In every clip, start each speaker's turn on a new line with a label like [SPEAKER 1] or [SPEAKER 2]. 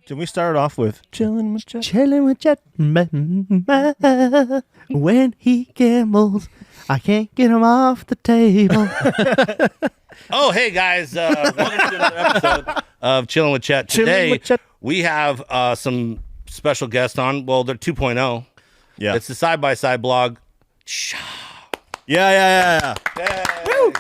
[SPEAKER 1] Can we start off with Chillin with Chet?
[SPEAKER 2] Chillin with Chet. When he gambles, I can't get him off the table.
[SPEAKER 3] Oh, hey, guys. Welcome to another episode of Chillin with Chet. Today, we have some special guests on. Well, they're 2.0.
[SPEAKER 1] Yeah.
[SPEAKER 3] It's the side-by-side blog.
[SPEAKER 1] Yeah.
[SPEAKER 3] Woo!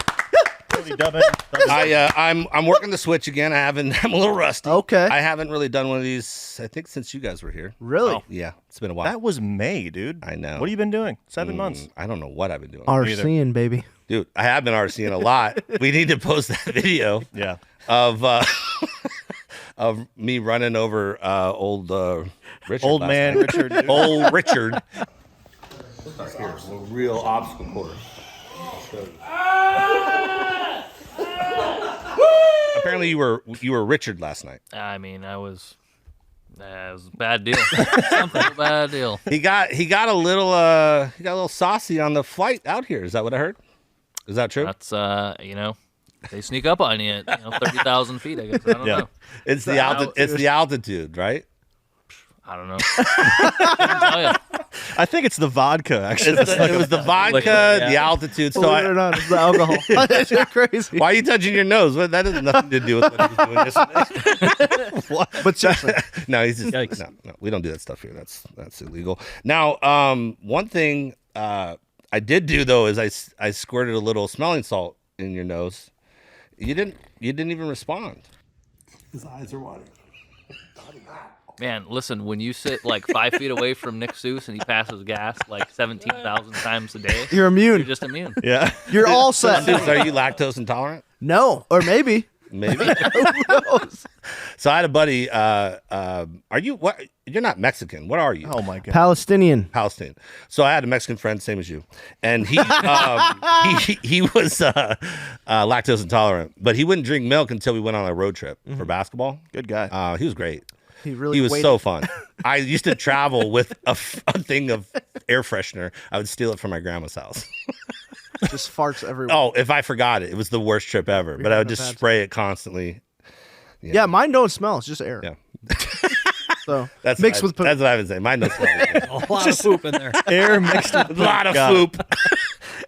[SPEAKER 3] I'm working the Switch again. I'm a little rusty.
[SPEAKER 2] Okay.
[SPEAKER 3] I haven't really done one of these, I think, since you guys were here.
[SPEAKER 2] Really?
[SPEAKER 3] Oh, yeah, it's been a while.
[SPEAKER 1] That was May, dude.
[SPEAKER 3] I know.
[SPEAKER 1] What have you been doing? 7 months.
[SPEAKER 3] I don't know what I've been doing.
[SPEAKER 2] RCing, baby.
[SPEAKER 3] Dude, I have been RCing a lot. We need to post that video.
[SPEAKER 1] Yeah.
[SPEAKER 3] Of me running over old Richard.
[SPEAKER 1] Old man
[SPEAKER 3] night.
[SPEAKER 1] Richard.
[SPEAKER 3] Old Richard. Here, a real obstacle course. I'll show you. Apparently, you were Richard last night.
[SPEAKER 4] I mean, it was a bad deal. Something a bad deal.
[SPEAKER 3] He got a little saucy on the flight out here. Is that what I heard? Is that true?
[SPEAKER 4] That's they sneak up on you at 30,000 feet. I guess I don't know.
[SPEAKER 3] It's the altitude, right?
[SPEAKER 4] I don't know. Couldn't tell you.
[SPEAKER 1] I think it's the vodka, actually.
[SPEAKER 3] It was the vodka, the altitude. So
[SPEAKER 2] Believe it or not, it's the alcohol. That's crazy.
[SPEAKER 3] Why are you touching your nose? Well, that has nothing to do with what he was doing yesterday.
[SPEAKER 1] What?
[SPEAKER 2] But seriously,
[SPEAKER 3] No, he's just no. We don't do that stuff here. That's illegal. Now, one thing I did do though is I squirted a little smelling salt in your nose. You didn't even respond. His eyes are watering.
[SPEAKER 4] Man, listen, when you sit like 5 feet away from Nick Seuss and he passes gas like 17,000 times a day,
[SPEAKER 2] you're immune.
[SPEAKER 4] you're just immune.
[SPEAKER 1] Yeah.
[SPEAKER 2] You're all set.
[SPEAKER 3] Seuss, are you lactose intolerant?
[SPEAKER 2] No, or maybe.
[SPEAKER 3] Maybe.
[SPEAKER 2] Who knows?
[SPEAKER 3] So I had a buddy. Are you what? You're not Mexican. What are you?
[SPEAKER 1] Oh my god.
[SPEAKER 2] Palestinian.
[SPEAKER 3] Palestinian. So I had a Mexican friend, same as you, and he he was lactose intolerant, but he wouldn't drink milk until we went on a road trip for basketball.
[SPEAKER 1] Good guy.
[SPEAKER 3] He was great.
[SPEAKER 2] He really
[SPEAKER 3] He was
[SPEAKER 2] waited.
[SPEAKER 3] so fun. I used to travel with a thing of air freshener. I would steal it from my grandma's house.
[SPEAKER 2] Just farts everywhere.
[SPEAKER 3] Oh, if I forgot it, it was the worst trip ever. But I would just spray it constantly.
[SPEAKER 2] Yeah, mine don't smell. It's just air.
[SPEAKER 3] Yeah.
[SPEAKER 2] So
[SPEAKER 3] That's
[SPEAKER 2] mixed
[SPEAKER 3] what
[SPEAKER 2] with
[SPEAKER 3] that's what I would say. Mine doesn't smell good.
[SPEAKER 5] A lot of poop in there.
[SPEAKER 1] Air mixed with
[SPEAKER 3] A lot of foop.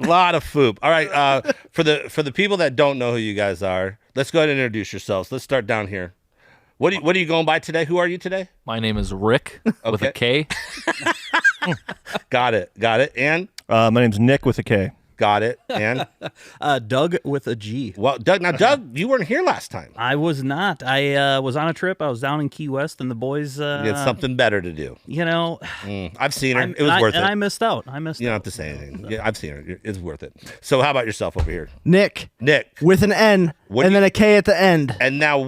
[SPEAKER 3] A lot of foop. All right. For the people that don't know who you guys are, let's go ahead and introduce yourselves. Let's start down here. What are you going by today? Who are you today?
[SPEAKER 4] My name is Rick with a K.
[SPEAKER 3] Got it. And
[SPEAKER 1] My name's Nick with a K.
[SPEAKER 3] got it. And
[SPEAKER 5] Doug with a G.
[SPEAKER 3] well, Doug, you weren't here last time.
[SPEAKER 5] I was not. I was on a trip. I was down in Key West, and the boys,
[SPEAKER 3] You had something better to do. I've seen her. It was worth it.
[SPEAKER 5] And I missed out.
[SPEAKER 3] You don't have to say anything. Yeah, I've seen her. It's worth it. So how about yourself over here?
[SPEAKER 2] Nick
[SPEAKER 3] Nick.
[SPEAKER 2] with an N and then a K at the end.
[SPEAKER 3] And now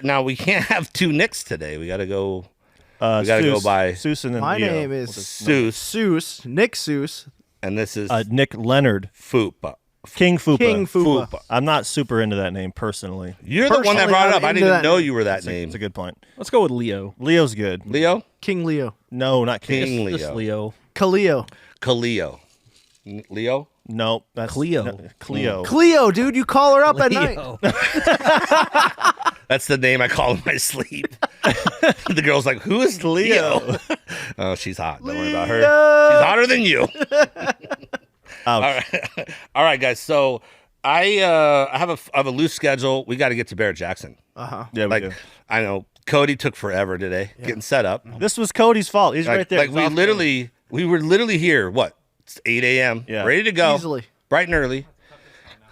[SPEAKER 3] now we can't have two Nicks today. We got to go. We gotta go by
[SPEAKER 1] Seuss and then
[SPEAKER 2] My
[SPEAKER 1] Leo.
[SPEAKER 2] name is
[SPEAKER 3] Seuss.
[SPEAKER 2] Seuss. Nick Seuss.
[SPEAKER 3] And this is
[SPEAKER 1] Nick Leonard.
[SPEAKER 3] Fupa.
[SPEAKER 1] King Fupa.
[SPEAKER 2] King Fupa.
[SPEAKER 1] I'm not super into that name personally.
[SPEAKER 3] You're the one that
[SPEAKER 2] Personally,
[SPEAKER 3] brought it
[SPEAKER 2] I'm
[SPEAKER 3] up. I
[SPEAKER 2] into
[SPEAKER 3] didn't even
[SPEAKER 2] that
[SPEAKER 3] know
[SPEAKER 2] name.
[SPEAKER 3] you were that name.
[SPEAKER 1] It's a good point.
[SPEAKER 5] Let's go with Leo.
[SPEAKER 1] Leo's good.
[SPEAKER 3] Leo?
[SPEAKER 2] King Leo.
[SPEAKER 1] No, not King.
[SPEAKER 3] King Leo.
[SPEAKER 5] Just Leo.
[SPEAKER 2] Kaleo.
[SPEAKER 3] Kaleo. Leo?
[SPEAKER 1] No, that's
[SPEAKER 5] Cleo.
[SPEAKER 1] no, Cleo.
[SPEAKER 2] Cleo, dude, you call her up at night.
[SPEAKER 5] Leo.
[SPEAKER 3] That's the name I call in my sleep. The girl's like, who is Leo? Oh, she's hot. Don't worry about her. She's hotter than you. All right, guys. So I have a loose schedule. We got to get to Barrett Jackson.
[SPEAKER 2] Uh-huh.
[SPEAKER 1] Yeah, we do.
[SPEAKER 3] I know Cody took forever today getting set up.
[SPEAKER 1] This was Cody's fault. He's right there.
[SPEAKER 3] Like we were literally here. What? It's 8 a.m.
[SPEAKER 1] Yeah.
[SPEAKER 3] Ready to go.
[SPEAKER 2] Easily.
[SPEAKER 3] Bright and early.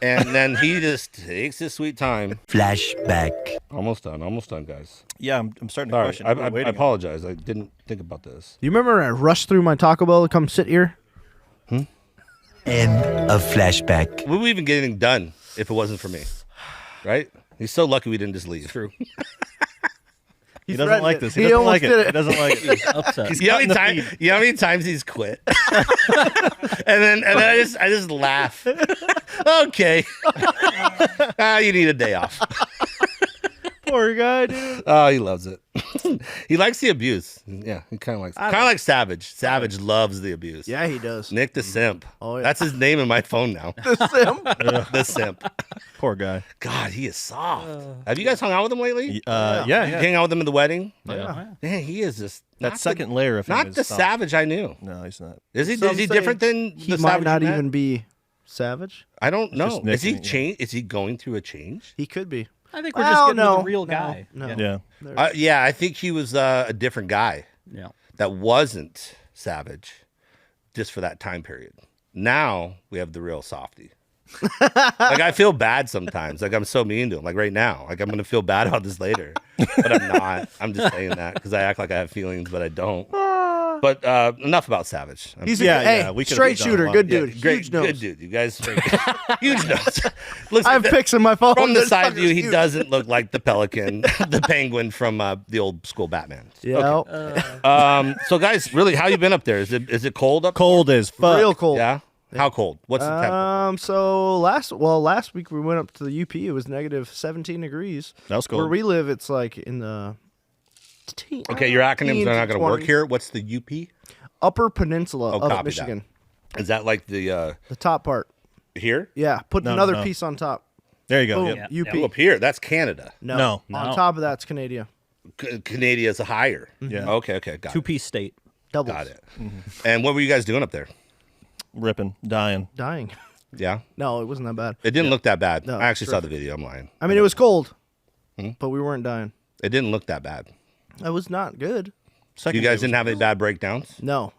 [SPEAKER 3] And then he just takes his sweet time.
[SPEAKER 6] Flashback.
[SPEAKER 3] Almost done, guys.
[SPEAKER 1] Yeah, I'm starting to
[SPEAKER 3] Sorry,
[SPEAKER 1] question.
[SPEAKER 3] I
[SPEAKER 1] We're waiting.
[SPEAKER 3] apologize. I didn't think about this.
[SPEAKER 2] You remember when I rushed through my Taco Bell to come sit here?
[SPEAKER 6] End of flashback.
[SPEAKER 3] We wouldn't even get anything done if it wasn't for me. Right? He's so lucky we didn't just leave.
[SPEAKER 5] True.
[SPEAKER 1] He doesn't like this. He
[SPEAKER 2] He
[SPEAKER 1] doesn't
[SPEAKER 2] almost
[SPEAKER 1] like
[SPEAKER 2] did
[SPEAKER 1] it.
[SPEAKER 2] it.
[SPEAKER 1] He doesn't like it.
[SPEAKER 5] Upset.
[SPEAKER 3] You know
[SPEAKER 1] cutting the feed.
[SPEAKER 3] how many times he's quit? and then I just laugh. Okay. You need a day off.
[SPEAKER 1] Poor
[SPEAKER 2] Poor guy, dude.
[SPEAKER 3] Oh, he loves it. He likes the abuse. Yeah, he kind of likes. Kind of like Savage. Savage loves the abuse.
[SPEAKER 2] Yeah, he does.
[SPEAKER 3] Nick the Simp.
[SPEAKER 2] Oh, yeah.
[SPEAKER 3] That's his name in my phone now.
[SPEAKER 2] The Simp.
[SPEAKER 3] The Simp.
[SPEAKER 1] Poor guy.
[SPEAKER 3] God, he is soft. Have you guys hung out with him lately?
[SPEAKER 1] Yeah.
[SPEAKER 3] You hang out with him in the wedding?
[SPEAKER 1] Yeah.
[SPEAKER 3] Man, he is just
[SPEAKER 1] That
[SPEAKER 3] not
[SPEAKER 1] second layer of him
[SPEAKER 3] not
[SPEAKER 1] is
[SPEAKER 3] the
[SPEAKER 1] soft.
[SPEAKER 3] Savage I knew.
[SPEAKER 1] No, he's not.
[SPEAKER 3] Is he?
[SPEAKER 2] Some
[SPEAKER 3] Is he
[SPEAKER 2] say
[SPEAKER 3] different than
[SPEAKER 2] He
[SPEAKER 3] the
[SPEAKER 2] might
[SPEAKER 3] Savage
[SPEAKER 2] not
[SPEAKER 3] you met?
[SPEAKER 2] even be savage.
[SPEAKER 3] I don't know.
[SPEAKER 1] just
[SPEAKER 3] Is he
[SPEAKER 1] Nick, yeah.
[SPEAKER 3] change? Is he going through a change?
[SPEAKER 2] He could be.
[SPEAKER 5] I think we're
[SPEAKER 2] Well,
[SPEAKER 5] just getting
[SPEAKER 2] no,
[SPEAKER 5] to the real
[SPEAKER 2] no,
[SPEAKER 5] guy.
[SPEAKER 2] no.
[SPEAKER 5] Yeah.
[SPEAKER 1] Yeah.
[SPEAKER 3] Yeah, I think he was a different guy
[SPEAKER 5] Yeah.
[SPEAKER 3] that wasn't Savage, just for that time period. Now we have the real softy. Like I feel bad sometimes. Like I'm so mean to him. Like right now, like I'm gonna feel bad about this later, but I'm not. I'm just saying that because I act like I have feelings, but I don't. But enough about Savage.
[SPEAKER 2] He's
[SPEAKER 1] Yeah,
[SPEAKER 2] a hey,
[SPEAKER 1] yeah, we could've
[SPEAKER 2] straight
[SPEAKER 1] done a
[SPEAKER 2] shooter,
[SPEAKER 1] lot.
[SPEAKER 2] good
[SPEAKER 3] Yeah,
[SPEAKER 2] dude,
[SPEAKER 3] great,
[SPEAKER 2] huge nose.
[SPEAKER 3] good dude. You guys, huge nose. Looks
[SPEAKER 2] I have
[SPEAKER 3] like the-
[SPEAKER 2] pics in my phone.
[SPEAKER 3] from the
[SPEAKER 2] This
[SPEAKER 3] side
[SPEAKER 2] fucker's
[SPEAKER 3] view. He
[SPEAKER 2] huge.
[SPEAKER 3] doesn't look like the pelican, the penguin from the old school Batman.
[SPEAKER 2] Yeah,
[SPEAKER 3] So guys, really, how you been up there? Is it cold up?
[SPEAKER 1] Cold as fuck.
[SPEAKER 2] real cold.
[SPEAKER 3] Yeah. How cold? What's the temperature?
[SPEAKER 2] So last week we went up to the UP. It was negative 17 degrees.
[SPEAKER 1] That was cold.
[SPEAKER 2] Where we live, it's like in the
[SPEAKER 3] Okay, your acronyms are not going to work
[SPEAKER 2] 20s.
[SPEAKER 3] here. What's the UP?
[SPEAKER 2] Upper Peninsula
[SPEAKER 3] Oh, copy
[SPEAKER 2] of
[SPEAKER 3] that.
[SPEAKER 2] Michigan.
[SPEAKER 3] Is that like the
[SPEAKER 2] The top part.
[SPEAKER 3] here?
[SPEAKER 2] Yeah, put
[SPEAKER 1] No,
[SPEAKER 2] another
[SPEAKER 1] no.
[SPEAKER 2] piece on top.
[SPEAKER 1] There you go.
[SPEAKER 2] Boom,
[SPEAKER 1] Yep.
[SPEAKER 5] Yeah.
[SPEAKER 2] UP.
[SPEAKER 3] Oh, up here, that's Canada.
[SPEAKER 2] No.
[SPEAKER 1] No.
[SPEAKER 2] On
[SPEAKER 5] No.
[SPEAKER 2] top of that's Canada.
[SPEAKER 3] Canada is a higher.
[SPEAKER 1] Yeah.
[SPEAKER 3] Okay, got it.
[SPEAKER 5] Two-piece state.
[SPEAKER 2] Doubles.
[SPEAKER 3] Got it. And what were you guys doing up there?
[SPEAKER 1] Ripping, dying.
[SPEAKER 2] Dying.
[SPEAKER 3] Yeah,
[SPEAKER 2] No, it wasn't that bad.
[SPEAKER 3] it didn't look that bad.
[SPEAKER 2] No,
[SPEAKER 3] I actually
[SPEAKER 2] it's
[SPEAKER 3] saw the video. I'm lying.
[SPEAKER 2] I mean, it was cold,
[SPEAKER 3] Hmm?
[SPEAKER 2] but we weren't dying.
[SPEAKER 3] It didn't look that bad.
[SPEAKER 2] It was not good.
[SPEAKER 1] Second
[SPEAKER 3] You
[SPEAKER 1] day
[SPEAKER 3] guys
[SPEAKER 1] was
[SPEAKER 3] didn't have any bad breakdowns.
[SPEAKER 2] No.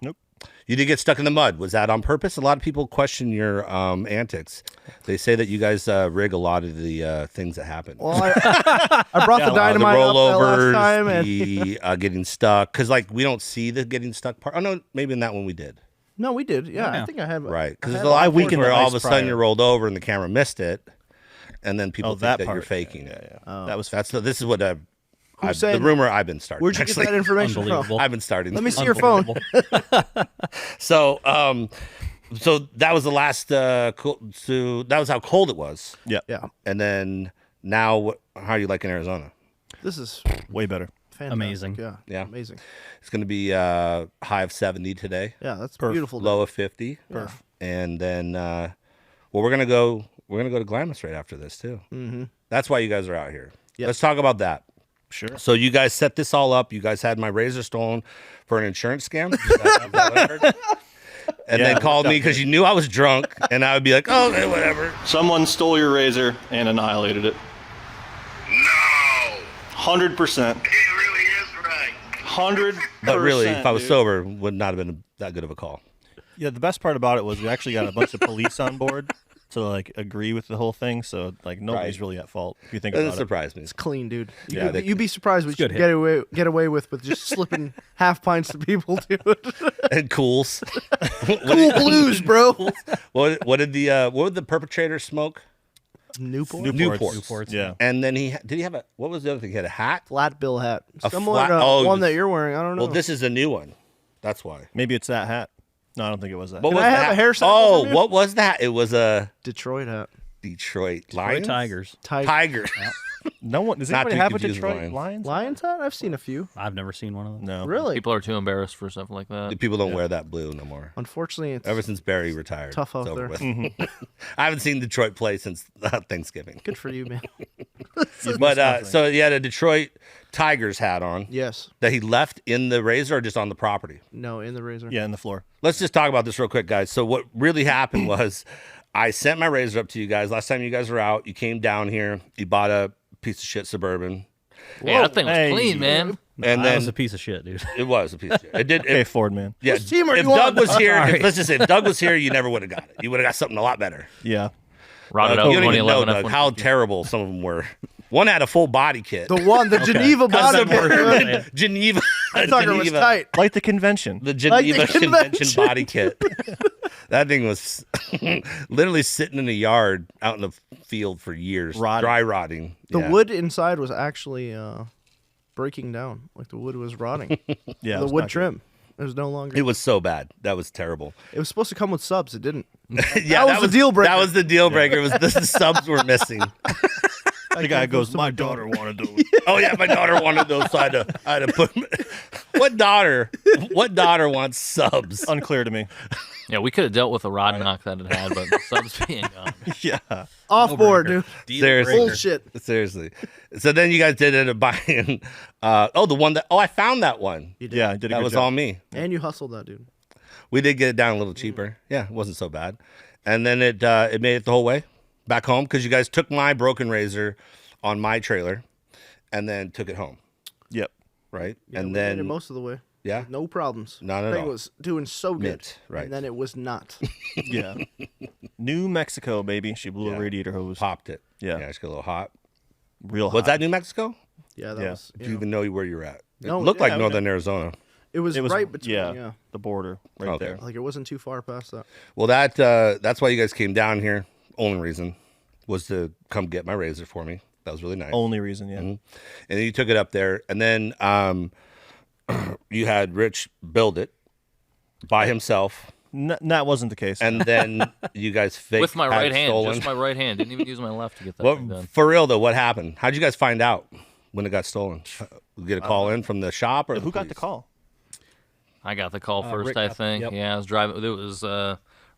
[SPEAKER 3] You did get stuck in the mud. Was that on purpose? A lot of people question your antics. They say that you guys rig a lot of the things that happen.
[SPEAKER 2] Well, I brought the
[SPEAKER 3] The
[SPEAKER 2] dynamite up that
[SPEAKER 3] rollovers,
[SPEAKER 2] last time, and
[SPEAKER 3] the getting stuck. Because like we don't see the getting stuck part. Oh no, maybe in that one we did.
[SPEAKER 2] no, we did. Yeah, I
[SPEAKER 5] Yeah.
[SPEAKER 2] think I had.
[SPEAKER 3] Right. Because
[SPEAKER 2] I
[SPEAKER 3] there's
[SPEAKER 2] had
[SPEAKER 3] a lot of
[SPEAKER 1] week
[SPEAKER 3] weeks
[SPEAKER 1] in
[SPEAKER 3] where
[SPEAKER 1] the
[SPEAKER 3] all
[SPEAKER 1] ice
[SPEAKER 3] of a sudden
[SPEAKER 1] prior.
[SPEAKER 3] you rolled over and the camera missed it, and then people
[SPEAKER 1] Oh,
[SPEAKER 3] think
[SPEAKER 1] that
[SPEAKER 3] that
[SPEAKER 1] part.
[SPEAKER 3] you're faking
[SPEAKER 1] Yeah,
[SPEAKER 3] it.
[SPEAKER 1] yeah. That was
[SPEAKER 3] This is what the
[SPEAKER 2] saying-
[SPEAKER 3] rumor I've been starting.
[SPEAKER 2] Where'd you get that information from?
[SPEAKER 5] Unbelievable.
[SPEAKER 3] I've been starting.
[SPEAKER 2] Let me see your phone.
[SPEAKER 3] So, so that was the last. So that was how cold it was,
[SPEAKER 1] Yeah.
[SPEAKER 2] Yeah,
[SPEAKER 3] and then now, how are you liking Arizona?
[SPEAKER 2] this is
[SPEAKER 1] Way better.
[SPEAKER 2] fantastic.
[SPEAKER 5] Amazing.
[SPEAKER 2] Yeah,
[SPEAKER 3] Yeah.
[SPEAKER 2] amazing.
[SPEAKER 3] It's going to be high of 70 today,
[SPEAKER 2] Yeah, that's
[SPEAKER 1] Perf.
[SPEAKER 2] beautiful.
[SPEAKER 3] low of 50, and then we're gonna go to Glamis right after this too. Mm-hmm. That's why you guys are out here.
[SPEAKER 2] Yep.
[SPEAKER 3] Let's talk about that.
[SPEAKER 1] Sure.
[SPEAKER 3] So you guys set this all up. You guys had my razor stolen for an insurance scam. Is that what I heard? And
[SPEAKER 1] Yeah,
[SPEAKER 3] then called me because you knew I was drunk, and I would be like, "Oh, okay, whatever."
[SPEAKER 7] Someone stole your razor and annihilated it.
[SPEAKER 8] No,
[SPEAKER 7] 100%.
[SPEAKER 8] it really is right.
[SPEAKER 7] 100%.
[SPEAKER 3] But really, if I was
[SPEAKER 7] dude.
[SPEAKER 3] sober, would not have been that good of a call.
[SPEAKER 1] Yeah, the best part about it was we actually got a bunch of police on board to like agree with the whole thing. So like nobody's
[SPEAKER 3] Right.
[SPEAKER 1] really at fault if you think
[SPEAKER 3] Doesn't
[SPEAKER 1] about it.
[SPEAKER 3] surprise me.
[SPEAKER 2] It's clean, dude.
[SPEAKER 3] Yeah, they-
[SPEAKER 2] You'd be surprised what you
[SPEAKER 5] good
[SPEAKER 2] can get away with just slipping half pints to people, dude.
[SPEAKER 3] And cools.
[SPEAKER 2] Cool blues, bro.
[SPEAKER 3] What did the perpetrator smoke?
[SPEAKER 2] Newport.
[SPEAKER 3] Newports.
[SPEAKER 1] Yeah.
[SPEAKER 3] And then did he have what was the other thing? He had a hat.
[SPEAKER 2] Flat bill hat.
[SPEAKER 3] A
[SPEAKER 2] Similar
[SPEAKER 3] flat-
[SPEAKER 2] to
[SPEAKER 3] oh,
[SPEAKER 2] one
[SPEAKER 3] this-
[SPEAKER 2] that you're wearing. I don't know.
[SPEAKER 3] Well, this is a new one. That's why.
[SPEAKER 1] Maybe it's that hat. No, I don't think it was that.
[SPEAKER 3] What
[SPEAKER 2] Can
[SPEAKER 3] was
[SPEAKER 2] I
[SPEAKER 3] the
[SPEAKER 2] have a
[SPEAKER 3] hat?
[SPEAKER 2] hair sample
[SPEAKER 3] Oh,
[SPEAKER 2] from you?
[SPEAKER 3] what was that? It was a
[SPEAKER 2] Detroit hat.
[SPEAKER 3] Detroit Lions.
[SPEAKER 5] Tigers.
[SPEAKER 3] Tiger.
[SPEAKER 1] No one. Does
[SPEAKER 3] Not
[SPEAKER 1] anybody
[SPEAKER 3] to
[SPEAKER 1] have a
[SPEAKER 3] confuse with
[SPEAKER 1] Detroit
[SPEAKER 3] Lions.
[SPEAKER 1] Lions?
[SPEAKER 2] Lions hat? I've seen a few.
[SPEAKER 5] I've never seen one of them.
[SPEAKER 1] No.
[SPEAKER 2] Really?
[SPEAKER 4] People are too embarrassed for stuff like that.
[SPEAKER 3] People don't wear that blue no more.
[SPEAKER 2] Unfortunately, it's
[SPEAKER 3] Ever since Barry retired,
[SPEAKER 2] Tough out
[SPEAKER 3] it's over
[SPEAKER 2] there.
[SPEAKER 3] with. I haven't seen Detroit play since Thanksgiving.
[SPEAKER 2] good for you, man.
[SPEAKER 3] But so he had a Detroit Tigers hat on
[SPEAKER 2] Yes.
[SPEAKER 3] that he left in the razor or just on the property.
[SPEAKER 2] No, in the razor.
[SPEAKER 1] Yeah, in the floor.
[SPEAKER 3] Let's just talk about this real quick, guys. So what really happened was I sent my razor up to you guys. Last time you guys were out, you came down here, you bought a piece of shit Suburban.
[SPEAKER 4] Yeah, that thing was
[SPEAKER 1] Hey.
[SPEAKER 4] clean, man.
[SPEAKER 3] And
[SPEAKER 5] That
[SPEAKER 3] then
[SPEAKER 5] was a piece of shit, dude.
[SPEAKER 3] it was a piece of shit. It did.
[SPEAKER 1] Okay,
[SPEAKER 3] It,
[SPEAKER 1] Ford man.
[SPEAKER 3] yeah,
[SPEAKER 2] Whose team are
[SPEAKER 3] if
[SPEAKER 2] you on?
[SPEAKER 3] Doug was here,
[SPEAKER 5] Sorry.
[SPEAKER 3] let's just say if Doug was here, you never would have got it. You would have got something a lot better.
[SPEAKER 1] Yeah.
[SPEAKER 4] Rotted
[SPEAKER 3] You
[SPEAKER 4] out
[SPEAKER 3] don't even know,
[SPEAKER 4] 2011
[SPEAKER 3] Doug, how terrible some of them were. One had a full body kit.
[SPEAKER 2] The Geneva body kit.
[SPEAKER 3] Geneva.
[SPEAKER 2] That sucker was tight.
[SPEAKER 1] Like the convention.
[SPEAKER 3] The Geneva
[SPEAKER 2] Like the
[SPEAKER 3] Convention
[SPEAKER 2] convention.
[SPEAKER 3] body kit. That thing was literally sitting in a yard out in the field for years,
[SPEAKER 1] Rotting.
[SPEAKER 3] dry rotting.
[SPEAKER 2] The
[SPEAKER 3] Yeah.
[SPEAKER 2] wood inside was actually breaking down. Like the wood was rotting.
[SPEAKER 1] Yeah. it
[SPEAKER 2] The
[SPEAKER 1] was
[SPEAKER 2] wood
[SPEAKER 1] not good.
[SPEAKER 2] trim. It was no longer.
[SPEAKER 3] It was so bad. That was terrible.
[SPEAKER 2] It was supposed to come with subs. It didn't.
[SPEAKER 3] Yeah,
[SPEAKER 2] was the deal breaker.
[SPEAKER 3] That was the deal breaker. It was the subs were missing.
[SPEAKER 1] The guy goes, my daughter wanted to.
[SPEAKER 3] Oh yeah, my daughter wanted those, so I had to put. What daughter wants subs?
[SPEAKER 1] Unclear to me.
[SPEAKER 4] Yeah, we could have dealt with a rod knock that it had, but the subs being gone.
[SPEAKER 1] Yeah.
[SPEAKER 2] Off board, dude.
[SPEAKER 3] Seriously.
[SPEAKER 2] Bullshit.
[SPEAKER 3] Seriously. So then you guys did end up buying. The one that. Oh, I found that one.
[SPEAKER 1] Yeah, I did a
[SPEAKER 3] That
[SPEAKER 1] good
[SPEAKER 3] was
[SPEAKER 1] job.
[SPEAKER 3] all me.
[SPEAKER 2] And you hustled that, dude.
[SPEAKER 3] We did get it down a little cheaper. Yeah, it wasn't so bad. And then it made it the whole way back home because you guys took my broken razor on my trailer and then took it home,
[SPEAKER 1] Yep.
[SPEAKER 3] right?
[SPEAKER 2] Yeah,
[SPEAKER 3] and
[SPEAKER 2] we
[SPEAKER 3] then
[SPEAKER 2] made it most of the way.
[SPEAKER 3] yeah,
[SPEAKER 2] No problems.
[SPEAKER 3] Not at
[SPEAKER 2] Thing
[SPEAKER 3] all.
[SPEAKER 2] was doing so good.
[SPEAKER 3] Mint, right.
[SPEAKER 2] And then it was not.
[SPEAKER 1] Yeah. New Mexico, baby. She blew
[SPEAKER 3] Yeah.
[SPEAKER 1] a radiator hose.
[SPEAKER 3] popped it.
[SPEAKER 1] Yeah.
[SPEAKER 3] It's got a little hot.
[SPEAKER 1] Real hot.
[SPEAKER 3] Was that New Mexico?
[SPEAKER 2] Yeah, that
[SPEAKER 1] Yeah.
[SPEAKER 2] was.
[SPEAKER 3] Do you even know where you were at? It
[SPEAKER 2] No,
[SPEAKER 3] looked like
[SPEAKER 2] yeah,
[SPEAKER 3] northern Arizona.
[SPEAKER 2] It was right between.
[SPEAKER 1] yeah,
[SPEAKER 2] Yeah.
[SPEAKER 1] the border right
[SPEAKER 3] Okay.
[SPEAKER 1] there.
[SPEAKER 2] Like it wasn't too far past that.
[SPEAKER 3] Well, that's why you guys came down here. Only reason was to come get my razor for me. That was really nice.
[SPEAKER 1] Only reason, yeah.
[SPEAKER 3] And then you took it up there, and then you had Rich build it by himself,
[SPEAKER 1] That wasn't the case.
[SPEAKER 3] and then you guys faked
[SPEAKER 4] With my
[SPEAKER 3] had
[SPEAKER 4] right
[SPEAKER 3] it
[SPEAKER 4] hand,
[SPEAKER 3] stolen.
[SPEAKER 4] just my right hand. Didn't even use my left to get that thing
[SPEAKER 3] What
[SPEAKER 4] done.
[SPEAKER 3] for real though? What happened? How'd you guys find out when it got stolen? Get a call in from the shop or
[SPEAKER 1] Who got the
[SPEAKER 3] police?
[SPEAKER 1] call?
[SPEAKER 4] I got the call first,
[SPEAKER 5] Rick
[SPEAKER 4] I
[SPEAKER 5] got-
[SPEAKER 4] think.
[SPEAKER 5] yep.
[SPEAKER 4] Yeah, I was driving. It was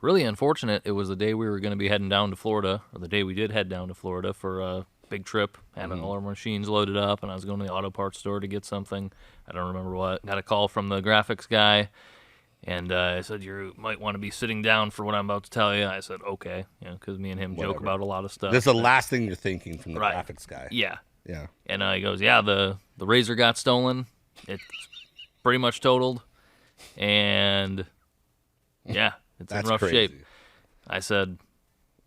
[SPEAKER 4] really unfortunate. It was the day we were going to be heading down to Florida, or the day we did head down to Florida for a big trip, having all our machines loaded up, and I was going to the auto parts store to get something. I don't remember what. Got a call from the graphics guy, and I said, you might want to be sitting down for what I'm about to tell you. I said, okay, because me and him joke
[SPEAKER 3] Whatever.
[SPEAKER 4] about a lot of stuff.
[SPEAKER 3] This is the last thing you're thinking from the
[SPEAKER 4] Right.
[SPEAKER 3] graphics guy.
[SPEAKER 4] Yeah.
[SPEAKER 3] Yeah.
[SPEAKER 4] And he goes, yeah, the razor got stolen. It's pretty much totaled. And yeah, it's
[SPEAKER 3] That's
[SPEAKER 4] in rough
[SPEAKER 3] crazy.
[SPEAKER 4] shape. I said,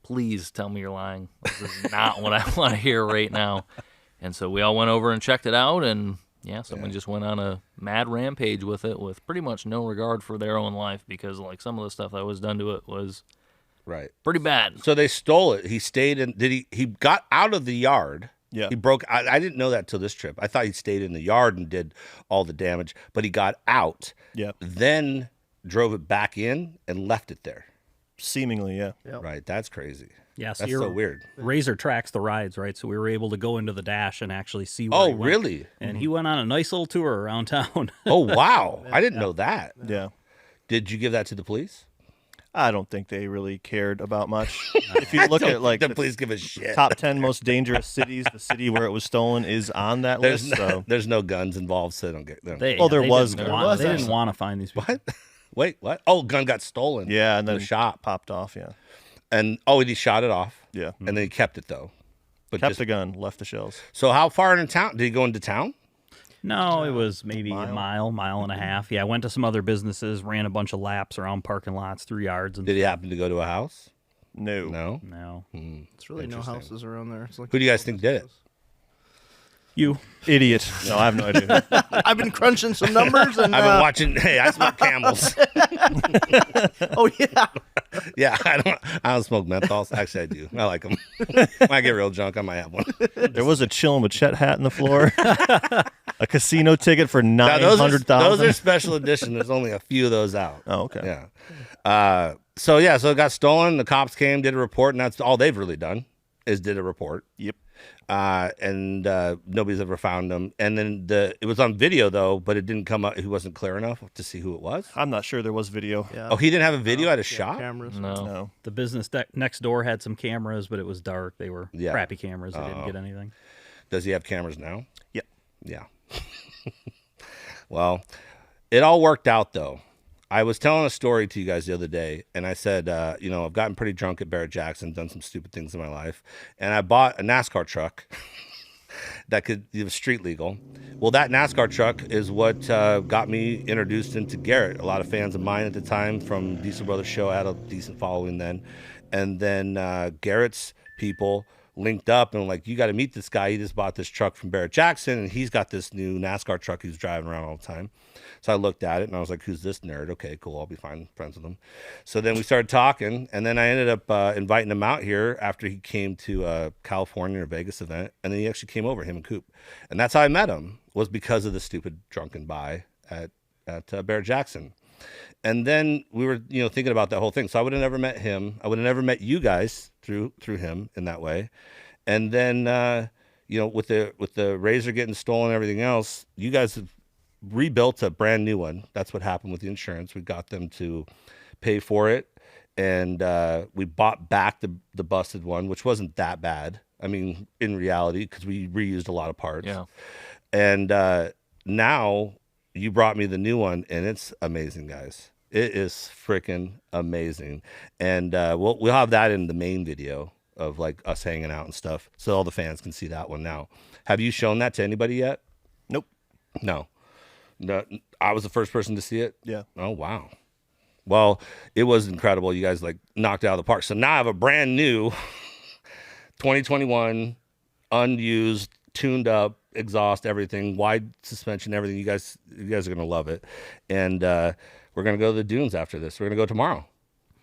[SPEAKER 4] please tell me you're lying. This is not what I want to hear right now. And so we all went over and checked it out. And yeah, someone just went on a mad rampage with it with pretty much no regard for their own life because like some of the stuff that was done to it was
[SPEAKER 3] Right.
[SPEAKER 4] pretty bad.
[SPEAKER 3] So they stole it. He stayed in. Did he? He got out of the yard.
[SPEAKER 1] Yeah.
[SPEAKER 3] He broke. I didn't know that till this trip. I thought he stayed in the yard and did all the damage, but he got out.
[SPEAKER 1] Yep.
[SPEAKER 3] Then drove it back in and left it there.
[SPEAKER 1] Seemingly, yeah.
[SPEAKER 2] Yep.
[SPEAKER 3] Right. That's crazy.
[SPEAKER 5] Yeah, so
[SPEAKER 3] That's
[SPEAKER 5] your
[SPEAKER 3] so weird.
[SPEAKER 5] razor tracks the rides, right? So we were able to go into the dash and actually see where
[SPEAKER 3] Oh,
[SPEAKER 5] he went.
[SPEAKER 3] really?
[SPEAKER 5] And he went on a nice little tour around town.
[SPEAKER 3] Oh, wow. I didn't know that.
[SPEAKER 1] Yeah.
[SPEAKER 3] Did you give that to the police?
[SPEAKER 1] I don't think they really cared about much. If you look at like
[SPEAKER 3] The
[SPEAKER 1] the
[SPEAKER 3] police give a shit.
[SPEAKER 1] top 10 most dangerous cities, the city where it was stolen is on that
[SPEAKER 3] There's
[SPEAKER 1] list. So
[SPEAKER 3] there's no guns involved, so they don't get them.
[SPEAKER 1] Well, there was
[SPEAKER 5] Didn't
[SPEAKER 1] guns.
[SPEAKER 5] want,
[SPEAKER 1] There was
[SPEAKER 5] they didn't
[SPEAKER 1] actually.
[SPEAKER 5] want to find these people.
[SPEAKER 3] What? Wait, what? Oh, gun got stolen.
[SPEAKER 1] yeah, and
[SPEAKER 3] in
[SPEAKER 1] then
[SPEAKER 3] the shop.
[SPEAKER 1] popped off. Yeah,
[SPEAKER 3] And he shot it off.
[SPEAKER 1] yeah.
[SPEAKER 3] And then he kept it though. But
[SPEAKER 1] Kept
[SPEAKER 3] just,
[SPEAKER 1] the gun, left the shells.
[SPEAKER 3] so how far into town did he go into town?
[SPEAKER 5] No, it was maybe a
[SPEAKER 1] Mile?
[SPEAKER 5] mile and a half. Yeah, I went to some other businesses, ran a bunch of laps around parking lots, 3 yards. And
[SPEAKER 3] Did he happen to go to a house?
[SPEAKER 1] No,
[SPEAKER 3] No.
[SPEAKER 5] No.
[SPEAKER 2] It's really no
[SPEAKER 3] Interesting.
[SPEAKER 2] houses around there. It's like
[SPEAKER 3] Who do you guys think did it?
[SPEAKER 5] You.
[SPEAKER 1] idiot. No, I have no idea.
[SPEAKER 2] I've been crunching some numbers and
[SPEAKER 3] I've been watching. Hey, I smoke Camels.
[SPEAKER 2] oh yeah,
[SPEAKER 3] Yeah, I don't smoke menthols. Actually, I do. I like them. When I get real drunk, I might have one.
[SPEAKER 1] There was a Chillin with Chet hat in the floor. A casino ticket for
[SPEAKER 3] Now, those are
[SPEAKER 1] 900,000.
[SPEAKER 3] special edition. There's only a few of those out.
[SPEAKER 1] Oh, okay.
[SPEAKER 3] Yeah. So it got stolen. The cops came, did a report, and that's all they've really done is did a report.
[SPEAKER 1] Yep.
[SPEAKER 3] And nobody's ever found them. And then it was on video though, but it didn't come up. He wasn't clear enough to see who it was.
[SPEAKER 1] I'm not sure there was video.
[SPEAKER 2] yeah.
[SPEAKER 3] Oh, he didn't have a video at his shop.
[SPEAKER 2] Cameras.
[SPEAKER 4] No.
[SPEAKER 1] No.
[SPEAKER 5] The business next door had some cameras, but it was dark. They were
[SPEAKER 3] Yeah.
[SPEAKER 5] crappy cameras. They didn't get anything.
[SPEAKER 3] Does he have cameras now?
[SPEAKER 1] Yep.
[SPEAKER 3] Yeah. Well, it all worked out though. I was telling a story to you guys the other day, and I said, I've gotten pretty drunk at Barrett Jackson, done some stupid things in my life, and I bought a NASCAR truck that it was street legal. Well, that NASCAR truck is what got me introduced into Garrett. A lot of fans of mine at the time from Diesel Brothers Show. I had a decent following then. And then Garrett's people linked up and were like, you got to meet this guy. He just bought this truck from Barrett Jackson, and he's got this new NASCAR truck he's driving around all the time. So I looked at it, and I was like, who's this nerd? Okay, cool. I'll be fine friends with him. So then we started talking, and then I ended up inviting him out here after he came to a California or Vegas event, and then he actually came over, him and Coop. And that's how I met him, was because of the stupid drunken buy at Barrett Jackson. And then we were, thinking about that whole thing. So I would have never met him. I would have never met you guys through him in that way. And then, with the Razor getting stolen and everything else, you guys have rebuilt a brand new one. That's what happened with the insurance. We got them to pay for it, and we bought back the busted one, which wasn't that bad. I mean, in reality, because we reused a lot of parts.
[SPEAKER 4] Yeah.
[SPEAKER 3] And now you brought me the new one, and it's amazing, guys. It is freaking amazing. And we'll have that in the main video of like us hanging out and stuff, so all the fans can see that one now. Have you shown that to anybody yet?
[SPEAKER 1] Nope.
[SPEAKER 3] No. I was the first person to see it?
[SPEAKER 1] Yeah.
[SPEAKER 3] Oh, wow. Well, it was incredible. You guys like knocked it out of the park. So now I have a brand new 2021 unused, tuned up exhaust, everything, wide suspension, everything. You guys are gonna love it. And we're gonna go to the dunes after this. We're gonna go tomorrow.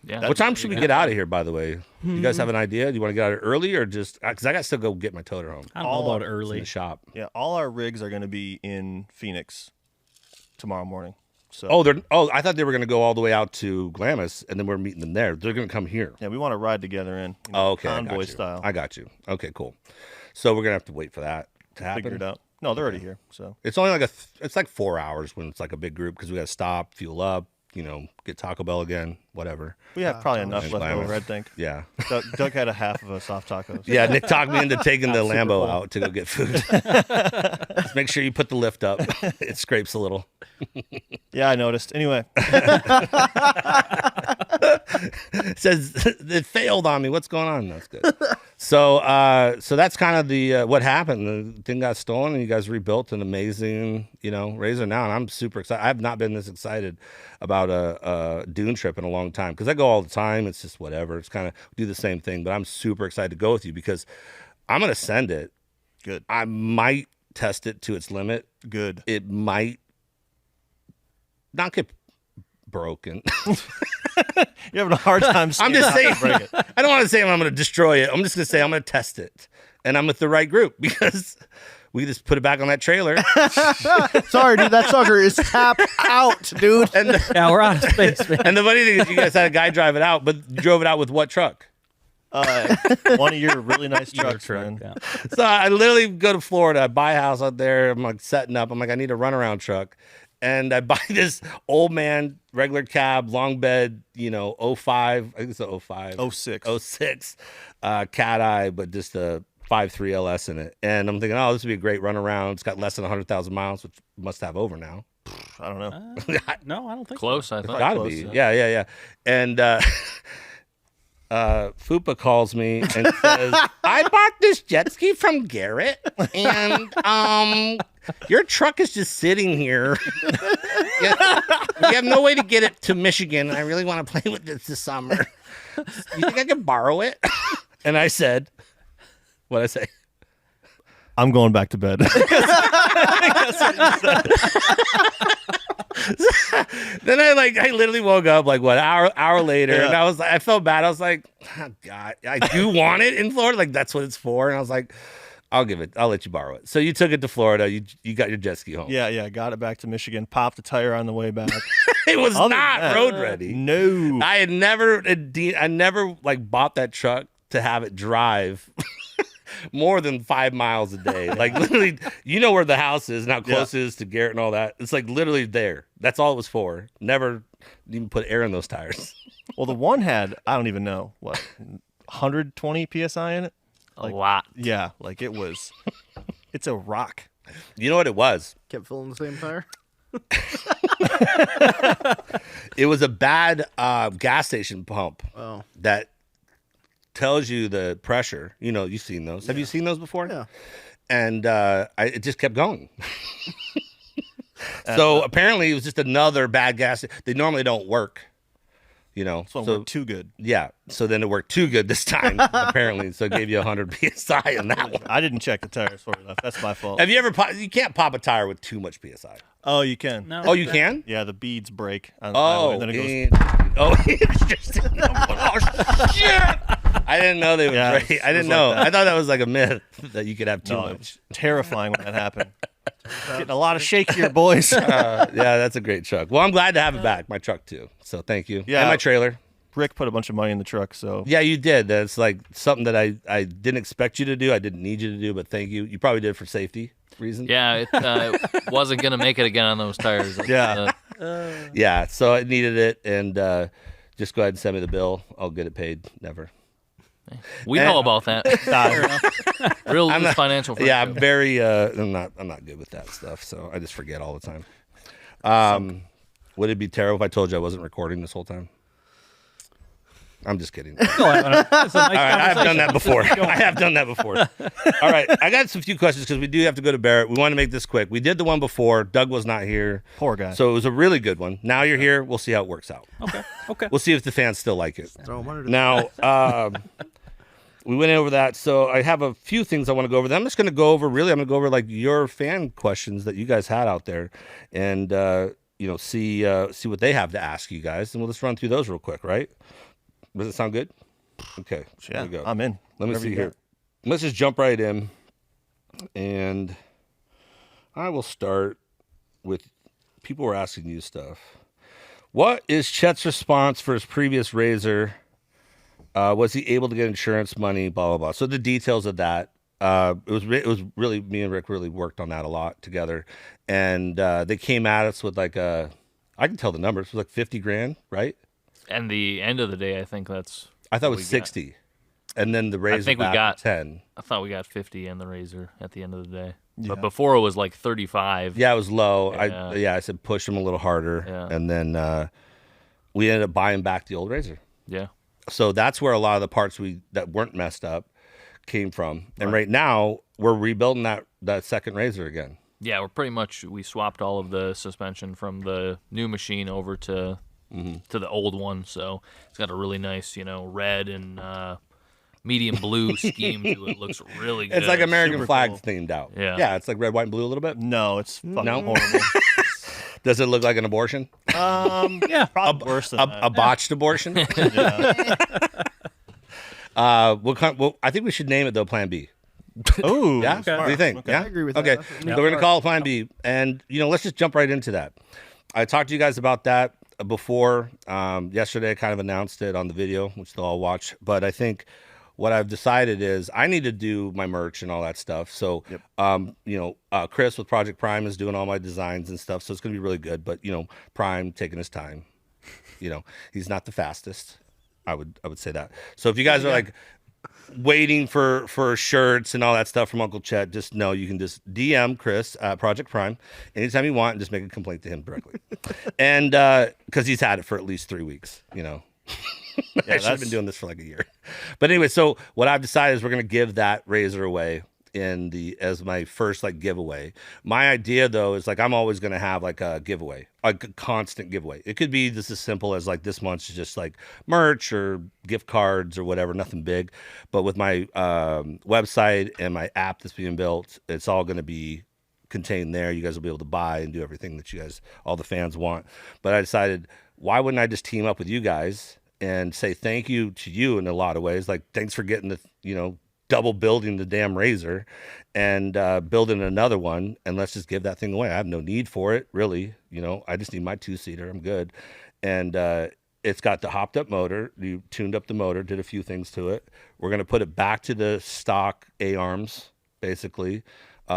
[SPEAKER 4] Yeah.
[SPEAKER 3] What time should we get out of here, by the way? You guys have an idea? Do you want to get out of early, or just because I got to still go get my toter home?
[SPEAKER 5] I don't know about
[SPEAKER 3] It's in
[SPEAKER 5] early.
[SPEAKER 3] the shop.
[SPEAKER 1] Yeah, all our rigs are going to be in Phoenix tomorrow morning. So
[SPEAKER 3] I thought they were going to go all the way out to Glamis, and then we're meeting them there. They're going to come here.
[SPEAKER 1] yeah, we want to ride together in
[SPEAKER 3] Okay,
[SPEAKER 1] convoy style.
[SPEAKER 3] I got you. Okay, cool. So we're going to have to wait for that to happen.
[SPEAKER 1] Figure it out. No, they're already here. So
[SPEAKER 3] It's only like it's like 4 hours when it's like a big group, because we got to stop, fuel up, get Taco Bell again, whatever.
[SPEAKER 1] we have probably enough
[SPEAKER 3] and
[SPEAKER 1] left
[SPEAKER 3] Glamis.
[SPEAKER 1] over, I think.
[SPEAKER 3] Yeah.
[SPEAKER 1] Doug had a half of a soft tacos.
[SPEAKER 3] Yeah, Nick talked me into taking the
[SPEAKER 1] Super
[SPEAKER 3] Lambo
[SPEAKER 1] full.
[SPEAKER 3] out to go get food. Just make sure you put the lift up. It scrapes a little.
[SPEAKER 1] Yeah, I noticed. Anyway,
[SPEAKER 3] It says it failed on me. What's going on? That's good. So that's kind of the what happened. The thing got stolen, and you guys rebuilt an amazing, Razor now, and I'm super excited. I have not been this excited about a dune trip in a long time, because I go all the time. It's just whatever. It's kind of do the same thing, but I'm super excited to go with you because I'm gonna send it.
[SPEAKER 1] good.
[SPEAKER 3] I might test it to its limit.
[SPEAKER 1] Good.
[SPEAKER 3] It might not get broken.
[SPEAKER 1] You're having a hard time
[SPEAKER 3] I'm just
[SPEAKER 1] seeing
[SPEAKER 3] saying.
[SPEAKER 1] how to break it.
[SPEAKER 3] I don't want to say I'm going to destroy it. I'm just going to say I'm going to test it, and I'm with the right group, because we just put it back on that trailer.
[SPEAKER 2] Sorry, dude. That sucker is tapped out, dude.
[SPEAKER 3] And
[SPEAKER 5] Yeah, we're out of space, man.
[SPEAKER 3] and the funny thing is, you guys had a guy drive it out, but you drove it out with what truck?
[SPEAKER 1] One of your really nice trucks, man.
[SPEAKER 5] Yeah.
[SPEAKER 3] So I literally go to Florida, I buy a house out there. I'm like setting up. I'm like, I need a runaround truck. And I buy this old man regular cab, long bed, 05. I think it's a 05.
[SPEAKER 1] 06.
[SPEAKER 3] 06 cat eye, but just a 5.3 LS in it. And I'm thinking, oh, this would be a great runaround. It's got less than 100,000 miles, which must have over now.
[SPEAKER 1] I don't know.
[SPEAKER 5] No, I don't think
[SPEAKER 4] Close, I thought.
[SPEAKER 3] Gotta
[SPEAKER 1] close,
[SPEAKER 3] be.
[SPEAKER 1] yeah.
[SPEAKER 3] Yeah. And Fupa calls me and says, I bought this jet ski from Garrett, and your truck is just sitting here. Yeah, we have no way to get it to Michigan. I really want to play with this summer. You think I could borrow it? And I said, what'd I say?
[SPEAKER 1] I'm going back to bed.
[SPEAKER 3] Then I literally woke up like what hour later, and I felt bad. I was like, oh, God, I do want it in Florida. Like that's what it's for. And I was like, I'll let you borrow it. So you took it to Florida. You got your jet ski home.
[SPEAKER 1] Yeah. Got it back to Michigan. Popped a tire on the way back.
[SPEAKER 3] It was
[SPEAKER 1] Other than
[SPEAKER 3] not
[SPEAKER 1] that,
[SPEAKER 3] road ready.
[SPEAKER 1] No.
[SPEAKER 3] I never like bought that truck to have it drive more than 5 miles a day. Like literally, where the house is and how close it is to Garrett and all that. It's like literally there. That's all it was for. Never even put air in those tires.
[SPEAKER 1] Well, the one had, I don't even know, what, 120 PSI in it?
[SPEAKER 4] A lot.
[SPEAKER 1] Yeah, like it was, it's a rock.
[SPEAKER 3] You know what it was?
[SPEAKER 2] Kept filling the same tire.
[SPEAKER 3] It was a bad gas station pump
[SPEAKER 2] Oh.
[SPEAKER 3] that tells you the pressure. You've seen those. Have you seen those before?
[SPEAKER 2] Yeah.
[SPEAKER 3] And it just kept going. So apparently it was just another bad gas. They normally don't work.
[SPEAKER 1] This one worked too good.
[SPEAKER 3] Yeah. So then it worked too good this time, apparently. So it gave you 100 PSI on that one.
[SPEAKER 1] I didn't check the tires far enough. That's my fault.
[SPEAKER 3] Have you ever you can't pop a tire with too much PSI.
[SPEAKER 1] Oh, you can.
[SPEAKER 5] No.
[SPEAKER 3] Oh, you can?
[SPEAKER 1] Yeah, the beads break. On the highway,
[SPEAKER 3] Oh,
[SPEAKER 1] and then it goes.
[SPEAKER 3] it's just oh shit! I didn't know they would
[SPEAKER 1] Yeah,
[SPEAKER 3] break. I
[SPEAKER 1] it
[SPEAKER 3] didn't
[SPEAKER 1] was
[SPEAKER 3] know.
[SPEAKER 1] like that.
[SPEAKER 3] I thought that was like a myth that you could have too
[SPEAKER 1] No,
[SPEAKER 3] much.
[SPEAKER 1] it's terrifying when that happened. Getting a lot of shake here, boys.
[SPEAKER 3] Yeah, that's a great truck. Well, I'm glad to have it back. My truck too. So thank you.
[SPEAKER 1] Yeah.
[SPEAKER 3] And my trailer.
[SPEAKER 1] Rick put a bunch of money in the truck, so
[SPEAKER 3] Yeah, you did. That's like something that I didn't expect you to do. I didn't need you to do, but thank you. You probably did it for safety reasons.
[SPEAKER 4] Yeah, it wasn't gonna make it again on those tires.
[SPEAKER 1] Yeah.
[SPEAKER 3] Yeah, so I needed it, and just go ahead and send me the bill. I'll get it paid. Never.
[SPEAKER 4] We know about that. Real loose financial.
[SPEAKER 3] Yeah, I'm
[SPEAKER 4] friendship.
[SPEAKER 3] very. I'm not good with that stuff, so I just forget all the time. Would it be terrible if I told you I wasn't recording this whole time? I'm just kidding.
[SPEAKER 5] It's a nice
[SPEAKER 3] All right, I have done
[SPEAKER 5] conversation.
[SPEAKER 3] that before. I have done that before. All right, I got some few questions because we do have to go to Barrett. We want to make this quick. We did the one before. Doug was not here.
[SPEAKER 1] poor guy.
[SPEAKER 3] So it was a really good one. Now you're here. We'll see how it works out.
[SPEAKER 5] Okay.
[SPEAKER 3] We'll see if the fans still like it.
[SPEAKER 2] Throw 'em under the
[SPEAKER 3] Now, we went over that. So I have a few things I want to go over. I'm just going to go over, I'm going to go over like your fan questions that you guys had out there and, see what they have to ask you guys. And we'll just run through those real quick, right? Does it sound good? Okay.
[SPEAKER 1] yeah,
[SPEAKER 3] Here we go.
[SPEAKER 1] I'm in.
[SPEAKER 3] Let me
[SPEAKER 1] Whatever
[SPEAKER 3] see
[SPEAKER 1] you
[SPEAKER 3] here.
[SPEAKER 1] got.
[SPEAKER 3] Let's just jump right in. And I will start with people were asking you stuff. What is Chet's response for his previous Razor? Was he able to get insurance money? Blah, blah, blah. So the details of that. It was really, me and Rick really worked on that a lot together. And they came at us with like I can tell the numbers. It was like 50 grand, right?
[SPEAKER 4] And the end of the day, I think that's.
[SPEAKER 3] I thought it
[SPEAKER 4] what
[SPEAKER 3] was
[SPEAKER 4] we got.
[SPEAKER 3] 60. And then the Razor
[SPEAKER 4] think we
[SPEAKER 3] back
[SPEAKER 4] got-
[SPEAKER 3] 10.
[SPEAKER 4] I thought we got 50 in the Razor at the end of the day.
[SPEAKER 1] Yeah.
[SPEAKER 4] But before it was like 35.
[SPEAKER 3] Yeah, it was low.
[SPEAKER 4] Yeah.
[SPEAKER 3] I said push him a little harder.
[SPEAKER 4] Yeah.
[SPEAKER 3] And then we ended up buying back the old Razor.
[SPEAKER 4] Yeah.
[SPEAKER 3] So that's where a lot of the parts that weren't messed up came from. And right now we're rebuilding that second Razor again.
[SPEAKER 4] Yeah, we swapped all of the suspension from the new machine over to the old one. So it's got a really nice, red and medium blue scheme to it. Looks really good.
[SPEAKER 3] It's like American
[SPEAKER 1] super
[SPEAKER 3] flag
[SPEAKER 1] cool.
[SPEAKER 3] themed out.
[SPEAKER 4] Yeah.
[SPEAKER 3] Yeah, it's like red, white, and blue a little bit.
[SPEAKER 1] No, it's fucking
[SPEAKER 3] No?
[SPEAKER 1] horrible.
[SPEAKER 3] Does it look like an abortion?
[SPEAKER 5] Yeah.
[SPEAKER 1] Probably worse than that.
[SPEAKER 3] A botched abortion?
[SPEAKER 1] Yeah.
[SPEAKER 3] I think we should name it though Plan B.
[SPEAKER 1] Ooh,
[SPEAKER 3] Yeah?
[SPEAKER 1] smart.
[SPEAKER 3] What do you think?
[SPEAKER 1] Okay.
[SPEAKER 3] Yeah?
[SPEAKER 2] I agree with
[SPEAKER 3] Okay.
[SPEAKER 2] that.
[SPEAKER 3] So we're going to call it Plan B. And, let's just jump right into that. I talked to you guys about that before. Yesterday, I kind of announced it on the video, which they'll all watch. But I think what I've decided is I need to do my merch and all that stuff. So, Chris with Project Prime is doing all my designs and stuff. So it's going to be really good. But, Prime taking his time. He's not the fastest. I would say that. So if you guys are like waiting for shirts and all that stuff from Uncle Chet, just know you can just DM Chris at Project Prime anytime you want and just make a complaint to him directly. And because he's had it for at least 3 weeks, I should have been doing this for like a year. But anyway, so what I've decided is we're going to give that Razor away as my first like giveaway. My idea though is like I'm always going to have like a giveaway, like a constant giveaway. It could be just as simple as like this month's just like merch or gift cards or whatever, nothing big. But with my website and my app that's being built, it's all going to be contained there. You guys will be able to buy and do everything that you guys, all the fans want. But I decided, why wouldn't I just team up with you guys and say thank you to you in a lot of ways? Like, thanks for getting the, double building the damn Razor and building another one, and let's just give that thing away. I have no need for it, really. I just need my 2-seater. I'm good. And it's got the hopped up motor. You tuned up the motor, did a few things to it. We're going to put it back to the stock A-arms, basically,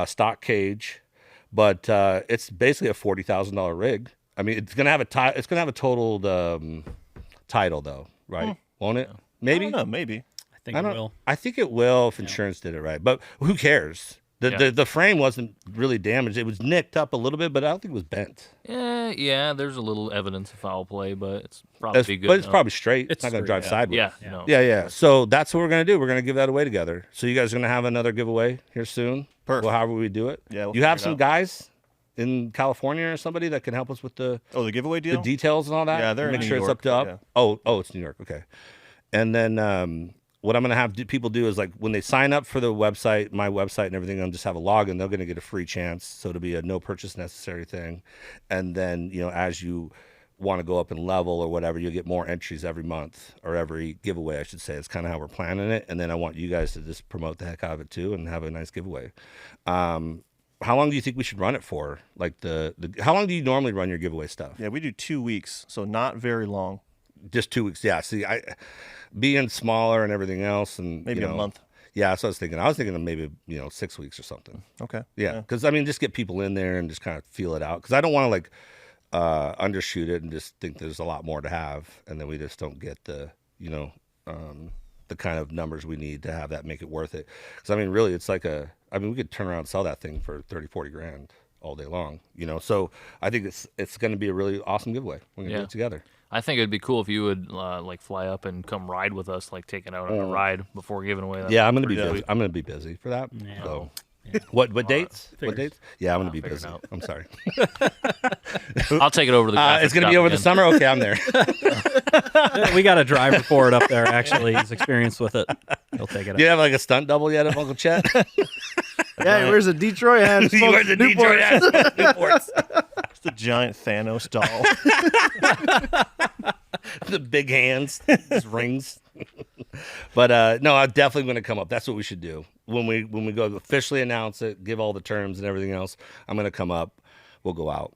[SPEAKER 3] stock cage. But it's basically a $40,000 rig. I mean, it's going to have a totaled title, though, right? Won't it? Maybe.
[SPEAKER 1] I don't know, maybe.
[SPEAKER 5] I think it will.
[SPEAKER 3] I think it will if insurance did it right. But who cares? The frame wasn't really damaged. It was nicked up a little bit, but I don't think it was bent.
[SPEAKER 4] Yeah, there's a little evidence of foul play, but it's probably good.
[SPEAKER 3] But it's
[SPEAKER 4] enough.
[SPEAKER 3] probably straight. It's not going to
[SPEAKER 5] straight,
[SPEAKER 3] drive sideways.
[SPEAKER 4] Yeah, no.
[SPEAKER 3] Yeah. So that's what we're going to do. We're going to give that away together. So you guys are going to have another giveaway here soon.
[SPEAKER 1] Perfect.
[SPEAKER 3] Well, however we do it.
[SPEAKER 1] Yeah, we'll
[SPEAKER 3] you have
[SPEAKER 1] figure it
[SPEAKER 3] some
[SPEAKER 1] out.
[SPEAKER 3] guys in California or somebody that can help us with the
[SPEAKER 1] The giveaway deal?
[SPEAKER 3] details and all that?
[SPEAKER 1] Yeah, they're in
[SPEAKER 3] Make
[SPEAKER 1] New
[SPEAKER 3] sure it's
[SPEAKER 1] York,
[SPEAKER 3] up to up.
[SPEAKER 1] yeah.
[SPEAKER 3] Oh, it's New York. Okay. And then what I'm going to have people do is like when they sign up for the website, my website and everything, I'll just have a login. They're going to get a free chance. So it'll be a no purchase necessary thing. And then, as you want to go up in level or whatever, you'll get more entries every month or every giveaway, I should say. It's kind of how we're planning it. And then I want you guys to just promote the heck out of it too and have a nice giveaway. How long do you think we should run it for? Like how long do you normally run your giveaway stuff?
[SPEAKER 1] Yeah, we do 2 weeks, so not very long.
[SPEAKER 3] Just 2 weeks. Yeah. See, being smaller and everything else, and
[SPEAKER 1] Maybe a month.
[SPEAKER 3] Yeah, that's what I was thinking. I was thinking of maybe 6 weeks or something.
[SPEAKER 1] Okay.
[SPEAKER 3] Yeah, because just get people in there and just kind of feel it out. Because I don't want to like undershoot it and just think there's a lot more to have, and then we just don't get the the kind of numbers we need to have that make it worth it. Because really, it's like we could turn around and sell that thing for 30-40 grand all day long. So I think it's going to be a really awesome giveaway. We're going to do it together.
[SPEAKER 4] I think it'd be cool if you would fly up and come ride with us, like take it out on a ride before giving away. That
[SPEAKER 3] I'm gonna be busy. I'm gonna be busy for that.
[SPEAKER 5] Yeah.
[SPEAKER 3] So, what dates?
[SPEAKER 5] Figures.
[SPEAKER 3] What dates? Yeah, I'm gonna be
[SPEAKER 4] figure it
[SPEAKER 3] busy.
[SPEAKER 4] out.
[SPEAKER 3] I'm sorry.
[SPEAKER 4] I'll take it over to the.
[SPEAKER 3] It's gonna be over the summer. Okay, I'm there.
[SPEAKER 5] We got a driver for it up there. Actually, he's experienced with it. He'll take it.
[SPEAKER 3] Do you have like a stunt double yet of Uncle Chet?
[SPEAKER 2] Yeah, he wears a Detroit hat.
[SPEAKER 3] He wears a Detroit hat. Newports.
[SPEAKER 1] It's the giant Thanos doll.
[SPEAKER 3] The big hands, his rings. But no, I'm definitely going to come up. That's what we should do when we go to officially announce it, give all the terms and everything else. I'm going to come up. We'll go out.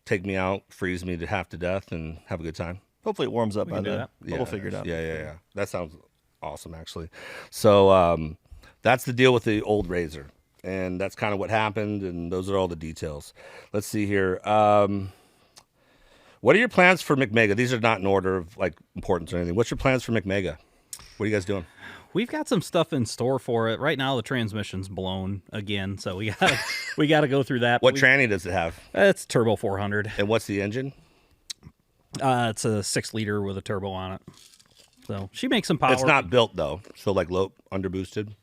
[SPEAKER 3] Take me out, freeze me to half to death, and have a good time.
[SPEAKER 1] Hopefully it warms up by
[SPEAKER 5] can do
[SPEAKER 1] then.
[SPEAKER 5] that.
[SPEAKER 1] We'll figure it out.
[SPEAKER 3] Yeah. That sounds awesome, actually. So that's the deal with the old Razor, and that's kind of what happened, and those are all the details. Let's see here. What are your plans for McMega? These are not in order of like importance or anything. What's your plans for McMega? What are you guys doing?
[SPEAKER 5] We've got some stuff in store for it. Right now, the transmission's blown again, so we got to go through that.
[SPEAKER 3] What tranny does it have?
[SPEAKER 5] It's turbo 400.
[SPEAKER 3] And what's the engine?
[SPEAKER 5] It's a 6-liter with a turbo on it. So she makes some power.
[SPEAKER 3] It's not built though, so like low underboosted,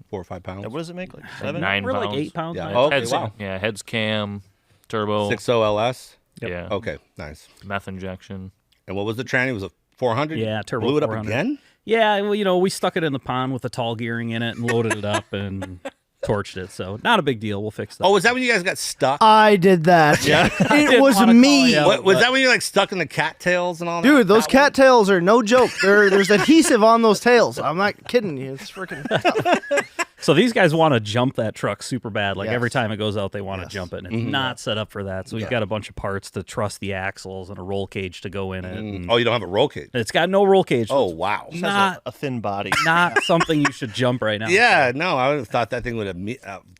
[SPEAKER 3] 4 or 5 pounds.
[SPEAKER 1] And what does it make? Like 7?
[SPEAKER 4] 9
[SPEAKER 5] We're
[SPEAKER 4] pounds.
[SPEAKER 5] like 8 pounds.
[SPEAKER 3] Yeah.
[SPEAKER 5] right?
[SPEAKER 3] Oh, okay,
[SPEAKER 4] Heads,
[SPEAKER 3] wow.
[SPEAKER 4] Yeah, heads cam, turbo.
[SPEAKER 3] 6.0 LS.
[SPEAKER 4] Yeah.
[SPEAKER 3] Okay, nice.
[SPEAKER 4] Meth injection.
[SPEAKER 3] And what was the tranny? Was it 400?
[SPEAKER 5] Yeah, turbo
[SPEAKER 3] Blew it up
[SPEAKER 5] 400.
[SPEAKER 3] again?
[SPEAKER 5] Yeah, well, we stuck it in the pond with the tall gearing in it and loaded it up and torched it. So not a big deal. We'll fix that.
[SPEAKER 3] Oh, was that when you guys got stuck?
[SPEAKER 2] I did that. Yeah. It was
[SPEAKER 5] wanna
[SPEAKER 2] me.
[SPEAKER 5] call you.
[SPEAKER 3] Was that when you like stuck in the cattails and all that?
[SPEAKER 2] Dude, those
[SPEAKER 3] That one?
[SPEAKER 2] cattails are no joke. There's adhesive on those tails. I'm not kidding you. It's freaking tough.
[SPEAKER 5] So these guys want to jump that truck super bad. Like
[SPEAKER 2] Yes.
[SPEAKER 5] every time it goes out, they want to jump it. And it's not set up for that. So we've got a bunch of parts to truss the axles and a roll cage to go in it. And
[SPEAKER 3] Oh, you don't have a roll cage?
[SPEAKER 5] it's got no roll cage. So
[SPEAKER 3] Oh, wow.
[SPEAKER 1] It has
[SPEAKER 5] Not-
[SPEAKER 1] a thin body.
[SPEAKER 5] not something you should jump right now.
[SPEAKER 3] Yeah, no, I would have thought that thing would have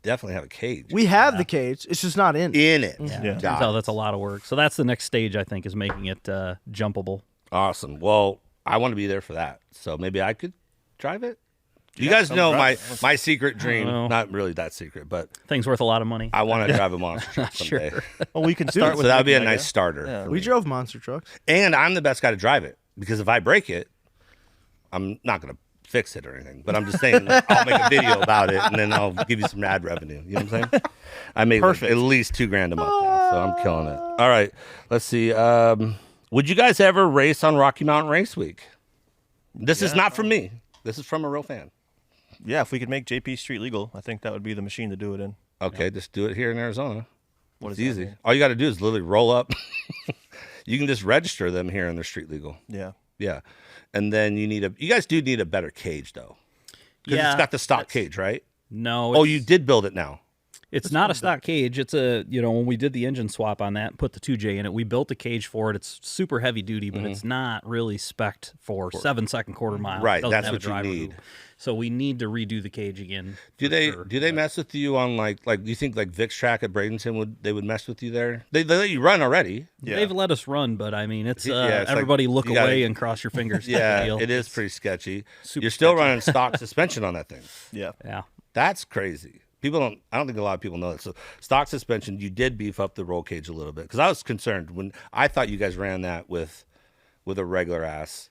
[SPEAKER 3] definitely have a cage
[SPEAKER 2] We have the cage. It's just not in.
[SPEAKER 3] in it.
[SPEAKER 1] Yeah.
[SPEAKER 3] Got
[SPEAKER 5] So
[SPEAKER 3] it.
[SPEAKER 5] that's a lot of work. So that's the next stage, I think, is making it jumpable.
[SPEAKER 3] Awesome. Well, I want to be there for that. So maybe I could drive it. You guys know my secret dream.
[SPEAKER 5] know.
[SPEAKER 3] Not really that secret, but
[SPEAKER 5] Thing's worth a lot of money.
[SPEAKER 3] I want to drive a monster truck someday.
[SPEAKER 5] Sure.
[SPEAKER 1] Well, we can start
[SPEAKER 3] So
[SPEAKER 1] with
[SPEAKER 3] that would be a
[SPEAKER 1] McMega.
[SPEAKER 3] nice starter.
[SPEAKER 1] Yeah.
[SPEAKER 3] for
[SPEAKER 2] We
[SPEAKER 3] me.
[SPEAKER 2] drove monster trucks.
[SPEAKER 3] And I'm the best guy to drive it because if I break it, I'm not going to fix it or anything. But I'm just saying I'll make a video about it and then I'll give you some ad revenue. You know what I'm saying? I make like
[SPEAKER 1] Perfect.
[SPEAKER 3] at least $2,000 a month now, so I'm killing it. All right, let's see. Would you guys ever race on Rocky Mountain Race Week? This is not from me. This is from a real fan.
[SPEAKER 1] Yeah, if we could make JP Street legal, I think that would be the machine to do it in.
[SPEAKER 3] Okay, just do it here in Arizona.
[SPEAKER 1] What
[SPEAKER 3] It's
[SPEAKER 1] does that
[SPEAKER 3] easy.
[SPEAKER 1] mean?
[SPEAKER 3] All you got to do is literally roll up. You can just register them here and they're street legal.
[SPEAKER 1] Yeah.
[SPEAKER 3] Yeah. And then you guys do need a better cage though. Because
[SPEAKER 5] Yeah,
[SPEAKER 3] it's got the stock cage, right?
[SPEAKER 5] No.
[SPEAKER 3] Oh,
[SPEAKER 5] it's-
[SPEAKER 3] you did build it now.
[SPEAKER 5] It's not a stock cage. It's when we did the engine swap on that, put the 2J in it, we built a cage for it. It's super heavy duty, but it's not really spec'd for 7-second quarter mile.
[SPEAKER 3] Right,
[SPEAKER 5] It doesn't
[SPEAKER 3] that's
[SPEAKER 5] have a
[SPEAKER 3] what you
[SPEAKER 5] driver
[SPEAKER 3] need.
[SPEAKER 5] move. So we need to redo the cage again.
[SPEAKER 3] Do
[SPEAKER 5] for
[SPEAKER 3] they
[SPEAKER 5] sure.
[SPEAKER 3] do they mess with you on like do you think like Vic's track at Bradenton would mess with you there? They let you run already.
[SPEAKER 1] Yeah.
[SPEAKER 5] They've let us run, but I mean, it's,
[SPEAKER 3] Yeah, it's like
[SPEAKER 5] everybody look
[SPEAKER 3] you gotta-
[SPEAKER 5] away and cross your fingers. type of
[SPEAKER 3] Yeah,
[SPEAKER 5] deal.
[SPEAKER 3] it is pretty sketchy.
[SPEAKER 5] super
[SPEAKER 3] You're still
[SPEAKER 5] sketchy.
[SPEAKER 3] running stock suspension on that thing.
[SPEAKER 1] Yeah.
[SPEAKER 5] Yeah.
[SPEAKER 3] That's crazy. I don't think a lot of people know that. So stock suspension, you did beef up the roll cage a little bit because I was concerned when I thought you guys ran that with a regular ass,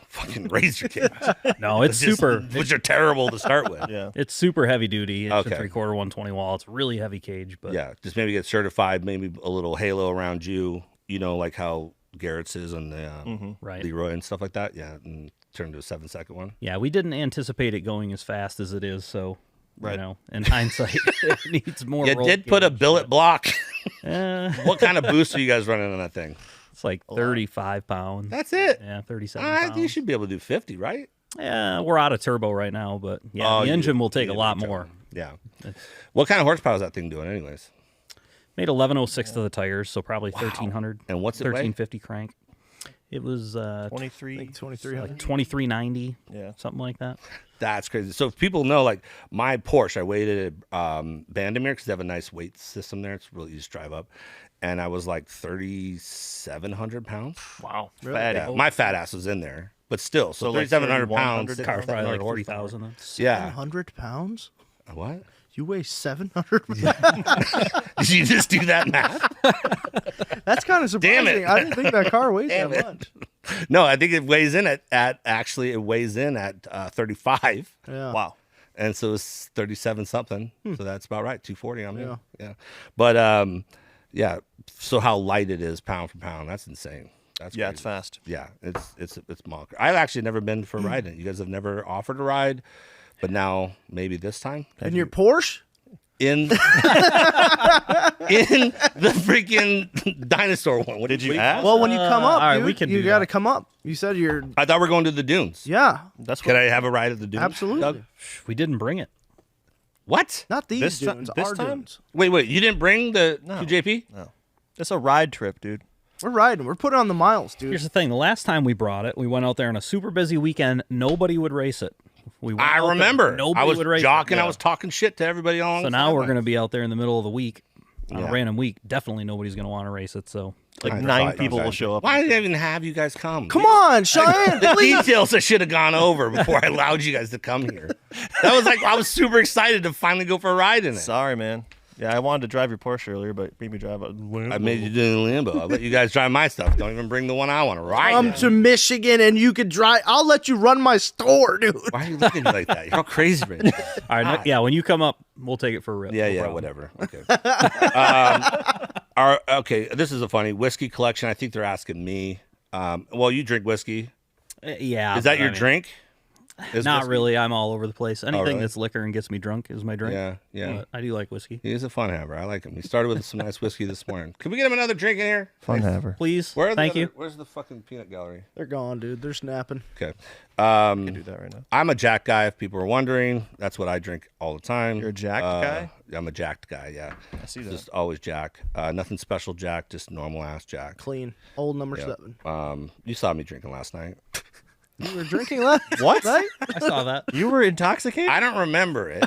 [SPEAKER 3] fucking razor cage.
[SPEAKER 5] No, it's super.
[SPEAKER 3] which are terrible to start with.
[SPEAKER 1] Yeah.
[SPEAKER 5] It's super heavy duty. It's
[SPEAKER 3] Okay.
[SPEAKER 5] a 3/4 120 wall. It's a really heavy cage, but
[SPEAKER 3] Yeah, just maybe get certified, maybe a little halo around you, like how Garrett's is and the
[SPEAKER 5] right.
[SPEAKER 3] Leroy and stuff like that. Yeah, and turn to a 7-second one.
[SPEAKER 5] Yeah, we didn't anticipate it going as fast as it is, so
[SPEAKER 1] Right.
[SPEAKER 5] in hindsight, it needs more.
[SPEAKER 3] You
[SPEAKER 5] roll
[SPEAKER 3] did put a
[SPEAKER 5] cage,
[SPEAKER 3] billet block.
[SPEAKER 5] but, eh,
[SPEAKER 3] What kind of boost are you guys running on that thing?
[SPEAKER 5] it's like 35 pounds.
[SPEAKER 3] That's it.
[SPEAKER 5] Yeah, 37
[SPEAKER 3] You
[SPEAKER 5] pounds.
[SPEAKER 3] should be able to do 50, right?
[SPEAKER 5] Yeah, we're out of turbo right now, but yeah,
[SPEAKER 3] Oh,
[SPEAKER 5] the
[SPEAKER 3] you-
[SPEAKER 5] engine will take
[SPEAKER 3] you
[SPEAKER 5] a
[SPEAKER 3] did
[SPEAKER 5] lot
[SPEAKER 3] make
[SPEAKER 5] more.
[SPEAKER 3] turn. Yeah. What kind of horsepower is that thing doing, anyways?
[SPEAKER 5] Made 1106 to the tires, so probably 1300.
[SPEAKER 3] And what's it weigh?
[SPEAKER 5] 1350 crank. It was
[SPEAKER 1] 23.
[SPEAKER 2] 2300.
[SPEAKER 5] like $23.90.
[SPEAKER 1] Yeah.
[SPEAKER 5] Something like that.
[SPEAKER 3] That's crazy. So if people know, like my Porsche, I waited at Bandimere because they have a nice weight system there. It's really easy to drive up. And I was like 3,700 pounds.
[SPEAKER 4] Wow.
[SPEAKER 1] Fatty.
[SPEAKER 3] Yeah, my fat ass was in there. But still, so
[SPEAKER 1] like
[SPEAKER 3] 3,700 pounds.
[SPEAKER 1] 3,100
[SPEAKER 5] Car's probably like
[SPEAKER 3] 600
[SPEAKER 5] 3,000. then.
[SPEAKER 3] Yeah.
[SPEAKER 2] 700 pounds?
[SPEAKER 3] What?
[SPEAKER 2] You weigh 700 pounds?
[SPEAKER 3] Did you just do that math?
[SPEAKER 2] That's kind of surprising.
[SPEAKER 3] Damn it.
[SPEAKER 2] I didn't think that car weighs
[SPEAKER 3] Damn
[SPEAKER 2] that
[SPEAKER 3] it.
[SPEAKER 2] much.
[SPEAKER 3] No, I think it weighs in at 35.
[SPEAKER 2] Yeah.
[SPEAKER 1] Wow.
[SPEAKER 3] And so it's 37 something. So that's about right. 240 on me.
[SPEAKER 2] Yeah.
[SPEAKER 3] Yeah. But yeah. So how light it is pound for pound. That's insane. That's
[SPEAKER 1] Yeah,
[SPEAKER 3] crazy.
[SPEAKER 1] it's fast.
[SPEAKER 3] Yeah, it's monk. I've actually never been for riding it. You guys have never offered a ride, but now maybe this time
[SPEAKER 2] And your Porsche?
[SPEAKER 3] in the freaking dinosaur one. What
[SPEAKER 1] Did you ask?
[SPEAKER 2] Well, when you come up,
[SPEAKER 5] all right,
[SPEAKER 2] dude,
[SPEAKER 5] we can
[SPEAKER 2] you
[SPEAKER 5] do
[SPEAKER 2] got to
[SPEAKER 5] that.
[SPEAKER 2] come up. You said you're.
[SPEAKER 3] I thought we were going to the dunes.
[SPEAKER 2] Yeah,
[SPEAKER 1] That's
[SPEAKER 3] Can
[SPEAKER 1] what.
[SPEAKER 3] I have a ride at the dunes?
[SPEAKER 2] absolutely.
[SPEAKER 3] Doug?
[SPEAKER 5] We didn't bring it.
[SPEAKER 3] What?
[SPEAKER 2] Not these
[SPEAKER 1] This ti-
[SPEAKER 2] dunes.
[SPEAKER 1] this
[SPEAKER 2] Our
[SPEAKER 1] time?
[SPEAKER 2] dunes.
[SPEAKER 3] Wait. You didn't bring the
[SPEAKER 1] No.
[SPEAKER 3] 2JP?
[SPEAKER 1] No. It's a ride trip, dude.
[SPEAKER 2] We're riding. We're putting on the miles, dude.
[SPEAKER 5] Here's the thing. The last time we brought it, we went out there on a super busy weekend. Nobody would race it. We went
[SPEAKER 3] I
[SPEAKER 5] out there,
[SPEAKER 3] remember.
[SPEAKER 5] Nobody
[SPEAKER 3] I was
[SPEAKER 5] would race
[SPEAKER 3] jocking.
[SPEAKER 5] it.
[SPEAKER 3] I was talking shit to everybody along.
[SPEAKER 5] So now we're going to be out there in the middle of the week on
[SPEAKER 3] Yeah.
[SPEAKER 5] a random week. Definitely nobody's going to want to race it. So
[SPEAKER 1] Like
[SPEAKER 3] I
[SPEAKER 1] 9
[SPEAKER 3] thought-
[SPEAKER 1] people will show up.
[SPEAKER 3] Why did I even have you guys come?
[SPEAKER 2] Come on, Cheyenne.
[SPEAKER 3] The details I should have gone over before I allowed you guys to come here. That was like I was super excited to finally go for a ride in it.
[SPEAKER 1] Sorry, man. Yeah, I wanted to drive your Porsche earlier, but made me drive a
[SPEAKER 3] I made you do it in limbo. I let you guys drive my stuff. Don't even bring the one I want to ride.
[SPEAKER 2] Come
[SPEAKER 3] in.
[SPEAKER 2] to Michigan and you could drive. I'll let you run my store, dude.
[SPEAKER 3] Why are you looking at me like that? You're all crazy, Rich.
[SPEAKER 5] all right, yeah, when you come up, we'll take it for a rip.
[SPEAKER 3] Yeah,
[SPEAKER 5] No
[SPEAKER 3] yeah,
[SPEAKER 5] problem.
[SPEAKER 3] whatever. Okay. Okay, this is a funny whiskey collection. I think they're asking me. Well, you drink whiskey.
[SPEAKER 5] Yeah.
[SPEAKER 3] Is that
[SPEAKER 5] but
[SPEAKER 3] your
[SPEAKER 5] I mean,
[SPEAKER 3] drink? Is
[SPEAKER 5] Not
[SPEAKER 3] whiskey-
[SPEAKER 5] really. I'm all over the place. Anything
[SPEAKER 3] really?
[SPEAKER 5] that's liquor and gets me drunk is my drink.
[SPEAKER 3] Yeah, yeah.
[SPEAKER 5] But I do like whiskey.
[SPEAKER 3] He's a fun haver. I like him. He started with some nice whiskey this morning. Can we get him another drink in here?
[SPEAKER 1] Fun haver.
[SPEAKER 5] Please.
[SPEAKER 3] Where are the
[SPEAKER 5] Thank
[SPEAKER 3] other-
[SPEAKER 5] you.
[SPEAKER 3] Where's the fucking peanut gallery?
[SPEAKER 2] They're gone, dude. They're snapping.
[SPEAKER 3] Okay.
[SPEAKER 1] can do that right now.
[SPEAKER 3] I'm a Jack guy. If people are wondering, that's what I drink all the time.
[SPEAKER 1] You're a jacked guy?
[SPEAKER 3] I'm a jacked guy. Yeah.
[SPEAKER 1] I see that.
[SPEAKER 3] Just always Jack. Nothing special Jack. Just normal ass Jack.
[SPEAKER 2] Clean. Old number
[SPEAKER 3] Yeah.
[SPEAKER 2] 7.
[SPEAKER 3] You saw me drinking last night.
[SPEAKER 2] You were drinking last
[SPEAKER 1] What?
[SPEAKER 2] night?
[SPEAKER 5] I saw that.
[SPEAKER 1] You were intoxicated?
[SPEAKER 3] I don't remember it,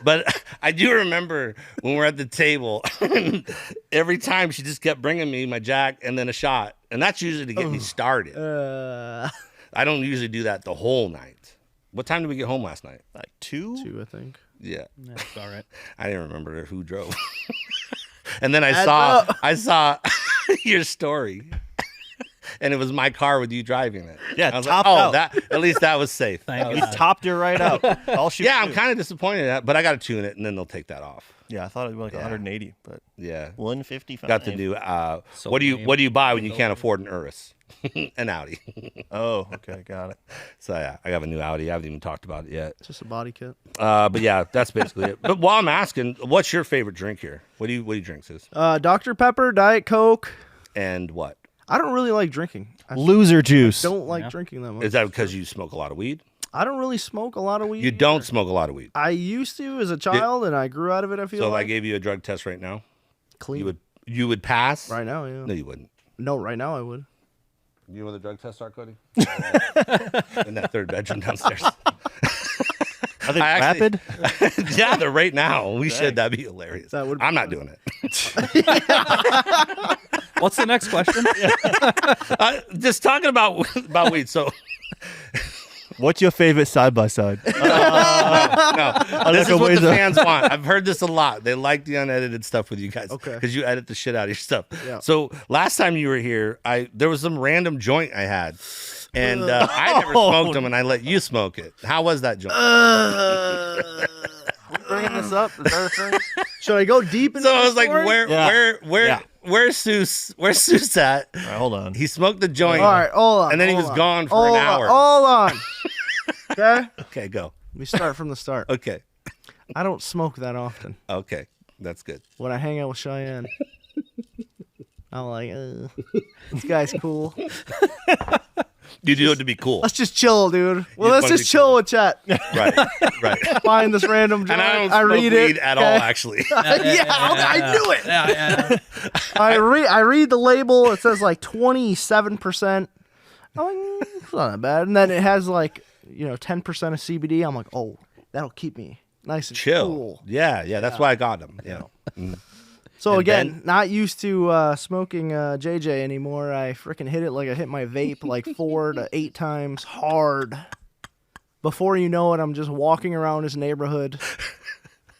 [SPEAKER 3] but I do remember when we're at the table. Every time she just kept bringing me my Jack and then a shot, and that's usually to get me started. I don't usually do that the whole night. What time did we get home last night?
[SPEAKER 1] Like 2?
[SPEAKER 2] 2, I think.
[SPEAKER 3] Yeah,
[SPEAKER 5] That's all right.
[SPEAKER 3] I didn't remember who drove. And then I
[SPEAKER 2] Adds
[SPEAKER 3] saw your story. And it was my car with you driving it.
[SPEAKER 1] Yeah,
[SPEAKER 3] I was
[SPEAKER 1] topped
[SPEAKER 3] like, oh,
[SPEAKER 1] out.
[SPEAKER 3] that at least that was safe.
[SPEAKER 5] Thank
[SPEAKER 1] He
[SPEAKER 5] God.
[SPEAKER 1] topped her right out. All she
[SPEAKER 3] Yeah,
[SPEAKER 1] could
[SPEAKER 3] I'm
[SPEAKER 1] do.
[SPEAKER 3] kind of disappointed at, but I got to tune it, and then they'll take that off.
[SPEAKER 1] Yeah, I thought it'd be like 180, but
[SPEAKER 3] Yeah,
[SPEAKER 1] 155.
[SPEAKER 3] got to do.
[SPEAKER 5] So
[SPEAKER 3] What do
[SPEAKER 5] lame.
[SPEAKER 3] you buy when you can't afford an Urus? An Audi.
[SPEAKER 1] Oh, okay, got it.
[SPEAKER 3] So yeah, I have a new Audi. I haven't even talked about it yet.
[SPEAKER 2] Just a body kit.
[SPEAKER 3] But yeah, that's basically it. But while I'm asking, what's your favorite drink here? What do you drink, sis?
[SPEAKER 2] Dr. Pepper, Diet Coke.
[SPEAKER 3] And what?
[SPEAKER 2] I don't really like drinking. I
[SPEAKER 1] Loser juice.
[SPEAKER 2] don't like drinking that much.
[SPEAKER 3] Is that because you smoke a lot of weed?
[SPEAKER 2] I don't really smoke a lot of weed.
[SPEAKER 3] You don't smoke a lot of weed.
[SPEAKER 2] I used to as a child, and I grew out of it, I feel
[SPEAKER 3] So if I
[SPEAKER 2] like.
[SPEAKER 3] gave you a drug test right now,
[SPEAKER 2] Clean.
[SPEAKER 3] you would pass?
[SPEAKER 2] Right now, yeah.
[SPEAKER 3] No, you wouldn't.
[SPEAKER 2] No, right now I would.
[SPEAKER 3] You know where the drug tests are, Cody? In that third bedroom downstairs.
[SPEAKER 1] Are they
[SPEAKER 3] I actually-
[SPEAKER 1] rapid?
[SPEAKER 3] Yeah, they're right now. We should. That'd be hilarious.
[SPEAKER 2] That would be
[SPEAKER 3] I'm not
[SPEAKER 2] fun.
[SPEAKER 3] doing it.
[SPEAKER 5] What's the next question?
[SPEAKER 3] Just talking about weed. So
[SPEAKER 1] What's your favorite side by side?
[SPEAKER 3] no,
[SPEAKER 1] like
[SPEAKER 3] this
[SPEAKER 1] a
[SPEAKER 3] is what the
[SPEAKER 1] ways of-
[SPEAKER 3] fans want. I've heard this a lot. They like the unedited stuff with you guys.
[SPEAKER 2] Okay.
[SPEAKER 3] Because you edit the shit out of your stuff.
[SPEAKER 2] Yeah.
[SPEAKER 3] So last time you were here, there was some random joint I had. And I never smoked them, and I let you smoke it. How was that joint?
[SPEAKER 1] Bringing this up? Is that a thing?
[SPEAKER 2] Should I go deep into
[SPEAKER 3] So I
[SPEAKER 2] the
[SPEAKER 3] was like,
[SPEAKER 2] story?
[SPEAKER 3] where's Seuss? Where's Seuss at?
[SPEAKER 1] All right, hold on.
[SPEAKER 3] He smoked the joint.
[SPEAKER 2] All right, hold on.
[SPEAKER 3] And then he
[SPEAKER 2] hold
[SPEAKER 3] was
[SPEAKER 2] on.
[SPEAKER 3] gone for
[SPEAKER 2] Hold
[SPEAKER 3] an
[SPEAKER 2] on,
[SPEAKER 3] hour.
[SPEAKER 2] Hold on. Okay?
[SPEAKER 3] Okay, go.
[SPEAKER 2] Let me start from the start.
[SPEAKER 3] Okay.
[SPEAKER 2] I don't smoke that often.
[SPEAKER 3] Okay. That's good.
[SPEAKER 2] When I hang out with Cheyenne, I'm like, this guy's cool.
[SPEAKER 3] You do it to be cool.
[SPEAKER 2] Let's just chill, dude. Well,
[SPEAKER 3] You
[SPEAKER 2] let's
[SPEAKER 3] wanna
[SPEAKER 2] just
[SPEAKER 3] be
[SPEAKER 2] chill
[SPEAKER 3] cool.
[SPEAKER 2] with Chet.
[SPEAKER 3] Right.
[SPEAKER 2] Find this random joint.
[SPEAKER 3] And
[SPEAKER 2] I read
[SPEAKER 3] weed
[SPEAKER 2] it
[SPEAKER 3] at all, actually.
[SPEAKER 2] I knew it.
[SPEAKER 5] Yeah.
[SPEAKER 2] I read the label. It says like 27%. I'm like, it's not that bad. And then it has like 10% of CBD. I'm like, oh, that'll keep me nice and
[SPEAKER 3] Chill.
[SPEAKER 2] cool.
[SPEAKER 3] Yeah. That's why I got them. Yeah.
[SPEAKER 2] So
[SPEAKER 3] And
[SPEAKER 2] again,
[SPEAKER 3] then-
[SPEAKER 2] not used to smoking JJ anymore. I freaking hit it like I hit my vape like 4 to 8 times hard. Before you know it, I'm just walking around his neighborhood,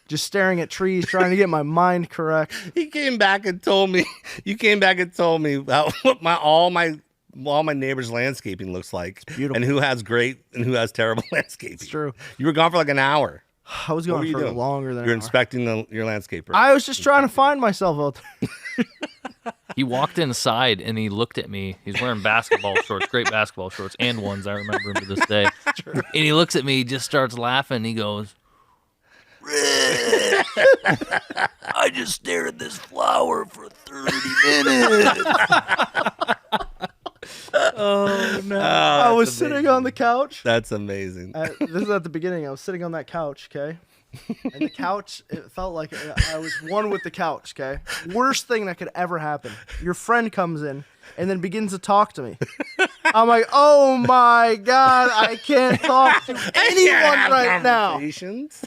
[SPEAKER 2] just staring at trees, trying to get my mind correct.
[SPEAKER 3] He came back and told me. You came back and told me what all my neighbors' landscaping looks like,
[SPEAKER 2] beautiful.
[SPEAKER 3] and who has great and who has terrible landscaping. It's
[SPEAKER 2] true.
[SPEAKER 3] You were gone for like an hour.
[SPEAKER 2] I was
[SPEAKER 3] What were
[SPEAKER 2] going
[SPEAKER 3] you
[SPEAKER 2] for
[SPEAKER 3] doing?
[SPEAKER 2] longer than
[SPEAKER 3] You're
[SPEAKER 2] an hour.
[SPEAKER 3] inspecting your landscaper.
[SPEAKER 2] I was just trying to find myself out there.
[SPEAKER 4] He walked inside and he looked at me. He's wearing basketball shorts, great basketball shorts, and ones. I remember him to this day. And he looks at me, he just starts laughing. He goes, "Rick, I just stared at this flower for 30 minutes.
[SPEAKER 5] Oh no.
[SPEAKER 2] I was sitting on the couch.
[SPEAKER 3] That's amazing.
[SPEAKER 2] This is at the beginning. I was sitting on that couch, okay? And the couch, it felt like I was one with the couch, okay? Worst thing that could ever happen. Your friend comes in and then begins to talk to me. I'm like, oh my God, I can't talk to anyone right now.
[SPEAKER 3] Conversations.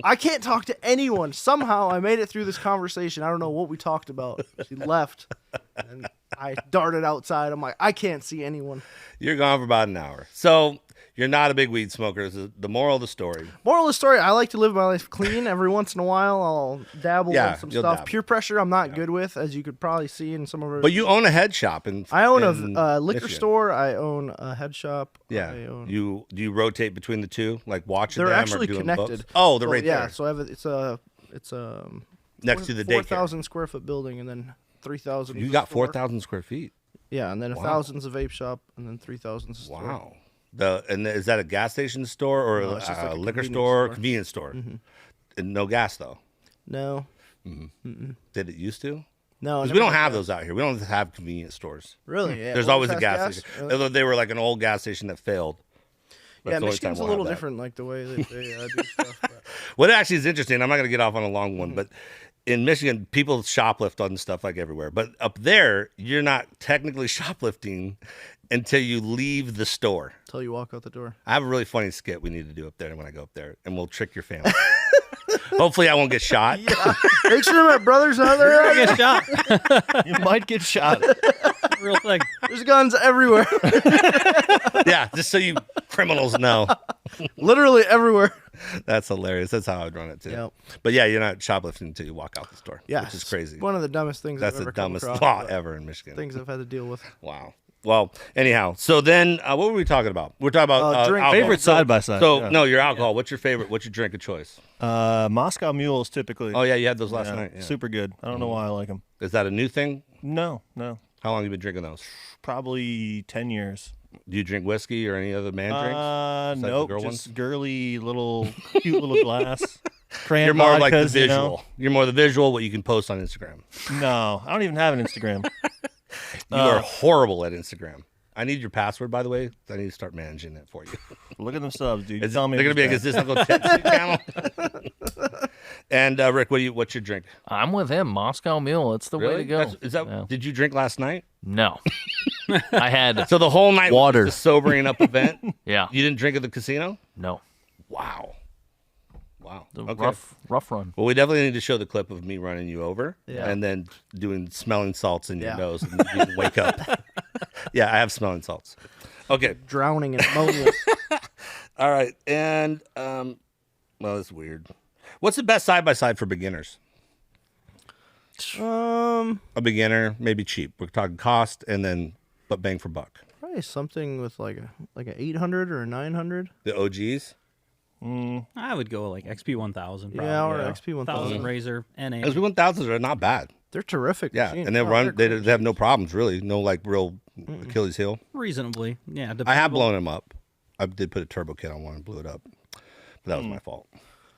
[SPEAKER 2] I can't talk to anyone. Somehow I made it through this conversation. I don't know what we talked about. She left. And I darted outside. I'm like, I can't see anyone.
[SPEAKER 3] You're gone for about an hour. So you're not a big weed smoker. Is the moral of the story.
[SPEAKER 2] Moral of the story, I like to live my life clean. Every once in a while, I'll dabble
[SPEAKER 3] Yeah,
[SPEAKER 2] in some
[SPEAKER 3] you'll
[SPEAKER 2] stuff.
[SPEAKER 3] dabble.
[SPEAKER 2] Peer pressure, I'm not good with, as you could probably see in some of our...
[SPEAKER 3] But you own a head shop
[SPEAKER 2] I own
[SPEAKER 3] in
[SPEAKER 2] a liquor
[SPEAKER 3] Michigan.
[SPEAKER 2] store. I own a head shop.
[SPEAKER 3] Yeah.
[SPEAKER 2] I own...
[SPEAKER 3] Do you rotate between the two, like watching
[SPEAKER 2] They're
[SPEAKER 3] them
[SPEAKER 2] actually
[SPEAKER 3] or doing
[SPEAKER 2] connected.
[SPEAKER 3] books? Oh, they're
[SPEAKER 2] So,
[SPEAKER 3] right
[SPEAKER 2] yeah,
[SPEAKER 3] there.
[SPEAKER 2] so I have it's a
[SPEAKER 3] Next to the daycare.
[SPEAKER 2] 4,000 square foot building, and then 3,000.
[SPEAKER 3] You got
[SPEAKER 2] store.
[SPEAKER 3] 4,000 square feet.
[SPEAKER 2] Yeah, and then
[SPEAKER 3] Wow.
[SPEAKER 2] 1,000's a vape shop, and then 3,000's a store.
[SPEAKER 3] Wow. Is that a gas station store or
[SPEAKER 2] No, it's just like
[SPEAKER 3] a
[SPEAKER 2] a
[SPEAKER 3] liquor
[SPEAKER 2] convenience
[SPEAKER 3] store?
[SPEAKER 2] store.
[SPEAKER 3] Convenience store. And no gas though.
[SPEAKER 2] No,
[SPEAKER 3] Did it used to?
[SPEAKER 2] no,
[SPEAKER 3] Because
[SPEAKER 2] never
[SPEAKER 3] we don't
[SPEAKER 2] had
[SPEAKER 3] have
[SPEAKER 2] that.
[SPEAKER 3] those out here. We don't have convenience stores.
[SPEAKER 2] Really? Yeah.
[SPEAKER 3] There's
[SPEAKER 2] Always
[SPEAKER 3] always a
[SPEAKER 2] has
[SPEAKER 3] gas station.
[SPEAKER 2] Really?
[SPEAKER 3] Although they were like an old gas station that failed. That's
[SPEAKER 2] Yeah,
[SPEAKER 3] the only time
[SPEAKER 2] Michigan's a
[SPEAKER 3] we'll
[SPEAKER 2] little
[SPEAKER 3] have that.
[SPEAKER 2] different, like the way that they do stuff. But...
[SPEAKER 3] What actually is interesting, I'm not going to get off on a long one, but in Michigan, people shoplift on stuff like everywhere. But up there, you're not technically shoplifting until you leave the store.
[SPEAKER 2] Until you walk out the door.
[SPEAKER 3] I have a really funny skit we need to do up there when I go up there, and we'll trick your family. Hopefully, I won't get shot.
[SPEAKER 2] Make sure my brother's out there.
[SPEAKER 5] Get shot.
[SPEAKER 1] You might get shot.
[SPEAKER 5] Real thing.
[SPEAKER 2] There's guns everywhere.
[SPEAKER 3] Yeah, just so you criminals know.
[SPEAKER 2] Literally everywhere.
[SPEAKER 3] That's hilarious. That's how I'd run it too.
[SPEAKER 2] Yep.
[SPEAKER 3] But yeah, you're not shoplifting until you walk out the store.
[SPEAKER 2] Yeah,
[SPEAKER 3] which is crazy.
[SPEAKER 2] One of the dumbest things
[SPEAKER 3] That's
[SPEAKER 2] I've
[SPEAKER 3] the
[SPEAKER 2] ever come
[SPEAKER 3] dumbest
[SPEAKER 2] across,
[SPEAKER 3] law
[SPEAKER 2] but
[SPEAKER 3] ever in Michigan.
[SPEAKER 2] Things I've had to deal with.
[SPEAKER 3] Wow. Well, anyhow, so then what were we talking about? We're talking about
[SPEAKER 2] drink.
[SPEAKER 3] alcohol.
[SPEAKER 1] Favorite side by side.
[SPEAKER 3] So
[SPEAKER 1] yeah.
[SPEAKER 3] no, your alcohol. What's your favorite? What's your drink of choice?
[SPEAKER 1] Moscow Mules typically.
[SPEAKER 3] Oh yeah, you had those last
[SPEAKER 1] Yeah,
[SPEAKER 3] night. Yeah.
[SPEAKER 1] Super good. I don't know why I like them.
[SPEAKER 3] Is that a new thing?
[SPEAKER 1] No.
[SPEAKER 3] How long have you been drinking those?
[SPEAKER 1] Probably 10 years.
[SPEAKER 3] Do you drink whiskey or any other man drinks? Besides the
[SPEAKER 1] Nope.
[SPEAKER 3] girl
[SPEAKER 1] Just
[SPEAKER 3] ones?
[SPEAKER 1] girly little, cute little glass. Cran
[SPEAKER 3] You're more like the
[SPEAKER 1] vodkas, you know?
[SPEAKER 3] visual. You're more the visual, what you can post on Instagram.
[SPEAKER 1] No, I don't even have an Instagram.
[SPEAKER 3] You are horrible at Instagram. I need your password, by the way. I need to start managing it for you.
[SPEAKER 1] Look at them subs, dude.
[SPEAKER 3] They're
[SPEAKER 1] Tell me
[SPEAKER 3] going to
[SPEAKER 1] if
[SPEAKER 3] be
[SPEAKER 1] it's
[SPEAKER 3] like,
[SPEAKER 1] bad.
[SPEAKER 3] is this Uncle Chet's channel? And Rick, what's your drink?
[SPEAKER 4] I'm with him. Moscow Mule. It's the way to go.
[SPEAKER 3] Is that?
[SPEAKER 4] Yeah.
[SPEAKER 3] Did you drink last night?
[SPEAKER 4] No. I had
[SPEAKER 3] So the whole night
[SPEAKER 4] Water.
[SPEAKER 3] was a sobering up event.
[SPEAKER 4] yeah.
[SPEAKER 3] You didn't drink at the casino?
[SPEAKER 4] No.
[SPEAKER 3] Wow.
[SPEAKER 4] The
[SPEAKER 3] Okay.
[SPEAKER 4] rough run.
[SPEAKER 3] Well, we definitely need to show the clip of me running you over
[SPEAKER 2] Yeah.
[SPEAKER 3] and then doing smelling salts in your
[SPEAKER 2] Yeah.
[SPEAKER 3] nose and you didn't wake up. Yeah, I have smelling salts. Okay.
[SPEAKER 2] Drowning in ammonia.
[SPEAKER 3] All right. And, well, that's weird. What's the best side-by-side for beginners? A beginner, maybe cheap. We're talking cost and then but bang for buck.
[SPEAKER 2] Probably something with like a 800 or a 900.
[SPEAKER 3] The OGs?
[SPEAKER 5] I would go like XP 1000. Probably.
[SPEAKER 2] Yeah, or XP
[SPEAKER 5] 1000
[SPEAKER 2] 1000.
[SPEAKER 5] Razor NA.
[SPEAKER 3] Those 1000s are not bad.
[SPEAKER 2] They're terrific.
[SPEAKER 3] Yeah,
[SPEAKER 2] machines.
[SPEAKER 3] and they
[SPEAKER 2] Oh,
[SPEAKER 3] run.
[SPEAKER 2] they're
[SPEAKER 3] They
[SPEAKER 2] cool.
[SPEAKER 3] have no problems really. No like real Achilles heel.
[SPEAKER 5] Reasonably, yeah.
[SPEAKER 3] I have
[SPEAKER 5] dependable.
[SPEAKER 3] blown them up. I did put a turbo kit on one and blew it up, but that was my fault.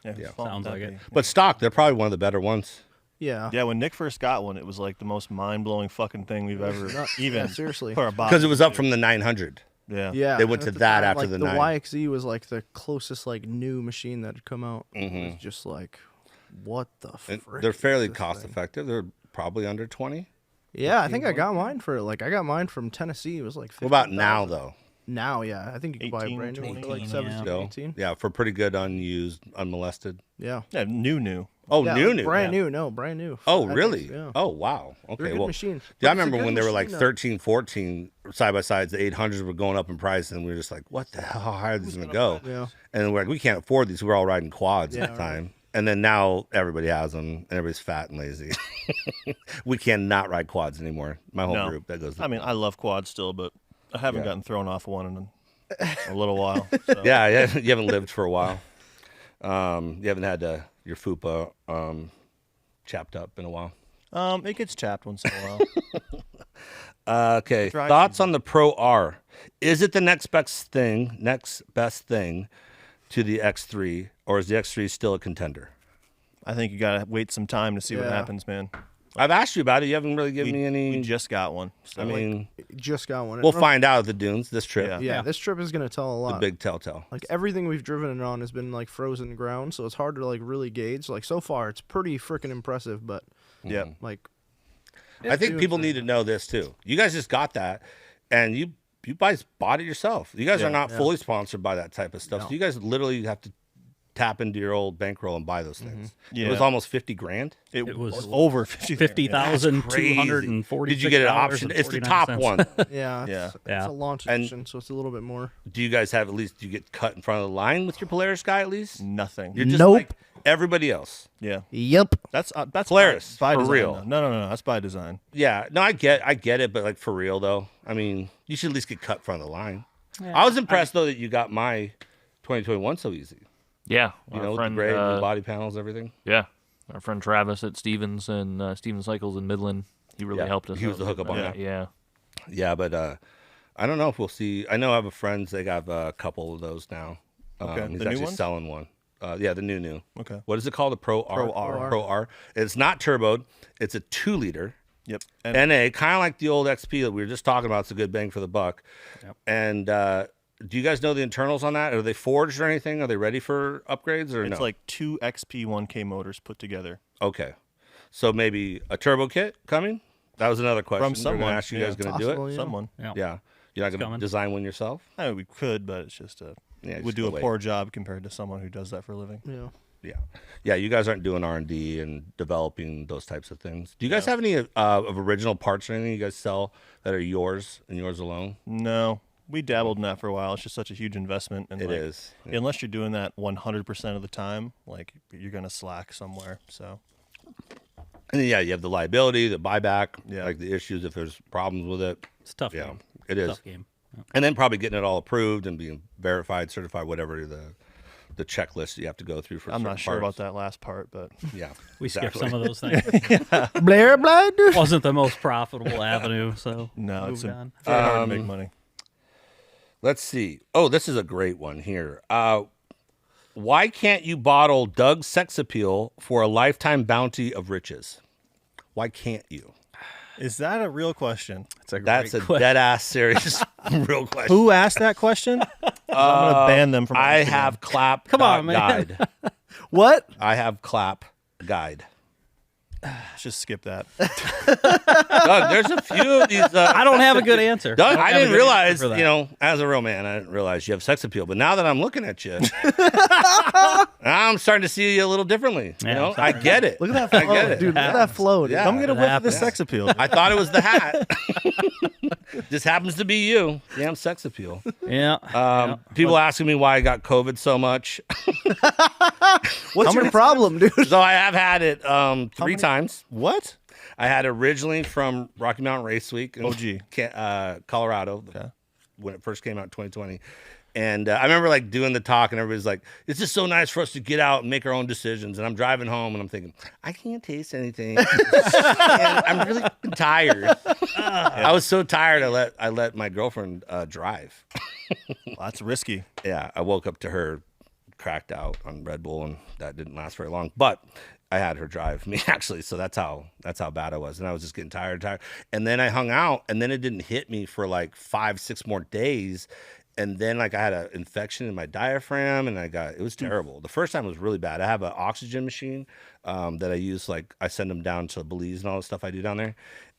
[SPEAKER 1] Yeah,
[SPEAKER 3] Yeah.
[SPEAKER 5] Sounds like it.
[SPEAKER 3] But stock, they're probably one of the better ones.
[SPEAKER 2] Yeah.
[SPEAKER 1] Yeah, when Nick first got one, it was like the most mind blowing fucking thing we've ever even
[SPEAKER 2] seriously.
[SPEAKER 1] for a box.
[SPEAKER 3] Because it was up from the 900.
[SPEAKER 1] Yeah.
[SPEAKER 2] Yeah,
[SPEAKER 3] They went
[SPEAKER 2] at
[SPEAKER 3] to
[SPEAKER 2] the
[SPEAKER 3] that
[SPEAKER 2] time,
[SPEAKER 3] after
[SPEAKER 2] like,
[SPEAKER 3] the
[SPEAKER 2] the
[SPEAKER 3] 9.
[SPEAKER 2] YXZ was like the closest like new machine that had come out. It was just like, what the
[SPEAKER 3] And
[SPEAKER 2] frick?
[SPEAKER 3] they're
[SPEAKER 2] is
[SPEAKER 3] fairly
[SPEAKER 2] this
[SPEAKER 3] cost
[SPEAKER 2] thing?
[SPEAKER 3] effective. They're probably under 20.
[SPEAKER 2] Yeah, I think I got mine for like I got mine from Tennessee. It was like.
[SPEAKER 3] What about now
[SPEAKER 2] 15,000.
[SPEAKER 3] though?
[SPEAKER 2] Now, yeah, I think you can buy a
[SPEAKER 1] 18,
[SPEAKER 2] brand new one for like
[SPEAKER 1] 18,
[SPEAKER 2] 17,
[SPEAKER 3] Still?
[SPEAKER 2] 18.
[SPEAKER 3] Yeah, for pretty good unused, unmolested.
[SPEAKER 2] Yeah.
[SPEAKER 1] Yeah, new.
[SPEAKER 3] Oh,
[SPEAKER 2] Yeah,
[SPEAKER 3] new.
[SPEAKER 2] brand
[SPEAKER 3] Yeah.
[SPEAKER 2] new. No, brand new.
[SPEAKER 3] Oh,
[SPEAKER 2] Brand
[SPEAKER 3] really?
[SPEAKER 2] new, Yeah.
[SPEAKER 3] Oh, wow.
[SPEAKER 2] They're
[SPEAKER 3] Okay,
[SPEAKER 2] good
[SPEAKER 3] well,
[SPEAKER 2] machines.
[SPEAKER 3] yeah, I
[SPEAKER 2] But it's a
[SPEAKER 3] remember
[SPEAKER 2] good
[SPEAKER 3] when they were like
[SPEAKER 2] machine, though.
[SPEAKER 3] 13, 14 side by sides. The 800s were going up in price, and we were just like, "What the hell? How high are these going to go?"
[SPEAKER 2] Yeah.
[SPEAKER 3] And we're like, "We can't afford these." We were all riding quads at the
[SPEAKER 2] Yeah,
[SPEAKER 3] time. And then now everybody has them, and everybody's fat and lazy. We cannot ride quads anymore. My whole
[SPEAKER 1] No.
[SPEAKER 3] group that goes.
[SPEAKER 1] I mean, I love quads still, but I haven't
[SPEAKER 3] Yeah.
[SPEAKER 1] gotten thrown off one in a little while. So.
[SPEAKER 3] yeah, you haven't lived for a while. You haven't had your fupa chapped up in a while.
[SPEAKER 1] It gets chapped once in a while.
[SPEAKER 3] Okay,
[SPEAKER 1] Dry
[SPEAKER 3] thoughts on the Pro R? Is it the next best thing to the X3, or is the X3 still a contender?
[SPEAKER 1] I think you gotta wait some time to see what
[SPEAKER 2] Yeah.
[SPEAKER 1] happens, man.
[SPEAKER 3] I've asked you about it. You haven't really given me any.
[SPEAKER 1] We just got one. So
[SPEAKER 3] I mean,
[SPEAKER 2] Just got one.
[SPEAKER 3] we'll find out at the dunes this trip.
[SPEAKER 1] Yeah.
[SPEAKER 2] Yeah, this trip is gonna tell a
[SPEAKER 3] The
[SPEAKER 2] lot.
[SPEAKER 3] big telltale.
[SPEAKER 2] Like everything we've driven it on has been like frozen ground, so it's hard to like really gauge. Like so far, it's pretty freaking impressive, but
[SPEAKER 1] yeah,
[SPEAKER 2] like
[SPEAKER 3] I think
[SPEAKER 2] doing
[SPEAKER 3] people
[SPEAKER 2] something.
[SPEAKER 3] need to know this too. You guys just got that, and you guys bought it yourself. You guys are not fully sponsored by that type of stuff. So you guys literally have to tap into your old bankroll and buy those things. It was
[SPEAKER 1] Yeah.
[SPEAKER 3] almost 50 grand.
[SPEAKER 1] it
[SPEAKER 5] was
[SPEAKER 1] was over 50.
[SPEAKER 5] $50,240.
[SPEAKER 3] Did you get an option? It's the top one.
[SPEAKER 2] yeah,
[SPEAKER 1] Yeah.
[SPEAKER 2] it's
[SPEAKER 5] Yeah.
[SPEAKER 2] a launch
[SPEAKER 3] And-
[SPEAKER 2] edition, so it's a little bit more.
[SPEAKER 3] Do you guys have at least? Do you get cut in front of the line with your Polaris guy at least?
[SPEAKER 1] Nothing.
[SPEAKER 3] You're just
[SPEAKER 2] Nope.
[SPEAKER 3] like everybody else.
[SPEAKER 1] Yeah,
[SPEAKER 2] Yep.
[SPEAKER 1] that's
[SPEAKER 3] Polaris,
[SPEAKER 1] by
[SPEAKER 3] for
[SPEAKER 1] design,
[SPEAKER 3] real.
[SPEAKER 1] though. No, that's by design.
[SPEAKER 3] Yeah, no, I get it, but like for real though, I mean, you should at least get cut in front of the line. I was impressed though that you got my 2021 so easy.
[SPEAKER 4] Yeah,
[SPEAKER 3] You
[SPEAKER 4] our
[SPEAKER 3] know,
[SPEAKER 4] friend,
[SPEAKER 3] the grade, the body panels, everything.
[SPEAKER 4] yeah, our friend Travis at Stevens and Stevens Cycles in Midland. He really
[SPEAKER 3] Yeah,
[SPEAKER 4] helped us.
[SPEAKER 3] he was
[SPEAKER 4] out
[SPEAKER 3] the
[SPEAKER 4] with
[SPEAKER 3] hookup on
[SPEAKER 4] that.
[SPEAKER 3] that.
[SPEAKER 4] Yeah.
[SPEAKER 3] Yeah, but I don't know if we'll see. I know I have a friends. They got a couple of those now.
[SPEAKER 1] Okay,
[SPEAKER 3] He's
[SPEAKER 1] the new
[SPEAKER 3] actually
[SPEAKER 1] ones?
[SPEAKER 3] selling one. Yeah, the new.
[SPEAKER 1] Okay.
[SPEAKER 3] What is it called? The Pro R.
[SPEAKER 1] Pro R.
[SPEAKER 3] Pro R. It's not turboed. It's a 2-liter.
[SPEAKER 1] Yep. And
[SPEAKER 3] NA, kind of like the old XP that we were just talking about. It's a good bang for the buck.
[SPEAKER 5] Yep.
[SPEAKER 3] And do you guys know the internals on that? Are they forged or anything? Are they ready for upgrades or
[SPEAKER 1] it's
[SPEAKER 3] no?
[SPEAKER 1] like 2 XP1K motors put together.
[SPEAKER 3] Okay. So maybe a turbo kit coming? That was another question.
[SPEAKER 1] From
[SPEAKER 3] We're
[SPEAKER 1] someone,
[SPEAKER 3] gonna ask you guys
[SPEAKER 1] yeah.
[SPEAKER 3] going to do it?
[SPEAKER 2] Possible, yeah.
[SPEAKER 1] Someone.
[SPEAKER 5] Yeah.
[SPEAKER 3] Yeah. You're not going to
[SPEAKER 5] coming.
[SPEAKER 3] design one yourself?
[SPEAKER 1] I mean, we could, but it's just
[SPEAKER 3] Yeah,
[SPEAKER 1] would
[SPEAKER 3] just
[SPEAKER 1] do a
[SPEAKER 3] go wait.
[SPEAKER 1] poor job compared to someone who does that for a living.
[SPEAKER 2] Yeah.
[SPEAKER 3] Yeah. You guys aren't doing R&D and developing those types of things. Do you guys have any of original parts or anything you guys sell that are yours and yours alone?
[SPEAKER 1] No, we dabbled in that for a while. It's just such a huge investment, and
[SPEAKER 3] It
[SPEAKER 1] like,
[SPEAKER 3] is.
[SPEAKER 1] unless you're doing that 100% of the time, like you're gonna slack somewhere. So
[SPEAKER 3] And then, yeah, you have the liability, the buyback,
[SPEAKER 1] Yeah.
[SPEAKER 3] like the issues if there's problems with it.
[SPEAKER 5] It's a tough
[SPEAKER 3] Yeah,
[SPEAKER 5] game.
[SPEAKER 3] it is.
[SPEAKER 5] Tough game. Yeah.
[SPEAKER 3] And then probably getting it all approved and being verified, certified, whatever the checklist you have to go through for
[SPEAKER 1] I'm
[SPEAKER 3] certain
[SPEAKER 1] not sure about
[SPEAKER 3] parts.
[SPEAKER 1] that last part, but
[SPEAKER 3] Yeah.
[SPEAKER 5] We skipped
[SPEAKER 3] exactly.
[SPEAKER 5] some of those things.
[SPEAKER 2] Blair blood.
[SPEAKER 5] Wasn't the most profitable avenue, so
[SPEAKER 1] no, it's
[SPEAKER 5] moved on.
[SPEAKER 1] very hard to make money.
[SPEAKER 3] Let's see. Oh, this is a great one here. Why can't you bottle Doug's sex appeal for a lifetime bounty of riches? Why can't you?
[SPEAKER 1] Is that a real question?
[SPEAKER 3] That's a dead ass serious real question.
[SPEAKER 1] Who asked that question? 'Cause I'm gonna ban them from.
[SPEAKER 3] I
[SPEAKER 1] Instagram.
[SPEAKER 3] have clap.
[SPEAKER 5] Come on, man.
[SPEAKER 3] Guide.
[SPEAKER 2] What?
[SPEAKER 3] I have clap guide.
[SPEAKER 1] Just skip that.
[SPEAKER 3] Doug, there's a few of these.
[SPEAKER 5] I don't have a good answer.
[SPEAKER 3] Doug,
[SPEAKER 5] don't
[SPEAKER 3] I
[SPEAKER 5] have a
[SPEAKER 3] didn't
[SPEAKER 5] good
[SPEAKER 3] realize,
[SPEAKER 5] answer for that.
[SPEAKER 3] you know, as a real man, I didn't realize you have sex appeal. But now that I'm looking at you, I'm starting to see you a little differently. You
[SPEAKER 5] Yeah,
[SPEAKER 3] know,
[SPEAKER 5] sorry.
[SPEAKER 3] I get it.
[SPEAKER 2] Look at that
[SPEAKER 3] I
[SPEAKER 2] flow,
[SPEAKER 3] get it.
[SPEAKER 2] dude. Look at that flow, dude.
[SPEAKER 3] Yeah.
[SPEAKER 1] Come get a
[SPEAKER 5] it
[SPEAKER 1] whiff of the
[SPEAKER 5] happens.
[SPEAKER 1] sex appeal.
[SPEAKER 3] I thought it was the hat. Just happens to be you. Damn sex appeal.
[SPEAKER 5] Yeah.
[SPEAKER 3] People asking me why I got COVID so much.
[SPEAKER 2] What's your problem, dude?
[SPEAKER 3] So I have had it 3 times.
[SPEAKER 1] What?
[SPEAKER 3] I had it originally from Rocky Mountain Race Week in
[SPEAKER 1] OG.
[SPEAKER 3] Colorado
[SPEAKER 1] Okay.
[SPEAKER 3] when it first came out in 2020. And I remember like doing the talk and everybody's like, it's just so nice for us to get out and make our own decisions. And I'm driving home and I'm thinking, I can't taste anything. And I'm really tired. I was so tired I let my girlfriend drive.
[SPEAKER 1] Well, that's risky.
[SPEAKER 3] Yeah, I woke up to her cracked out on Red Bull and that didn't last very long. But I had her drive me actually, so that's how bad I was, and I was just getting tired, and then I hung out, and then it didn't hit me for like 5-6 more days, and then like I had an infection in my diaphragm, and it was terrible. The first time was really bad. I have an oxygen machine that I use, like I send them down to Belize and all the stuff I do down there,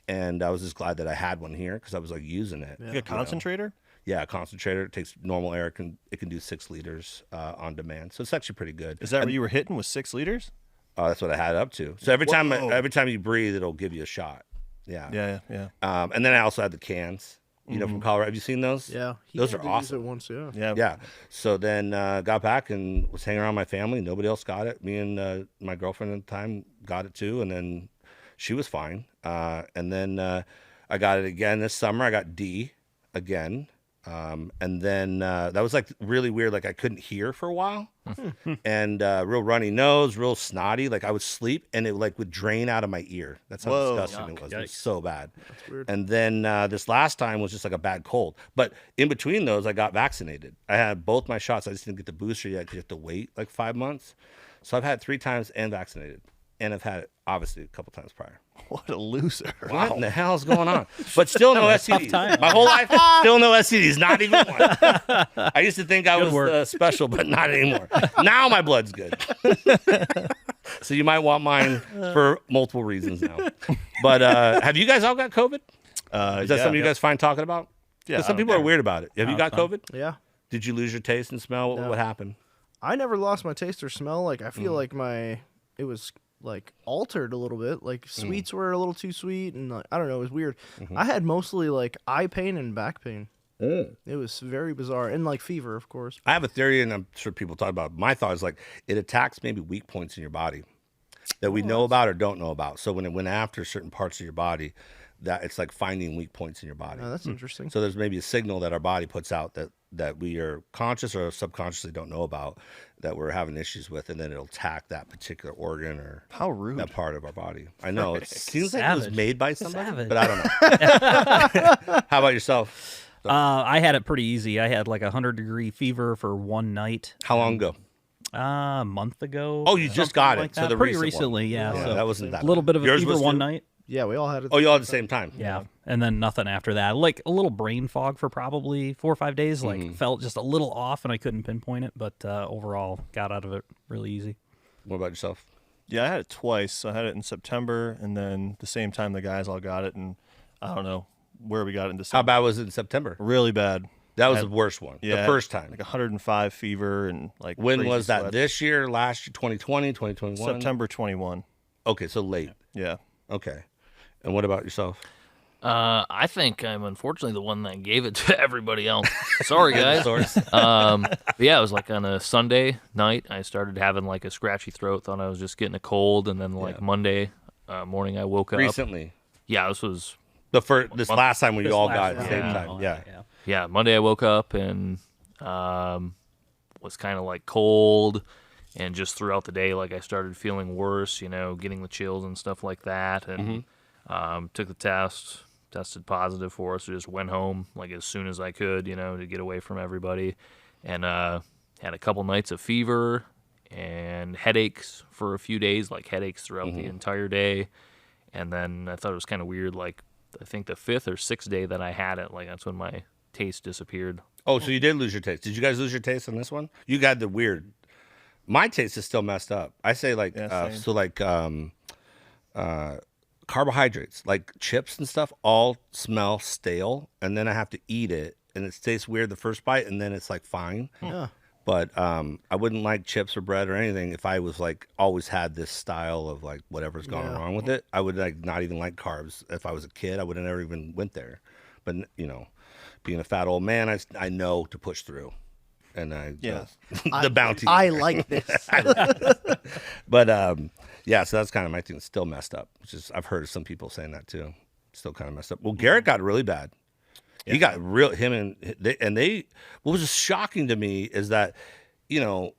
[SPEAKER 3] and I was just glad that I had one here because I was like using it.
[SPEAKER 1] Like a concentrator?
[SPEAKER 3] Yeah, a concentrator. It takes normal air. It can do 6 liters on demand, so it's actually pretty good.
[SPEAKER 1] Is that what you were hitting with 6 liters?
[SPEAKER 3] Oh, that's what I had up to. So every time you breathe, it'll give you a shot. Yeah. And then I also had the cans, from Colorado. Have you seen those?
[SPEAKER 2] Yeah.
[SPEAKER 3] Those are awesome.
[SPEAKER 2] Once,
[SPEAKER 3] Yeah. So then got back and was hanging around my family. Nobody else got it. Me and my girlfriend at the time got it too, and then she was fine. And then I got it again this summer. I got D again. And then that was like really weird. Like I couldn't hear for a while, and real runny nose, real snotty. Like I would sleep and it like would drain out of my ear. That's how disgusting it was. It was so bad.
[SPEAKER 2] That's weird.
[SPEAKER 3] And then this last time was just like a bad cold. But in between those, I got vaccinated. I had both my shots. I just didn't get the booster yet because you have to wait like 5 months. So I've had it 3 times and vaccinated, and I've had it obviously a couple times prior.
[SPEAKER 1] What a loser.
[SPEAKER 3] What in the hell is going on? But still no STDs. My whole life, still no STDs. Not even one. I used to think I was special, but not anymore. Now my blood's good. So you might want mine for multiple reasons now. But have you guys all got COVID? Is that something you guys find talking about?
[SPEAKER 1] Yeah.
[SPEAKER 3] Because some people are weird about it. Have you got COVID?
[SPEAKER 2] Yeah.
[SPEAKER 3] Did you lose your taste and smell? What happened?
[SPEAKER 2] I never lost my taste or smell. Like I feel like it was like altered a little bit. Like sweets were a little too sweet, and like, I don't know, it was weird. I had mostly like eye pain and back pain. It was very bizarre, and like fever, of course.
[SPEAKER 3] I have a theory, and I'm sure people talk about it. My thought is like it attacks maybe weak points in your body that we know about or don't know about. So when it went after certain parts of your body, that it's like finding weak points in your body.
[SPEAKER 2] Oh, that's interesting.
[SPEAKER 3] So there's maybe a signal that our body puts out that we are conscious or subconsciously don't know about, that we're having issues with, and then it'll attack that particular organ or
[SPEAKER 1] how rude
[SPEAKER 3] that part of our body. I know it seems like it was made by somebody, but I don't know. How about yourself?
[SPEAKER 5] I had it pretty easy. I had like 100-degree fever for one night.
[SPEAKER 3] How long ago?
[SPEAKER 5] A month ago.
[SPEAKER 3] Oh, you just got it.
[SPEAKER 5] Like
[SPEAKER 3] So the
[SPEAKER 5] pretty
[SPEAKER 3] recent
[SPEAKER 5] recently,
[SPEAKER 3] one.
[SPEAKER 5] yeah. So
[SPEAKER 3] that wasn't that
[SPEAKER 5] a little
[SPEAKER 3] bad.
[SPEAKER 5] bit of a
[SPEAKER 3] Yours
[SPEAKER 5] fever
[SPEAKER 3] was
[SPEAKER 5] one
[SPEAKER 3] too?
[SPEAKER 5] night.
[SPEAKER 2] Yeah, we all had it.
[SPEAKER 3] Oh, you all at the same time.
[SPEAKER 5] Yeah. And then nothing after that. Like a little brain fog for probably 4 or 5 days. Like felt just a little off, and I couldn't pinpoint it. But overall, got out of it really easy.
[SPEAKER 3] What about yourself?
[SPEAKER 1] Yeah, I had it twice. So I had it in September, and then the same time the guys all got it, and I don't know where we got it in December.
[SPEAKER 3] How bad was it in September?
[SPEAKER 1] Really bad.
[SPEAKER 3] That was the worst one.
[SPEAKER 1] Yeah,
[SPEAKER 3] the first time.
[SPEAKER 1] Like 105 fever and like.
[SPEAKER 3] When
[SPEAKER 1] crazy
[SPEAKER 3] was that?
[SPEAKER 1] sweat.
[SPEAKER 3] This year, last year, 2020, 2021?
[SPEAKER 1] September 21.
[SPEAKER 3] Okay, so late.
[SPEAKER 1] Yeah.
[SPEAKER 3] Okay. And what about yourself?
[SPEAKER 4] I think I'm unfortunately the one that gave it to everybody else. Sorry, guys. But yeah, it was like on a Sunday night. I started having like a scratchy throat. Thought I was just getting a cold, and then like Monday morning, I woke up.
[SPEAKER 3] Recently?
[SPEAKER 4] Yeah, this was
[SPEAKER 3] this last time when you all got it at the same time.
[SPEAKER 4] Yeah, Monday I woke up and was kind of like cold, and just throughout the day, like I started feeling worse, getting the chills and stuff like that, and took the test, tested positive for it, so just went home like as soon as I could, to get away from everybody, and had a couple nights of fever and headaches for a few days, like headaches throughout the entire day, and then I thought it was kind of weird, like I think the 5th or 6th day that I had it, like that's when my taste disappeared.
[SPEAKER 3] Oh, so you did lose your taste. Did you guys lose your taste on this one? You got the weird. My taste is still messed up. I say like carbohydrates, like chips and stuff, all smell stale, and then I have to eat it, and it tastes weird the first bite, and then it's like fine.
[SPEAKER 2] Yeah.
[SPEAKER 3] But I wouldn't like chips or bread or anything if I was like always had this style of like whatever's gone wrong with it. I would like not even like carbs. If I was a kid, I would have never even went there. But being a fat old man, I know to push through, and the bounty.
[SPEAKER 2] I like this.
[SPEAKER 3] But so that's kind of my thing. It's still messed up, which is I've heard some people saying that too. Still kind of messed up. Well, Garrett got really bad. He got what was shocking to me is that, I don't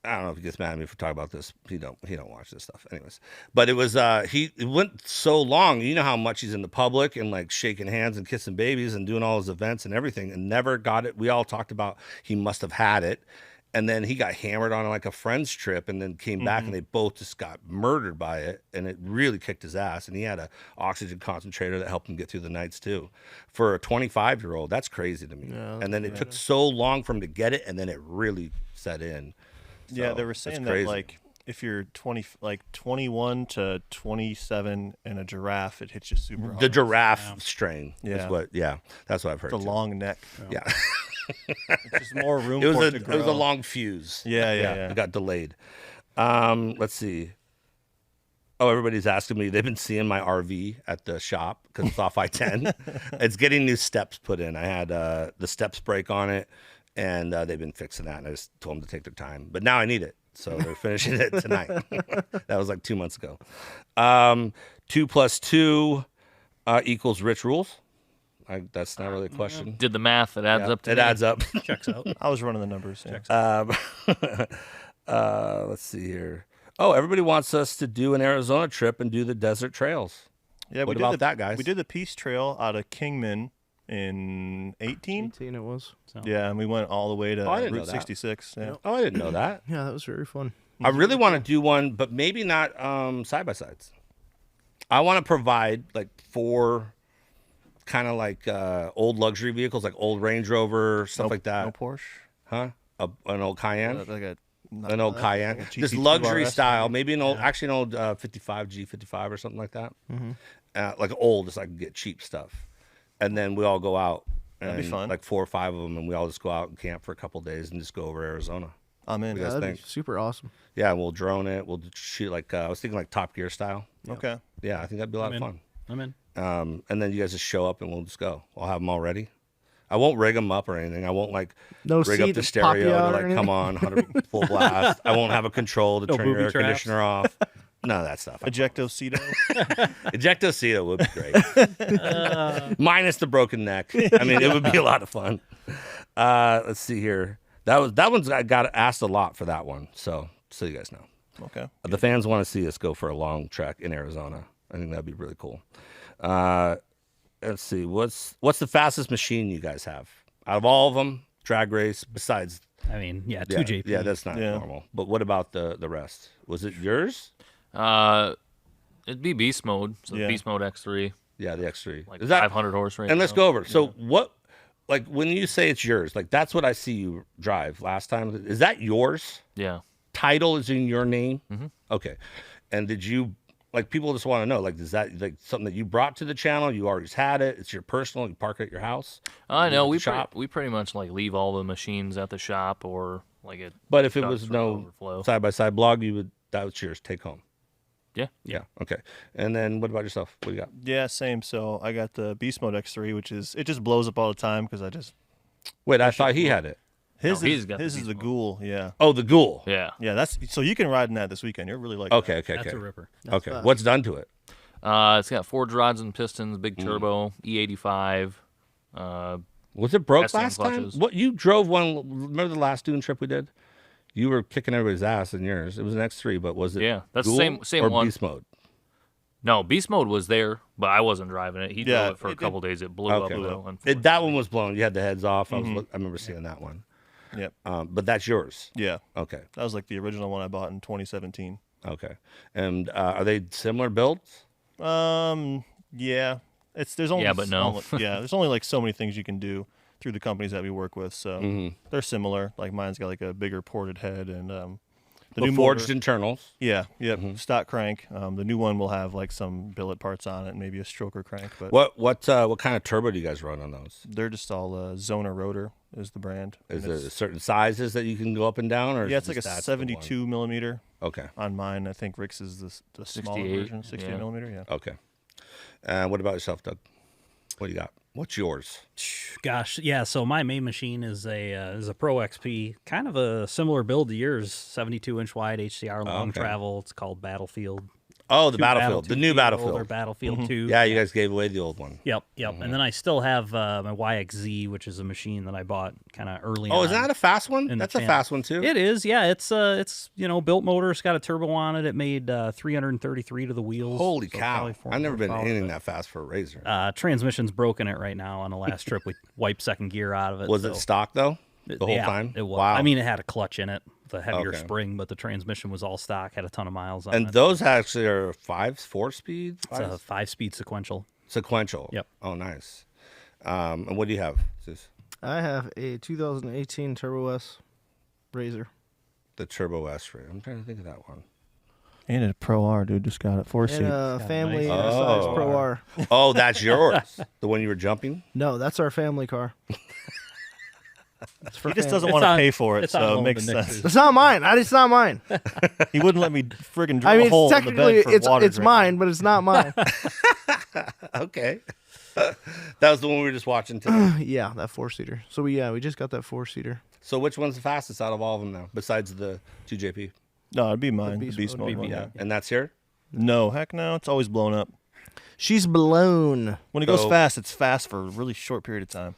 [SPEAKER 3] know if he gets mad at me for talking about this. He don't watch this stuff, anyways. But it was it went so long. You know how much he's in the public and like shaking hands and kissing babies and doing all his events and everything, and never got it. We all talked about he must have had it, And then he got hammered on like a friend's trip and then came back and they both just got murdered by it. And it really kicked his ass. And he had a oxygen concentrator that helped him get through the nights too. For a 25-year-old, that's crazy to me.
[SPEAKER 2] Yeah,
[SPEAKER 3] and then it took so long for him to get it, and then it really set in.
[SPEAKER 1] Yeah,
[SPEAKER 3] So,
[SPEAKER 1] they were
[SPEAKER 3] it's
[SPEAKER 1] saying that
[SPEAKER 3] crazy.
[SPEAKER 1] like if you're 21 to 27 in a giraffe, it hits you super hard.
[SPEAKER 3] The giraffe strain
[SPEAKER 1] Yeah.
[SPEAKER 3] is what, that's what I've heard.
[SPEAKER 1] It's a
[SPEAKER 3] too.
[SPEAKER 1] long neck.
[SPEAKER 3] Yeah.
[SPEAKER 1] Just more room
[SPEAKER 3] It was
[SPEAKER 1] for
[SPEAKER 3] a
[SPEAKER 1] it to grow.
[SPEAKER 3] long fuse.
[SPEAKER 1] Yeah.
[SPEAKER 3] It got delayed. Let's see. Oh, everybody's asking me. They've been seeing my RV at the shop because it's off I-10. It's getting new steps put in. I had the steps break on it, and they've been fixing that. And I just told them to take their time. But now I need it, so they're finishing it tonight. That was like 2 months ago. 2 + 2 equals Rich rules. That's not really a question.
[SPEAKER 4] Did the math. It adds up to
[SPEAKER 3] It
[SPEAKER 4] me.
[SPEAKER 3] adds up.
[SPEAKER 5] Checks out.
[SPEAKER 1] I was running the numbers. Yeah.
[SPEAKER 3] Let's see here. Oh, everybody wants us to do an Arizona trip and do the desert trails.
[SPEAKER 1] Yeah,
[SPEAKER 3] What
[SPEAKER 1] we
[SPEAKER 3] about
[SPEAKER 1] did
[SPEAKER 3] that, guys?
[SPEAKER 1] We did the Peace Trail out of Kingman in 18.
[SPEAKER 2] 18 it was.
[SPEAKER 1] Yeah, and we went all the way to
[SPEAKER 3] I didn't know
[SPEAKER 1] Route
[SPEAKER 3] that.
[SPEAKER 1] 66. Yeah.
[SPEAKER 3] Oh, I didn't know that.
[SPEAKER 2] Yeah, that was very fun.
[SPEAKER 3] I really want to do one, but maybe not side-by-sides. I want to provide like 4 kind of like old luxury vehicles, like old Range Rover, stuff like that.
[SPEAKER 1] No Porsche.
[SPEAKER 3] Huh? An old Cayenne?
[SPEAKER 1] An
[SPEAKER 3] Old Cayenne.
[SPEAKER 1] like a
[SPEAKER 3] This
[SPEAKER 1] GT2
[SPEAKER 3] luxury
[SPEAKER 1] RS.
[SPEAKER 3] style. Maybe an old 55 G55 or something like that. Like old, just so I can get cheap stuff. And then we all go out. And
[SPEAKER 1] That'd be fun.
[SPEAKER 3] Like 4 or 5 of them, and we all just go out and camp for a couple days and just go over Arizona.
[SPEAKER 1] I'm in.
[SPEAKER 3] What do you guys
[SPEAKER 2] That'd be
[SPEAKER 3] think?
[SPEAKER 2] super awesome.
[SPEAKER 3] Yeah, we'll drone it. We'll shoot like I was thinking like Top Gear style.
[SPEAKER 1] Okay.
[SPEAKER 3] Yeah, I think that'd be a lot of fun.
[SPEAKER 5] I'm in.
[SPEAKER 3] And then you guys just show up and we'll just go. I'll have them all ready. I won't rig them up or anything. I won't like
[SPEAKER 2] No
[SPEAKER 3] rig
[SPEAKER 2] seat
[SPEAKER 3] up the
[SPEAKER 2] to pop you
[SPEAKER 3] stereo
[SPEAKER 2] out
[SPEAKER 3] to
[SPEAKER 2] or
[SPEAKER 3] like come on 100 full blast. I won't have a control to
[SPEAKER 5] No
[SPEAKER 3] turn your
[SPEAKER 5] booby
[SPEAKER 3] air
[SPEAKER 5] traps.
[SPEAKER 3] conditioner off. None of that stuff.
[SPEAKER 1] Ejecto-Ceto.
[SPEAKER 3] Ejecto-Ceto would be great. Minus the broken neck. I mean, it would be a lot of fun. Let's see here. That one's I got asked a lot for that one. So you guys know.
[SPEAKER 1] Okay.
[SPEAKER 3] The fans want to see us go for a long trek in Arizona. I think that'd be really cool. Let's see. What's the fastest machine you guys have out of all of them? Drag race besides.
[SPEAKER 5] I mean, yeah,
[SPEAKER 3] Yeah,
[SPEAKER 5] 2JP.
[SPEAKER 3] yeah, that's not normal. But what about the rest? Was it yours?
[SPEAKER 4] It'd be beast mode. So
[SPEAKER 1] Yeah.
[SPEAKER 4] beast mode X3,
[SPEAKER 3] Yeah, the X3.
[SPEAKER 4] like
[SPEAKER 3] Is that
[SPEAKER 4] 500 horse right
[SPEAKER 3] And let's
[SPEAKER 4] now.
[SPEAKER 3] go over. So what, like when you say it's yours, like that's what I see you drive last time. Is that yours?
[SPEAKER 4] Yeah.
[SPEAKER 3] Title is in your name?
[SPEAKER 4] Mm-hmm.
[SPEAKER 3] Okay. And did you, like people just want to know, like, is that like something that you brought to the channel? You always had it? It's your personal, you park it at your house?
[SPEAKER 4] I know.
[SPEAKER 3] at
[SPEAKER 4] We
[SPEAKER 3] the shop?
[SPEAKER 4] we pretty much like leave all the machines at the shop or like it.
[SPEAKER 3] But if it
[SPEAKER 4] trucks
[SPEAKER 3] was
[SPEAKER 4] for
[SPEAKER 3] no
[SPEAKER 4] overflow.
[SPEAKER 3] side-by-side blog, that was yours, take home.
[SPEAKER 4] Yeah.
[SPEAKER 3] Yeah. Okay. And then what about yourself? What do you got?
[SPEAKER 1] Yeah, same. So I got the Beast Mode X3, which is it just blows up all the time because I just
[SPEAKER 3] Wait, I thought he had it.
[SPEAKER 1] his
[SPEAKER 4] No,
[SPEAKER 1] is,
[SPEAKER 4] he's got the
[SPEAKER 1] his is
[SPEAKER 4] Beast
[SPEAKER 1] the
[SPEAKER 4] Mode.
[SPEAKER 1] Ghoul. Yeah.
[SPEAKER 3] Oh, the Ghoul.
[SPEAKER 4] Yeah.
[SPEAKER 1] Yeah, that's so you can ride in that this weekend. You're really like
[SPEAKER 3] Okay, okay,
[SPEAKER 5] That's
[SPEAKER 3] okay.
[SPEAKER 5] a ripper.
[SPEAKER 3] Okay.
[SPEAKER 2] fast.
[SPEAKER 3] What's done to it?
[SPEAKER 4] It's got forged rods and pistons, big turbo, E85.
[SPEAKER 3] Was it broke
[SPEAKER 4] STM
[SPEAKER 3] last time?
[SPEAKER 4] clutches.
[SPEAKER 3] What you drove one? Remember the last dune trip we did? You were kicking everybody's ass in yours. It was an X3, but was it?
[SPEAKER 4] Yeah, that's the
[SPEAKER 3] Ghoul
[SPEAKER 4] same
[SPEAKER 3] or
[SPEAKER 4] one.
[SPEAKER 3] Beast mode.
[SPEAKER 4] No, beast mode was there, but I wasn't driving it. He
[SPEAKER 1] Yeah,
[SPEAKER 4] drove it for a
[SPEAKER 1] it-
[SPEAKER 4] couple days. It blew
[SPEAKER 3] Okay.
[SPEAKER 4] up though.
[SPEAKER 3] That one was blown. You had the heads off. I remember seeing that one.
[SPEAKER 1] Yep.
[SPEAKER 3] But that's yours.
[SPEAKER 1] Yeah.
[SPEAKER 3] Okay.
[SPEAKER 1] That was like the original one I bought in 2017.
[SPEAKER 3] Okay. And are they similar builds?
[SPEAKER 1] Yeah. There's only
[SPEAKER 4] Yeah, but no.
[SPEAKER 1] there's only like so many things you can do through the companies that we work with, so
[SPEAKER 3] Mm-hmm.
[SPEAKER 1] they're similar. Like mine's got like a bigger ported head and the
[SPEAKER 3] The
[SPEAKER 1] new
[SPEAKER 3] forged
[SPEAKER 1] motor,
[SPEAKER 3] internals.
[SPEAKER 1] yeah, yep,
[SPEAKER 3] Mm-hmm.
[SPEAKER 1] stock crank. The new one will have like some billet parts on it, maybe a stroker crank, but
[SPEAKER 3] What kind of turbo do you guys run on those?
[SPEAKER 1] they're just all Zona Rotor is the brand.
[SPEAKER 3] Is
[SPEAKER 1] And
[SPEAKER 3] there
[SPEAKER 1] it's-
[SPEAKER 3] certain sizes that you can go up and down, or is
[SPEAKER 1] yeah,
[SPEAKER 3] it
[SPEAKER 1] it's like a
[SPEAKER 3] just that's the one?
[SPEAKER 1] 72 millimeter
[SPEAKER 3] Okay.
[SPEAKER 1] on mine. I think Rick's is the smaller
[SPEAKER 4] 68,
[SPEAKER 1] version, 68
[SPEAKER 4] yeah.
[SPEAKER 1] millimeter. Yeah.
[SPEAKER 3] Okay. What about yourself, Doug? What do you got? What's yours?
[SPEAKER 5] Gosh, yeah. So my main machine is a Pro XP, kind of a similar build to yours, 72-inch wide HCR long
[SPEAKER 3] okay.
[SPEAKER 5] travel. It's called Battlefield.
[SPEAKER 3] Oh, the
[SPEAKER 5] 2
[SPEAKER 3] Battlefield, the new
[SPEAKER 5] Or
[SPEAKER 3] Battlefield.
[SPEAKER 5] Battlefield 2.
[SPEAKER 3] Yeah, you guys gave away the old one.
[SPEAKER 5] Yep. And then I still have my YXZ, which is a machine that I bought kind of early
[SPEAKER 3] Oh,
[SPEAKER 5] on.
[SPEAKER 3] is that a fast one?
[SPEAKER 5] in the
[SPEAKER 3] That's a
[SPEAKER 5] channel.
[SPEAKER 3] fast one too.
[SPEAKER 5] It is, yeah. It's built motor. It's got a turbo on it. It made 333 to the wheels.
[SPEAKER 3] Holy
[SPEAKER 5] so
[SPEAKER 3] cow!
[SPEAKER 5] probably
[SPEAKER 3] I've never been
[SPEAKER 5] 400
[SPEAKER 3] anything
[SPEAKER 5] power.
[SPEAKER 3] that fast for a Razor.
[SPEAKER 5] Transmission's broken it right now. On the last trip, we wiped second gear out of it.
[SPEAKER 3] Was
[SPEAKER 5] so.
[SPEAKER 3] it stock though? the whole time?
[SPEAKER 5] It was.
[SPEAKER 3] Wow.
[SPEAKER 5] I mean, it had a clutch in it, the heavier
[SPEAKER 3] Okay.
[SPEAKER 5] spring, but the transmission was all stock, had a ton of miles on
[SPEAKER 3] And
[SPEAKER 5] it.
[SPEAKER 3] those actually are 4-speed?
[SPEAKER 5] It's a 5-speed sequential.
[SPEAKER 3] Sequential.
[SPEAKER 5] Yep.
[SPEAKER 3] Oh, nice. And what do you have?
[SPEAKER 2] I have a 2018 Turbo S RZR.
[SPEAKER 3] The Turbo S rig. I'm trying to think of that one.
[SPEAKER 1] And a Pro R, dude. Just got it. 4-seat.
[SPEAKER 2] And a family
[SPEAKER 3] nice.
[SPEAKER 2] size
[SPEAKER 3] Oh.
[SPEAKER 2] Pro R.
[SPEAKER 3] Oh, that's yours. The one you were jumping?
[SPEAKER 2] No, that's our family car. It's for
[SPEAKER 1] He just
[SPEAKER 2] family.
[SPEAKER 1] doesn't
[SPEAKER 5] It's
[SPEAKER 1] want to
[SPEAKER 5] on-
[SPEAKER 1] pay for it,
[SPEAKER 5] it's on
[SPEAKER 1] so
[SPEAKER 5] home
[SPEAKER 1] it makes
[SPEAKER 5] the
[SPEAKER 1] sense.
[SPEAKER 5] Nixers.
[SPEAKER 2] It's not mine. It's not mine.
[SPEAKER 1] He wouldn't let me friggin' drill
[SPEAKER 2] I
[SPEAKER 1] a
[SPEAKER 2] mean,
[SPEAKER 1] hole in the
[SPEAKER 2] technically,
[SPEAKER 1] bed for water
[SPEAKER 2] it's
[SPEAKER 1] drinking.
[SPEAKER 2] mine, but it's not mine.
[SPEAKER 3] Okay. That was the one we were just watching today.
[SPEAKER 2] Yeah, that 4-seater. So we just got that 4-seater.
[SPEAKER 3] So which one's the fastest out of all of them now, besides the 2JP?
[SPEAKER 1] No, it'd be mine. The
[SPEAKER 2] Beast
[SPEAKER 1] Beast
[SPEAKER 2] mode.
[SPEAKER 1] mode one.
[SPEAKER 5] Yeah.
[SPEAKER 3] And that's here?
[SPEAKER 1] No, heck no. It's always blown up.
[SPEAKER 2] She's blown.
[SPEAKER 1] When it goes
[SPEAKER 3] So-
[SPEAKER 1] fast, it's fast for a really short period of time.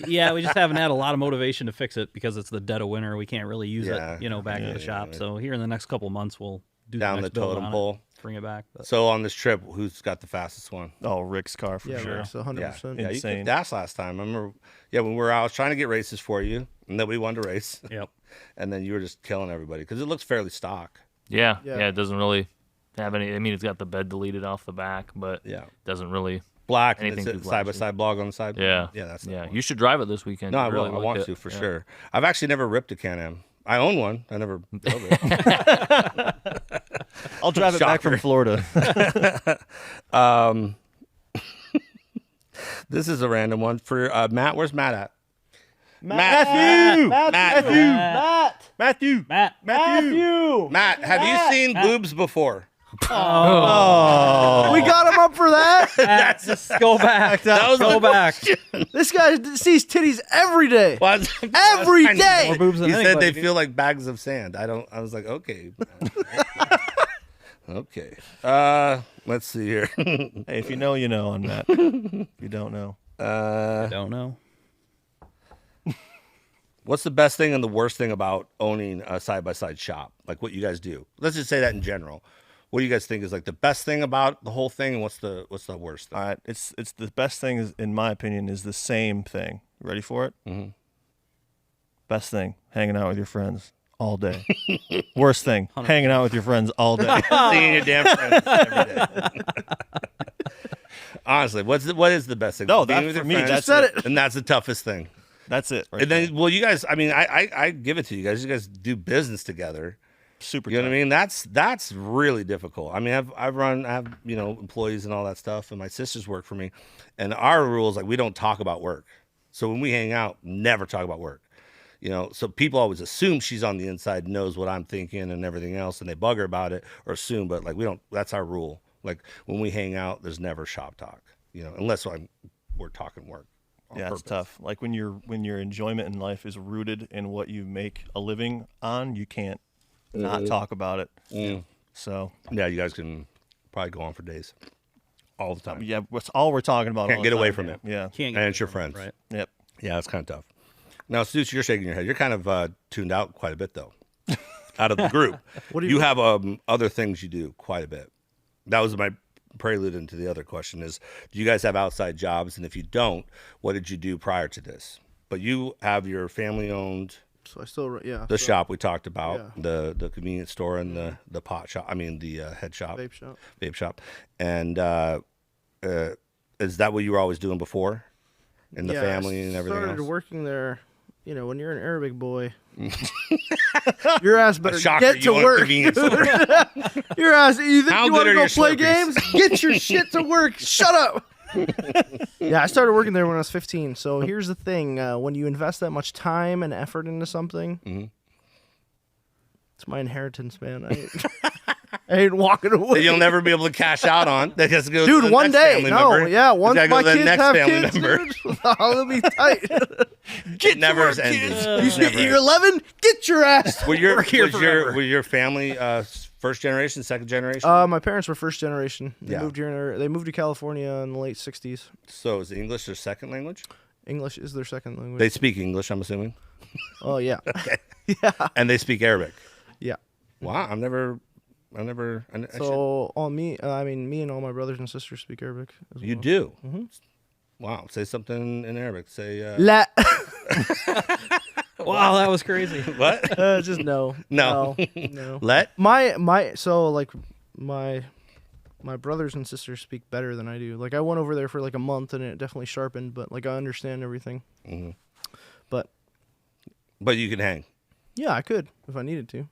[SPEAKER 5] Yeah, we just haven't had a lot of motivation to fix it because it's the dead of winter. We can't really use
[SPEAKER 3] Yeah.
[SPEAKER 5] it, back at the shop. So here in the next couple months, we'll do
[SPEAKER 3] Down
[SPEAKER 5] the,
[SPEAKER 3] the
[SPEAKER 5] next build
[SPEAKER 3] totem
[SPEAKER 5] on it,
[SPEAKER 3] pole.
[SPEAKER 5] bring it back. But
[SPEAKER 3] So on this trip, who's got the fastest one?
[SPEAKER 1] Oh, Rick's car for
[SPEAKER 2] Yeah,
[SPEAKER 1] sure.
[SPEAKER 2] Rick's 100%.
[SPEAKER 3] Yeah, you
[SPEAKER 1] Insane.
[SPEAKER 3] kicked Dash last time. I remember, when we were out, I was trying to get races for you, and nobody wanted to race.
[SPEAKER 5] yep.
[SPEAKER 3] And then you were just killing everybody because it looks fairly stock.
[SPEAKER 4] Yeah,
[SPEAKER 2] Yeah.
[SPEAKER 4] yeah. It doesn't really have any. I mean, it's got the bed deleted off the back, but
[SPEAKER 3] Yeah.
[SPEAKER 4] doesn't really.
[SPEAKER 3] Black, and
[SPEAKER 4] Anything
[SPEAKER 3] it's
[SPEAKER 4] too
[SPEAKER 3] a
[SPEAKER 4] flashy.
[SPEAKER 3] side-by-side blog on the side.
[SPEAKER 4] Yeah,
[SPEAKER 3] Yeah, that's that
[SPEAKER 4] yeah.
[SPEAKER 3] one.
[SPEAKER 4] You should drive it this weekend.
[SPEAKER 3] No, I
[SPEAKER 4] You'd really
[SPEAKER 3] will. I
[SPEAKER 4] like
[SPEAKER 3] want
[SPEAKER 4] it.
[SPEAKER 3] to for
[SPEAKER 4] Yeah.
[SPEAKER 3] sure. I've actually never ripped a Can-Am. I own one. I never drove it.
[SPEAKER 1] I'll drive it back from
[SPEAKER 3] Shocker.
[SPEAKER 1] Florida.
[SPEAKER 3] This is a random one for Matt. Where's Matt at?
[SPEAKER 1] Matthew!
[SPEAKER 2] Matthew!
[SPEAKER 3] Matt, have you seen boobs before?
[SPEAKER 1] Oh.
[SPEAKER 2] We got him up for that.
[SPEAKER 5] Just go back.
[SPEAKER 3] That was
[SPEAKER 5] go
[SPEAKER 3] the
[SPEAKER 5] back.
[SPEAKER 2] This guy sees titties every day.
[SPEAKER 3] Well,
[SPEAKER 2] Every
[SPEAKER 3] I know.
[SPEAKER 2] day.
[SPEAKER 5] More boobs than
[SPEAKER 3] He said
[SPEAKER 5] anybody,
[SPEAKER 3] they
[SPEAKER 5] dude.
[SPEAKER 3] feel like bags of sand. I was like, okay. Okay. Let's see here.
[SPEAKER 1] Hey, if you know, you know on that. If you don't know.
[SPEAKER 5] I don't know.
[SPEAKER 3] What's the best thing and the worst thing about owning a side-by-side shop? Like what you guys do. Let's just say that in general. What do you guys think is like the best thing about the whole thing, and what's the worst thing?
[SPEAKER 1] All right, it's the best thing, is, in my opinion, is the same thing. Ready for it?
[SPEAKER 3] Mhm.
[SPEAKER 1] Best thing, hanging out with your friends all day. Worst thing, hanging out with your friends all day.
[SPEAKER 3] Seeing your damn friends every day. Honestly, what is the best thing?
[SPEAKER 1] No,
[SPEAKER 3] Being
[SPEAKER 1] that
[SPEAKER 3] with
[SPEAKER 1] for
[SPEAKER 3] your
[SPEAKER 1] me,
[SPEAKER 3] friends,
[SPEAKER 1] that's
[SPEAKER 2] said it.
[SPEAKER 3] and that's the toughest thing.
[SPEAKER 1] That's it. Right
[SPEAKER 3] And then,
[SPEAKER 1] there.
[SPEAKER 3] well, you guys, I mean, I give it to you guys. You guys do business together.
[SPEAKER 1] Super.
[SPEAKER 3] You know what I
[SPEAKER 1] tough.
[SPEAKER 3] mean? That's really difficult. I mean, I have employees and all that stuff, and my sisters work for me, and our rule is like we don't talk about work. So when we hang out, never talk about work. So people always assume she's on the inside, knows what I'm thinking and everything else, and they bug her about it or assume, but like we don't. That's our rule. Like when we hang out, there's never shop talk. Unless we're talking work. on
[SPEAKER 1] Yeah, it's
[SPEAKER 3] purpose.
[SPEAKER 1] tough. Like when your enjoyment in life is rooted in what you make a living on, you can't not talk about it.
[SPEAKER 3] Mm.
[SPEAKER 1] So
[SPEAKER 3] Yeah, you guys can probably go on for days, all the time.
[SPEAKER 1] yeah, that's all we're talking about.
[SPEAKER 3] Can't
[SPEAKER 1] all the
[SPEAKER 3] get away
[SPEAKER 1] time.
[SPEAKER 3] from it.
[SPEAKER 1] Yeah.
[SPEAKER 5] Can't
[SPEAKER 3] And
[SPEAKER 5] get
[SPEAKER 3] it's your
[SPEAKER 5] rid of it,
[SPEAKER 3] friends.
[SPEAKER 5] right?
[SPEAKER 1] Yep.
[SPEAKER 3] Yeah, it's kind of tough. Now, Stoots, you're shaking your head. You're kind of tuned out quite a bit, though, out of the group.
[SPEAKER 2] What do
[SPEAKER 3] you have other things you do quite a bit. That was my prelude into the other question is, do you guys have outside jobs? And if you don't, what did you do prior to this? But you have your family-owned,
[SPEAKER 2] So I still,
[SPEAKER 3] the shop we talked about,
[SPEAKER 2] Yeah.
[SPEAKER 3] the convenience store and the pot shop, the head shop,
[SPEAKER 2] vape shop.
[SPEAKER 3] And is that what you were always doing before? In the family and everything
[SPEAKER 2] started
[SPEAKER 3] else?
[SPEAKER 2] working there. When you're an Arabic boy, your ass better
[SPEAKER 3] Shocker,
[SPEAKER 2] get
[SPEAKER 3] you
[SPEAKER 2] to
[SPEAKER 3] own a
[SPEAKER 2] work.
[SPEAKER 3] convenience store.
[SPEAKER 2] Your ass, you think
[SPEAKER 3] How
[SPEAKER 2] you
[SPEAKER 3] good
[SPEAKER 2] want
[SPEAKER 3] are
[SPEAKER 2] to go
[SPEAKER 3] your
[SPEAKER 2] play
[SPEAKER 3] Slurpees?
[SPEAKER 2] games? Get your shit to work. Shut up. Yeah, I started working there when I was 15. So here's the thing: when you invest that much time and effort into something,
[SPEAKER 3] Mhm.
[SPEAKER 2] it's my inheritance, man. I ain't walking away.
[SPEAKER 3] That you'll never be able to cash out on. That has to go to
[SPEAKER 2] Dude,
[SPEAKER 3] the
[SPEAKER 2] one
[SPEAKER 3] next
[SPEAKER 2] day,
[SPEAKER 3] family
[SPEAKER 2] no,
[SPEAKER 3] member.
[SPEAKER 2] yeah,
[SPEAKER 3] It's
[SPEAKER 2] once
[SPEAKER 3] gotta go
[SPEAKER 2] my
[SPEAKER 3] to the
[SPEAKER 2] kids
[SPEAKER 3] next
[SPEAKER 2] have
[SPEAKER 3] family
[SPEAKER 2] kids,
[SPEAKER 3] member.
[SPEAKER 2] dude, it'll be tight.
[SPEAKER 3] It never is ending.
[SPEAKER 2] You're 11. Get your ass.
[SPEAKER 3] Were your
[SPEAKER 5] here
[SPEAKER 3] was your family first generation, second generation?
[SPEAKER 2] My parents were first generation. They
[SPEAKER 3] Yeah.
[SPEAKER 2] moved here. They moved to California in the late 60s.
[SPEAKER 3] So is English their second language?
[SPEAKER 2] English is their second language.
[SPEAKER 3] They speak English, I'm assuming,
[SPEAKER 2] Oh yeah,
[SPEAKER 3] and they speak Arabic.
[SPEAKER 2] yeah.
[SPEAKER 3] Wow, I should-
[SPEAKER 2] So all me, me and all my brothers and sisters speak Arabic. As
[SPEAKER 3] you
[SPEAKER 2] well.
[SPEAKER 3] do.
[SPEAKER 2] Mm-hmm.
[SPEAKER 3] Wow, say something in Arabic. Say
[SPEAKER 2] La.
[SPEAKER 5] Wow, that was crazy.
[SPEAKER 3] What?
[SPEAKER 2] Just no.
[SPEAKER 3] No.
[SPEAKER 2] No.
[SPEAKER 3] Let?
[SPEAKER 2] My brothers and sisters speak better than I do. Like, I went over there for like a month and it definitely sharpened, but like I understand everything.
[SPEAKER 3] Mm-hmm.
[SPEAKER 2] But
[SPEAKER 3] you can hang.
[SPEAKER 2] yeah, I could if I needed to.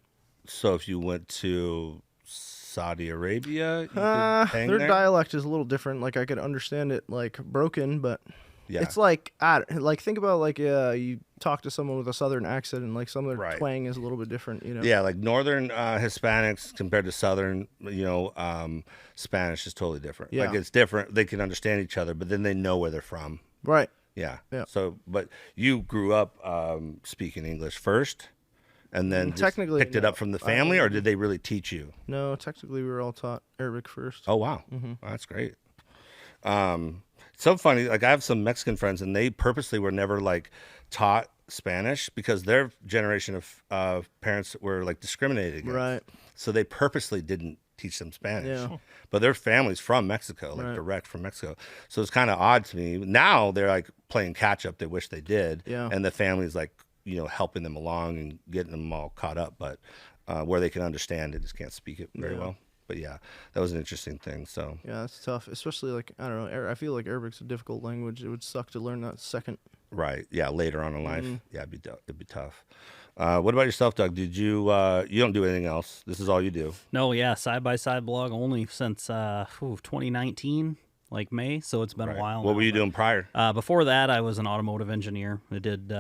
[SPEAKER 3] So if you went to Saudi Arabia, you could hang
[SPEAKER 2] Their
[SPEAKER 3] there?
[SPEAKER 2] dialect is a little different. Like, I could understand it like broken, but
[SPEAKER 3] Yeah.
[SPEAKER 2] it's like think about like you talk to someone with a southern accent and like some of their
[SPEAKER 3] Right.
[SPEAKER 2] twang is a little bit different. You know.
[SPEAKER 3] Yeah, like northern Hispanics compared to southern, Spanish is totally different.
[SPEAKER 2] Yeah.
[SPEAKER 3] Like it's different. They can understand each other, but then they know where they're from.
[SPEAKER 2] Right.
[SPEAKER 3] Yeah.
[SPEAKER 2] Yeah.
[SPEAKER 3] So, but you grew up speaking English first, and then just
[SPEAKER 2] Technically,
[SPEAKER 3] picked it
[SPEAKER 2] no.
[SPEAKER 3] up from the family, or did they really teach you?
[SPEAKER 2] No, technically we were all taught Arabic first.
[SPEAKER 3] Oh wow, Well, that's great. So funny. Like I have some Mexican friends, and they purposely were never like taught Spanish because their generation of parents were like discriminated against.
[SPEAKER 2] Right.
[SPEAKER 3] So they purposely didn't teach them Spanish.
[SPEAKER 2] Yeah.
[SPEAKER 3] But their family's from Mexico, like
[SPEAKER 2] Right.
[SPEAKER 3] direct from Mexico. So it's kind of odd to me. Now they're like playing catch up. They wish they did.
[SPEAKER 2] Yeah.
[SPEAKER 3] And the family's like, helping them along and getting them all caught up. But where they can understand, they just can't speak it very
[SPEAKER 2] Yeah.
[SPEAKER 3] well. But yeah, that was an interesting thing. So
[SPEAKER 2] Yeah, that's tough. Especially like I don't know. I feel like Arabic's a difficult language. It would suck to learn that second.
[SPEAKER 3] right, yeah, later on in life,
[SPEAKER 2] Mm-hmm.
[SPEAKER 3] yeah, it'd be tough. What about yourself, Doug? Did you you don't do anything else? This is all you do.
[SPEAKER 5] No, yeah, side-by-side blog only since 2019, like May, so it's been a while.
[SPEAKER 3] What
[SPEAKER 5] now,
[SPEAKER 3] were you
[SPEAKER 5] but,
[SPEAKER 3] doing prior?
[SPEAKER 5] Before that, I was an automotive engineer. I did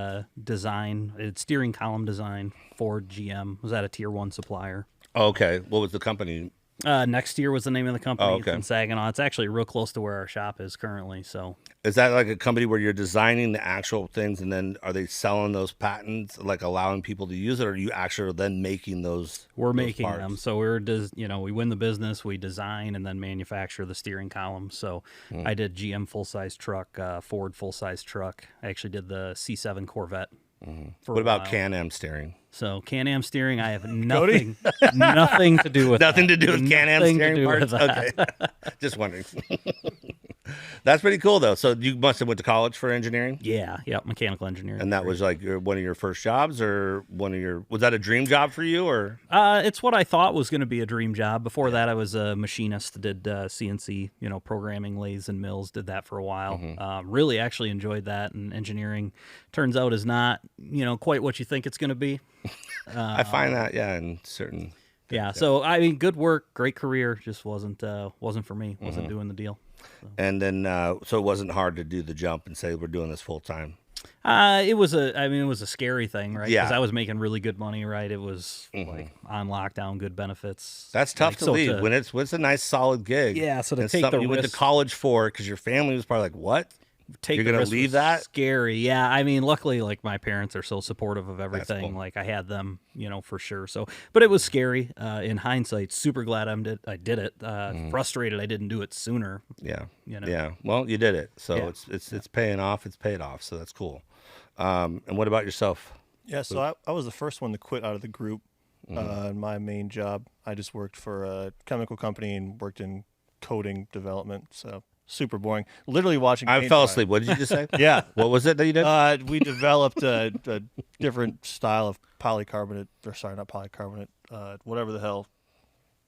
[SPEAKER 5] design, I did steering column design, Ford, GM. Was at a tier 1 supplier.
[SPEAKER 3] Oh, okay, what was the company?
[SPEAKER 5] Next Year was the name of the company.
[SPEAKER 3] Oh, okay.
[SPEAKER 5] It's in Saginaw. It's actually real close to where our shop is currently. So
[SPEAKER 3] Is that like a company where you're designing the actual things, and then are they selling those patents, like allowing people to use it, or are you actually then making those?
[SPEAKER 5] we're
[SPEAKER 3] those
[SPEAKER 5] making
[SPEAKER 3] parts?
[SPEAKER 5] them. So we win the business, we design, and then manufacture the steering column. So I did GM full-size truck, Ford full-size truck. I actually did the C7 Corvette. For
[SPEAKER 3] What
[SPEAKER 5] a
[SPEAKER 3] about
[SPEAKER 5] while.
[SPEAKER 3] Can-Am steering?
[SPEAKER 5] So Can-Am steering, I have nothing to do with
[SPEAKER 3] Nothing
[SPEAKER 5] that.
[SPEAKER 3] to do with Can-Am
[SPEAKER 5] Nothing to
[SPEAKER 3] steering
[SPEAKER 5] do
[SPEAKER 3] parts?
[SPEAKER 5] with that.
[SPEAKER 3] Okay. Just wondering. That's pretty cool, though. So you must have went to college for engineering?
[SPEAKER 5] Yeah, mechanical engineering.
[SPEAKER 3] And that was like one of your first jobs, or was that a dream job for you, or?
[SPEAKER 5] It's what I thought was going to be a dream job. Before that, I was a machinist, did CNC, programming lathes and mills, did that for a while. Really actually enjoyed that, and engineering turns out is not, quite what you think it's going to be.
[SPEAKER 3] I find that, in certain.
[SPEAKER 5] Yeah, so I mean, good work, great career, just wasn't for me, wasn't doing the deal.
[SPEAKER 3] And then, so it wasn't hard to do the jump and say we're doing this full time.
[SPEAKER 5] It was a scary thing, right?
[SPEAKER 3] Yeah.
[SPEAKER 5] Because I was making really good money, right? It was like on lockdown, good benefits.
[SPEAKER 3] That's tough
[SPEAKER 5] Like,
[SPEAKER 3] to
[SPEAKER 5] so
[SPEAKER 3] leave when it's a nice solid gig.
[SPEAKER 5] Yeah, so to
[SPEAKER 3] and
[SPEAKER 5] take
[SPEAKER 3] something
[SPEAKER 5] the
[SPEAKER 3] you went to
[SPEAKER 5] risk-
[SPEAKER 3] college for, because your family was probably like, what?
[SPEAKER 5] Take
[SPEAKER 3] You're
[SPEAKER 5] the
[SPEAKER 3] gonna
[SPEAKER 5] risk
[SPEAKER 3] leave
[SPEAKER 5] was
[SPEAKER 3] that?
[SPEAKER 5] scary. Yeah, I mean, luckily, like my parents are so supportive of everything.
[SPEAKER 3] cool.
[SPEAKER 5] Like I had them, for sure. So, but it was scary. In hindsight, super glad I did it. Frustrated I didn't do it sooner.
[SPEAKER 3] Yeah.
[SPEAKER 5] You know.
[SPEAKER 3] Yeah. Well, you did it. So
[SPEAKER 5] Yeah.
[SPEAKER 3] it's paying off. It's paid off. So that's cool. And what about yourself?
[SPEAKER 1] Yeah, so I was the first one to quit out of the group. My main job, I just worked for a chemical company and worked in coding development. So super boring. Literally watching.
[SPEAKER 3] I
[SPEAKER 1] paint
[SPEAKER 3] fell
[SPEAKER 1] dry.
[SPEAKER 3] asleep. What did you just say?
[SPEAKER 1] Yeah.
[SPEAKER 3] What was it that you did?
[SPEAKER 1] We developed a different style of polycarbonate, or sorry, not polycarbonate, whatever the hell.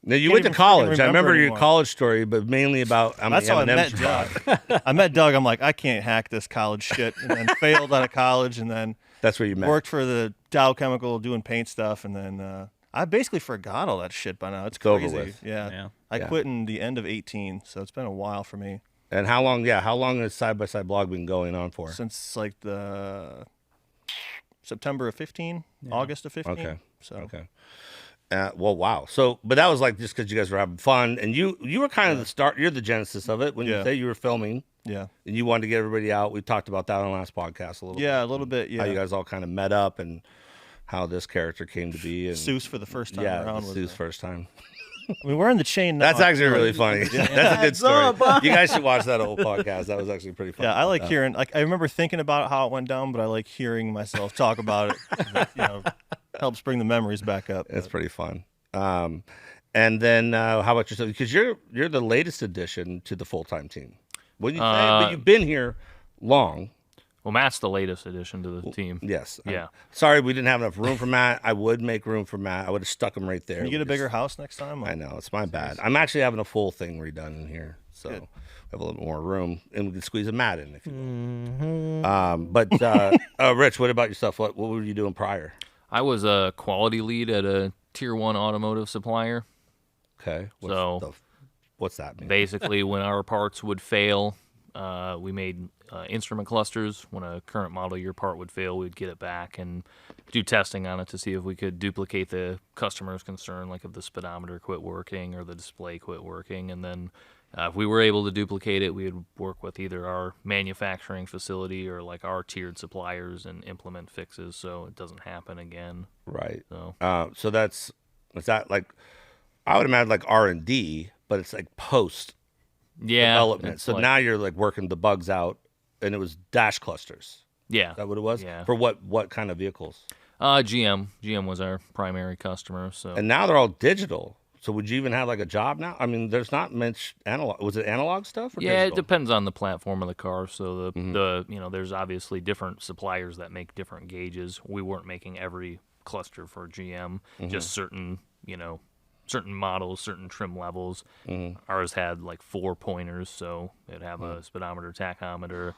[SPEAKER 3] No, you
[SPEAKER 1] can't
[SPEAKER 3] went to
[SPEAKER 1] even freaking
[SPEAKER 3] college. I
[SPEAKER 1] remember
[SPEAKER 3] remember your
[SPEAKER 1] anymore.
[SPEAKER 3] college story, but mainly about
[SPEAKER 1] That's how I met
[SPEAKER 3] M&Ms you
[SPEAKER 1] Doug.
[SPEAKER 3] bought.
[SPEAKER 1] I met Doug. I'm like, I can't hack this college shit, and then failed out of college, and then
[SPEAKER 3] That's where you met.
[SPEAKER 1] worked for the Dow Chemical doing paint stuff, and then I basically forgot all that shit by now. It's
[SPEAKER 3] over
[SPEAKER 1] crazy.
[SPEAKER 3] with.
[SPEAKER 1] Yeah. I
[SPEAKER 3] Yeah.
[SPEAKER 1] quit in the end of 18, so it's been a while for me.
[SPEAKER 3] And how long? Yeah, how long has Side by Side Blog been going on for?
[SPEAKER 1] Since like the September of 15, August of 15.
[SPEAKER 3] Okay.
[SPEAKER 1] So
[SPEAKER 3] Okay. Well, wow. So, but that was like just because you guys were having fun, and you were kind of the start. You're the genesis of it when you
[SPEAKER 1] Yeah.
[SPEAKER 3] say you were filming,
[SPEAKER 1] yeah.
[SPEAKER 3] and you wanted to get everybody out. We talked about that on the last podcast a little.
[SPEAKER 1] Yeah,
[SPEAKER 3] bit.
[SPEAKER 1] a little bit. Yeah.
[SPEAKER 3] How you guys all kind of met up and how this character came to be. And
[SPEAKER 1] Seuss for the first time
[SPEAKER 3] yeah,
[SPEAKER 1] around.
[SPEAKER 3] Seuss first time.
[SPEAKER 1] I mean, we're in the chain now.
[SPEAKER 3] That's actually really funny. That's a good story.
[SPEAKER 2] up,
[SPEAKER 3] You guys should watch that whole podcast. That was actually pretty funny.
[SPEAKER 1] Yeah, I like hearing. Like, I remember thinking about how it went down, but I like hearing myself talk about it. It, helps bring the memories back up.
[SPEAKER 3] It's pretty fun. And then how about yourself? Because you're the latest addition to the full time team. Wouldn't you say? But you've been here long.
[SPEAKER 4] Well, Matt's the latest addition to the team.
[SPEAKER 3] Yes.
[SPEAKER 4] Yeah.
[SPEAKER 3] Sorry, we didn't have enough room for Matt. I would make room for Matt. I would have stuck him right there.
[SPEAKER 1] Can you get a bigger house next time?
[SPEAKER 3] I know, it's my bad. I'm actually having a full thing redone in here, so we have a little more room, and we can squeeze a Matt in if you want. But Rich, what about yourself? What were you doing prior?
[SPEAKER 4] I was a quality lead at a Tier 1 automotive supplier.
[SPEAKER 3] Okay. What's that mean?
[SPEAKER 4] Basically, when our parts would fail, we made instrument clusters. When a current model year part would fail, we'd get it back and do testing on it to see if we could duplicate the customer's concern, like if the speedometer quit working or the display quit working. And then if we were able to duplicate it, we would work with either our manufacturing facility or like our tiered suppliers and implement fixes so it doesn't happen again.
[SPEAKER 3] Right.
[SPEAKER 4] So,
[SPEAKER 3] is that like, I would imagine like R&D, but it's like post development. So now you're like working the bugs out, and it was dash clusters.
[SPEAKER 4] Yeah.
[SPEAKER 3] Is that what it was?
[SPEAKER 4] Yeah.
[SPEAKER 3] For what kind of vehicles?
[SPEAKER 4] GM was our primary customer. So
[SPEAKER 3] And now they're all digital. So would you even have like a job now? I mean, there's not much analog. Was it analog stuff? Or
[SPEAKER 4] yeah,
[SPEAKER 3] digital?
[SPEAKER 4] it depends on the platform of the car. So the there's obviously different suppliers that make different gauges. We weren't making every cluster for GM, just certain models, certain trim levels. Ours had like 4 pointers, so it'd have a speedometer, tachometer,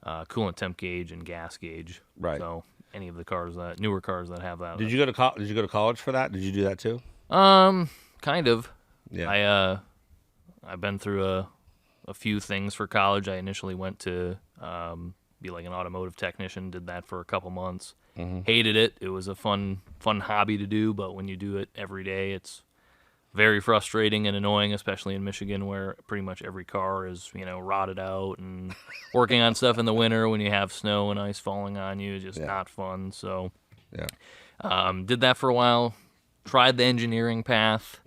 [SPEAKER 4] coolant temp gauge, and gas gauge.
[SPEAKER 3] Right.
[SPEAKER 4] So any of the newer cars that have that.
[SPEAKER 3] Did you go to college for that? Did you do that too?
[SPEAKER 4] Kind of.
[SPEAKER 3] Yeah.
[SPEAKER 4] I've been through a few things for college. I initially went to be like an automotive technician. Did that for a couple months. Hated it. It was a fun hobby to do, but when you do it every day, it's very frustrating and annoying, especially in Michigan, where pretty much every car is rotted out, and working on stuff in the winter when you have snow and ice falling on you is just not fun. So did that for a while. Tried the engineering path.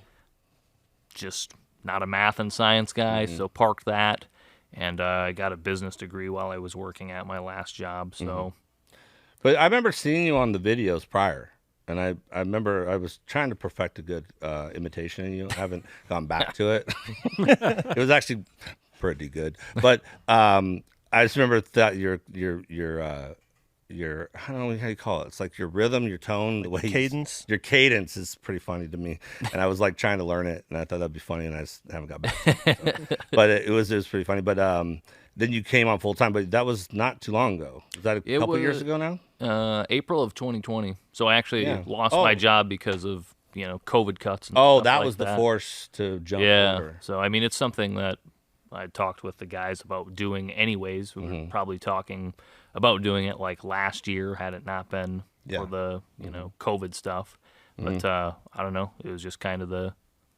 [SPEAKER 4] Just not a math and science guy, so parked that, and I got a business degree while I was working at my last job. So,
[SPEAKER 3] But I remember seeing you on the videos prior, and I remember I was trying to perfect a good imitation of you. I haven't gone back to it. It was actually pretty good, but I just remember that your I don't know how you call it. It's like your rhythm, your tone, the way
[SPEAKER 1] cadence.
[SPEAKER 3] Your cadence is pretty funny to me, and I was like trying to learn it, and I thought that'd be funny, and I just haven't got back to it. So. But it was pretty funny. But then you came on full time, but that was not too long ago. Was that a couple years ago now?
[SPEAKER 4] April of 2020. So I actually lost my job because of COVID cuts. And
[SPEAKER 3] that
[SPEAKER 4] like
[SPEAKER 3] was the force to jump over.
[SPEAKER 4] So I mean, it's something that I talked with the guys about doing anyways. We were probably talking about doing it like last year had it not been for the COVID stuff. But I don't know. It was just kind of the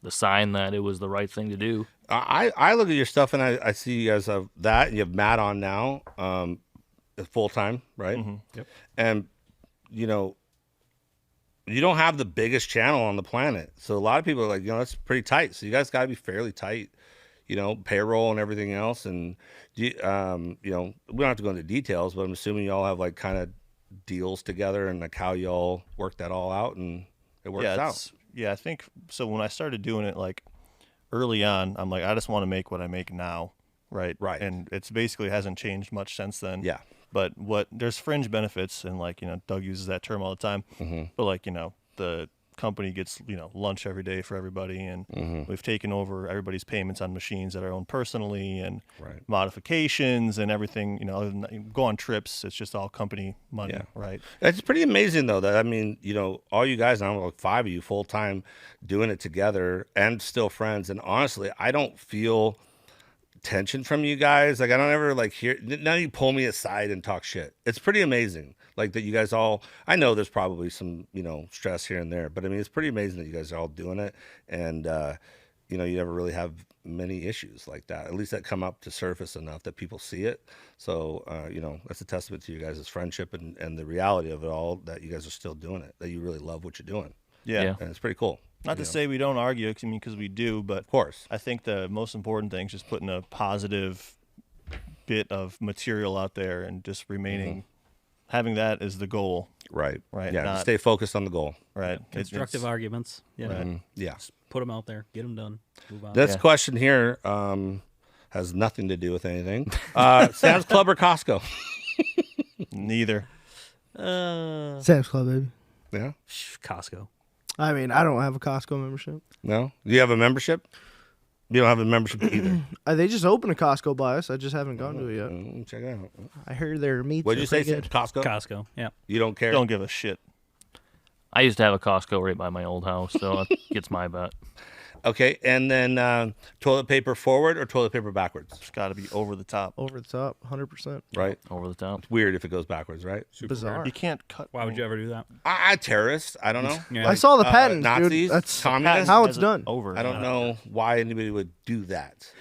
[SPEAKER 4] sign that it was the right thing to do.
[SPEAKER 3] I look at your stuff and I see you guys have that, and you have Matt on now, full time, right?
[SPEAKER 1] Yep.
[SPEAKER 3] And you don't have the biggest channel on the planet, so a lot of people are like, that's pretty tight. So you guys got to be fairly tight, payroll and everything else. And we don't have to go into details, but I'm assuming you all have like kind of deals together, and like how you all work that all out, and it works out.
[SPEAKER 1] Yeah, I think so. When I started doing it, like early on, I'm like, I just want to make what I make now, right?
[SPEAKER 3] Right.
[SPEAKER 1] And it's basically hasn't changed much since then.
[SPEAKER 3] Yeah.
[SPEAKER 1] But there's fringe benefits, and like Doug uses that term all the time. But like the company gets lunch every day for everybody, and we've taken over everybody's payments on machines that are owned personally, and modifications and everything. Other than go on trips, it's just all company money, right?
[SPEAKER 3] It's pretty amazing though that all you guys now, like 5 of you full time, doing it together and still friends. And honestly, I don't feel tension from you guys. Like I don't ever like hear now you pull me aside and talk shit. It's pretty amazing. Like that you guys all, I know there's probably some, stress here and there, but I mean, it's pretty amazing that you guys are all doing it. And, you never really have many issues like that, at least that come up to surface enough that people see it. So, that's a testament to you guys' friendship and the reality of it all, that you guys are still doing it, that you really love what you're doing.
[SPEAKER 1] Yeah.
[SPEAKER 3] And it's pretty cool.
[SPEAKER 1] Not to say we don't argue, because we do, but
[SPEAKER 3] of course,
[SPEAKER 1] I think the most important thing is just putting a positive bit of material out there and just remaining, having that as the goal.
[SPEAKER 3] Right.
[SPEAKER 1] Right.
[SPEAKER 3] Yeah. Stay focused on the goal.
[SPEAKER 1] Right.
[SPEAKER 5] Constructive arguments. Yeah.
[SPEAKER 3] Right. Yeah.
[SPEAKER 5] Just put them out there. Get them done. Move on.
[SPEAKER 3] This question here has nothing to do with anything. Sam's Club or Costco?
[SPEAKER 1] Neither.
[SPEAKER 2] Sam's Club, baby.
[SPEAKER 3] Yeah.
[SPEAKER 5] Costco.
[SPEAKER 2] I mean, I don't have a Costco membership.
[SPEAKER 3] No. Do you have a membership? You don't have a membership either.
[SPEAKER 2] They just opened a Costco by us. I just haven't gone to it yet.
[SPEAKER 3] Check it out.
[SPEAKER 2] I heard their meats.
[SPEAKER 3] What'd you say?
[SPEAKER 2] Good.
[SPEAKER 3] Costco.
[SPEAKER 5] Costco. Yeah.
[SPEAKER 3] You don't care.
[SPEAKER 1] Don't give a shit.
[SPEAKER 4] I used to have a Costco right by my old house, so it gets my butt.
[SPEAKER 3] Okay, and then toilet paper forward or toilet paper backwards?
[SPEAKER 1] It's got to be over the top.
[SPEAKER 2] Over the top, 100%.
[SPEAKER 3] Right.
[SPEAKER 4] Over the top.
[SPEAKER 3] It's weird if it goes backwards, right?
[SPEAKER 2] Bizarre.
[SPEAKER 1] You can't cut.
[SPEAKER 5] Why would you ever do that?
[SPEAKER 3] I terrorist. I don't know.
[SPEAKER 5] Yeah.
[SPEAKER 2] I saw the patents,
[SPEAKER 3] Nazis,
[SPEAKER 2] dude. That's
[SPEAKER 3] communists,
[SPEAKER 2] how it's
[SPEAKER 1] has it
[SPEAKER 2] done.
[SPEAKER 1] Over.
[SPEAKER 3] I don't know why anybody would do that.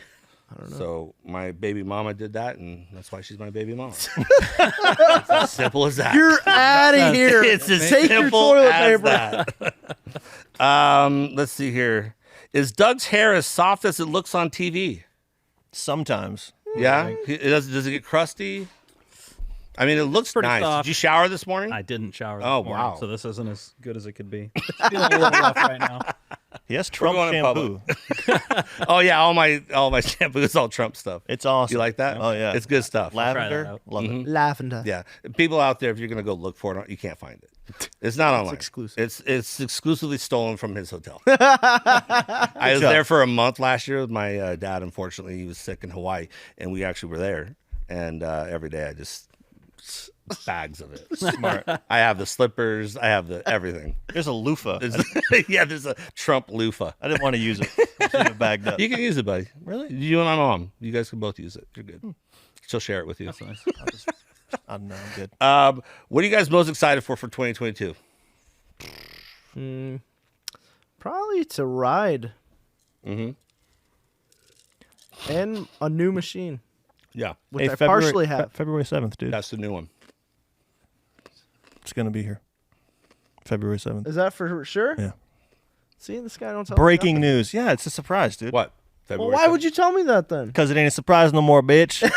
[SPEAKER 2] I don't know.
[SPEAKER 3] So my baby mama did that, and that's why she's my baby mama. It's as simple as that.
[SPEAKER 2] You're out of here.
[SPEAKER 3] It's as
[SPEAKER 2] Take your
[SPEAKER 3] simple
[SPEAKER 2] toilet
[SPEAKER 3] as
[SPEAKER 2] paper.
[SPEAKER 3] that. Let's see here. Is Doug's hair as soft as it looks on TV?
[SPEAKER 1] Sometimes.
[SPEAKER 3] Yeah. Does it get crusty? I mean, it looks
[SPEAKER 5] pretty
[SPEAKER 3] nice.
[SPEAKER 5] soft.
[SPEAKER 3] Did you shower this morning?
[SPEAKER 5] I didn't shower. This
[SPEAKER 3] Oh,
[SPEAKER 5] morning,
[SPEAKER 3] wow.
[SPEAKER 5] So this isn't as good as it could be. Feeling a little rough right now.
[SPEAKER 1] He has Trump
[SPEAKER 3] going in
[SPEAKER 1] shampoo.
[SPEAKER 3] Oh yeah, all my shampoo is all Trump stuff.
[SPEAKER 1] It's awesome.
[SPEAKER 3] You like that?
[SPEAKER 1] Oh yeah,
[SPEAKER 3] It's good stuff.
[SPEAKER 5] Try that
[SPEAKER 1] lavender.
[SPEAKER 5] out.
[SPEAKER 1] Love it.
[SPEAKER 2] Lavender.
[SPEAKER 3] Yeah. People out there, if you're gonna go look for it, you can't find it. It's not online.
[SPEAKER 2] exclusive.
[SPEAKER 3] It's exclusively stolen from his hotel. I was
[SPEAKER 1] job.
[SPEAKER 3] there for a month last year with my dad. Unfortunately, he was sick in Hawaii, and we actually were there. And every day, I just bags of it.
[SPEAKER 1] Smart.
[SPEAKER 3] I have the slippers. I have the everything.
[SPEAKER 1] There's a loofah.
[SPEAKER 3] Yeah, there's a Trump loofah.
[SPEAKER 1] I didn't want to use it. Just leave it bagged up.
[SPEAKER 3] You can use it, buddy.
[SPEAKER 1] Really?
[SPEAKER 3] You and my mom. You guys can both use it. You're good. She'll share it with you.
[SPEAKER 5] That's nice.
[SPEAKER 1] I don't know. I'm good.
[SPEAKER 3] What are you guys most excited for 2022?
[SPEAKER 2] Probably to ride.
[SPEAKER 3] Mm-hmm.
[SPEAKER 2] And a new machine,
[SPEAKER 3] Yeah,
[SPEAKER 2] which I partially have.
[SPEAKER 1] February 7th, dude.
[SPEAKER 3] that's the new one.
[SPEAKER 1] It's gonna be here. February 7th.
[SPEAKER 2] Is that for sure?
[SPEAKER 1] Yeah.
[SPEAKER 2] See, this guy don't tell
[SPEAKER 1] Breaking
[SPEAKER 2] me
[SPEAKER 1] news. Yeah, it's a surprise, dude.
[SPEAKER 3] What?
[SPEAKER 2] Well,
[SPEAKER 3] February
[SPEAKER 2] why would you tell me that then?
[SPEAKER 1] Because it ain't a surprise no more, bitch.
[SPEAKER 3] Wait,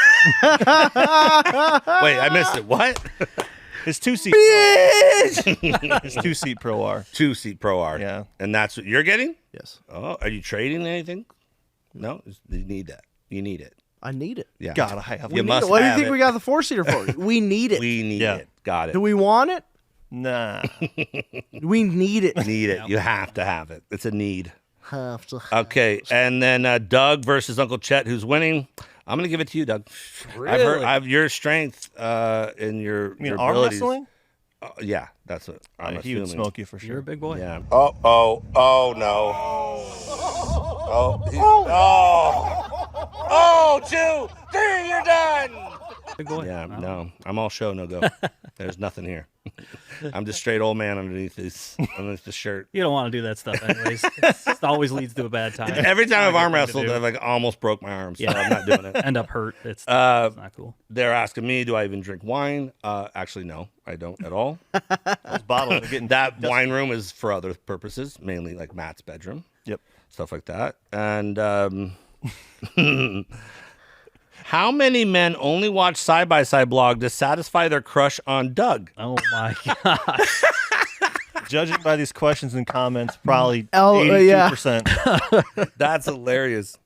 [SPEAKER 3] I missed it. What?
[SPEAKER 1] His two-seat. His two-seat Pro R.
[SPEAKER 3] 2-seat Pro R.
[SPEAKER 1] Yeah.
[SPEAKER 3] And that's what you're getting?
[SPEAKER 2] Yes,
[SPEAKER 3] Oh, are you trading anything? No, you need that. You need it.
[SPEAKER 2] I need it.
[SPEAKER 3] Yeah.
[SPEAKER 1] God, I have.
[SPEAKER 3] You
[SPEAKER 2] Need
[SPEAKER 3] must
[SPEAKER 2] it. What do you
[SPEAKER 3] have
[SPEAKER 2] think
[SPEAKER 3] it.
[SPEAKER 2] we got the 4-seater for? We need it.
[SPEAKER 3] We need
[SPEAKER 1] Yeah.
[SPEAKER 3] it. Got it.
[SPEAKER 2] Do we want it?
[SPEAKER 1] Nah.
[SPEAKER 2] We need it.
[SPEAKER 3] Need it. You have to have it. It's a need.
[SPEAKER 2] Have to.
[SPEAKER 3] Okay, and then Doug versus Uncle Chet, who's winning. I'm gonna give it to you, Doug. I've heard your strength and your
[SPEAKER 1] You mean
[SPEAKER 3] your
[SPEAKER 1] arm
[SPEAKER 3] abilities.
[SPEAKER 1] wrestling?
[SPEAKER 3] Yeah, that's what I'm
[SPEAKER 1] He would
[SPEAKER 3] assuming.
[SPEAKER 1] smoke you for sure.
[SPEAKER 5] You're a big boy.
[SPEAKER 3] Yeah. Oh no. Oh, 2, 3, you're done.
[SPEAKER 5] Big boy.
[SPEAKER 3] Yeah, no, I'm all show, no go. There's nothing here. I'm just straight old man underneath the shirt.
[SPEAKER 5] You don't want to do that stuff anyways. It always leads to a bad time.
[SPEAKER 3] Every time I've
[SPEAKER 5] Not a
[SPEAKER 3] arm
[SPEAKER 5] good thing
[SPEAKER 3] wrestled,
[SPEAKER 5] to do.
[SPEAKER 3] I've like almost broke my arm, so
[SPEAKER 5] Yeah.
[SPEAKER 3] I'm not doing it.
[SPEAKER 5] End up hurt. It's not cool.
[SPEAKER 3] They're asking me, do I even drink wine? Actually, no, I don't at all.
[SPEAKER 1] Those bottles are getting
[SPEAKER 3] That wine room is for other purposes, mainly like Matt's bedroom,
[SPEAKER 1] Yep.
[SPEAKER 3] stuff like that. And how many men only watch Side by Side blog to satisfy their crush on Doug?
[SPEAKER 5] Oh my god.
[SPEAKER 1] Judging by these questions and comments, probably
[SPEAKER 2] yeah.
[SPEAKER 1] 82%.
[SPEAKER 3] That's hilarious.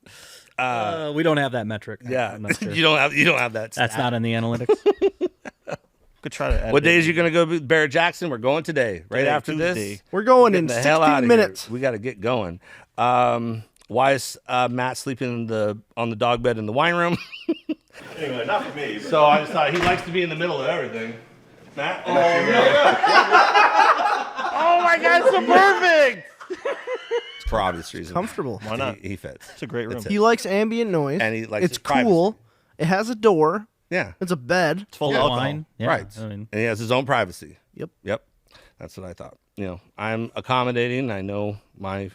[SPEAKER 5] We don't have that metric.
[SPEAKER 3] Yeah,
[SPEAKER 5] I'm not sure.
[SPEAKER 3] you don't have that.
[SPEAKER 5] That's
[SPEAKER 3] stat.
[SPEAKER 5] not in the analytics.
[SPEAKER 1] Could try to.
[SPEAKER 3] What
[SPEAKER 1] edit
[SPEAKER 3] days
[SPEAKER 1] it.
[SPEAKER 3] you gonna go with Barrett Jackson? We're going today, right
[SPEAKER 1] Today,
[SPEAKER 3] after
[SPEAKER 1] Tuesday.
[SPEAKER 3] this.
[SPEAKER 2] We're going in
[SPEAKER 3] Getting the hell out
[SPEAKER 2] 16
[SPEAKER 3] of
[SPEAKER 2] minutes.
[SPEAKER 3] Here. We got to get going. Why is Matt sleeping on the dog bed in the wine room?
[SPEAKER 1] Anyway, not for me.
[SPEAKER 3] So I just thought he likes to be in the middle of everything. Matt? Oh, oh my God, so perfect! It's for obvious reasons.
[SPEAKER 2] Comfortable.
[SPEAKER 1] Why not?
[SPEAKER 3] He fits.
[SPEAKER 1] It's a great room.
[SPEAKER 3] It's
[SPEAKER 2] He likes ambient noise.
[SPEAKER 3] And he likes
[SPEAKER 2] it's
[SPEAKER 3] his privacy.
[SPEAKER 2] cool. It has a door.
[SPEAKER 3] Yeah,
[SPEAKER 2] It's a bed.
[SPEAKER 1] It's full
[SPEAKER 5] Yeah,
[SPEAKER 1] of alcohol.
[SPEAKER 5] wine. Yeah,
[SPEAKER 3] right.
[SPEAKER 5] I mean,
[SPEAKER 3] And he has his own privacy.
[SPEAKER 2] Yep.
[SPEAKER 3] Yep. That's what I thought. You know, I'm accommodating. I know my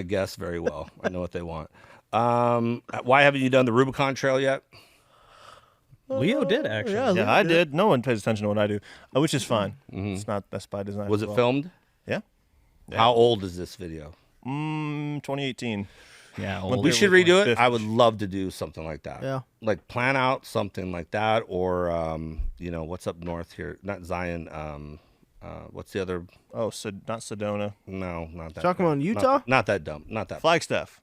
[SPEAKER 3] guests very well. I know what they want. Why haven't you done the Rubicon Trail yet?
[SPEAKER 5] Leo did actually.
[SPEAKER 1] Yeah, I did. No one pays attention to what I do, which is fine. It's not Best by design.
[SPEAKER 3] Was
[SPEAKER 1] as
[SPEAKER 3] it
[SPEAKER 1] well.
[SPEAKER 3] filmed?
[SPEAKER 1] Yeah.
[SPEAKER 3] How old is this video?
[SPEAKER 1] 2018.
[SPEAKER 5] Yeah,
[SPEAKER 1] When
[SPEAKER 5] old.
[SPEAKER 3] We should redo it.
[SPEAKER 1] 50.
[SPEAKER 3] I would love to do something like that.
[SPEAKER 2] Yeah.
[SPEAKER 3] Like plan out something like that, or what's up north here? Not Zion. What's the other?
[SPEAKER 1] Oh, not Sedona.
[SPEAKER 3] No, not that.
[SPEAKER 2] Talking
[SPEAKER 3] dumb.
[SPEAKER 2] about Utah?
[SPEAKER 3] Not that dumb. Not that.
[SPEAKER 1] Flagstaff.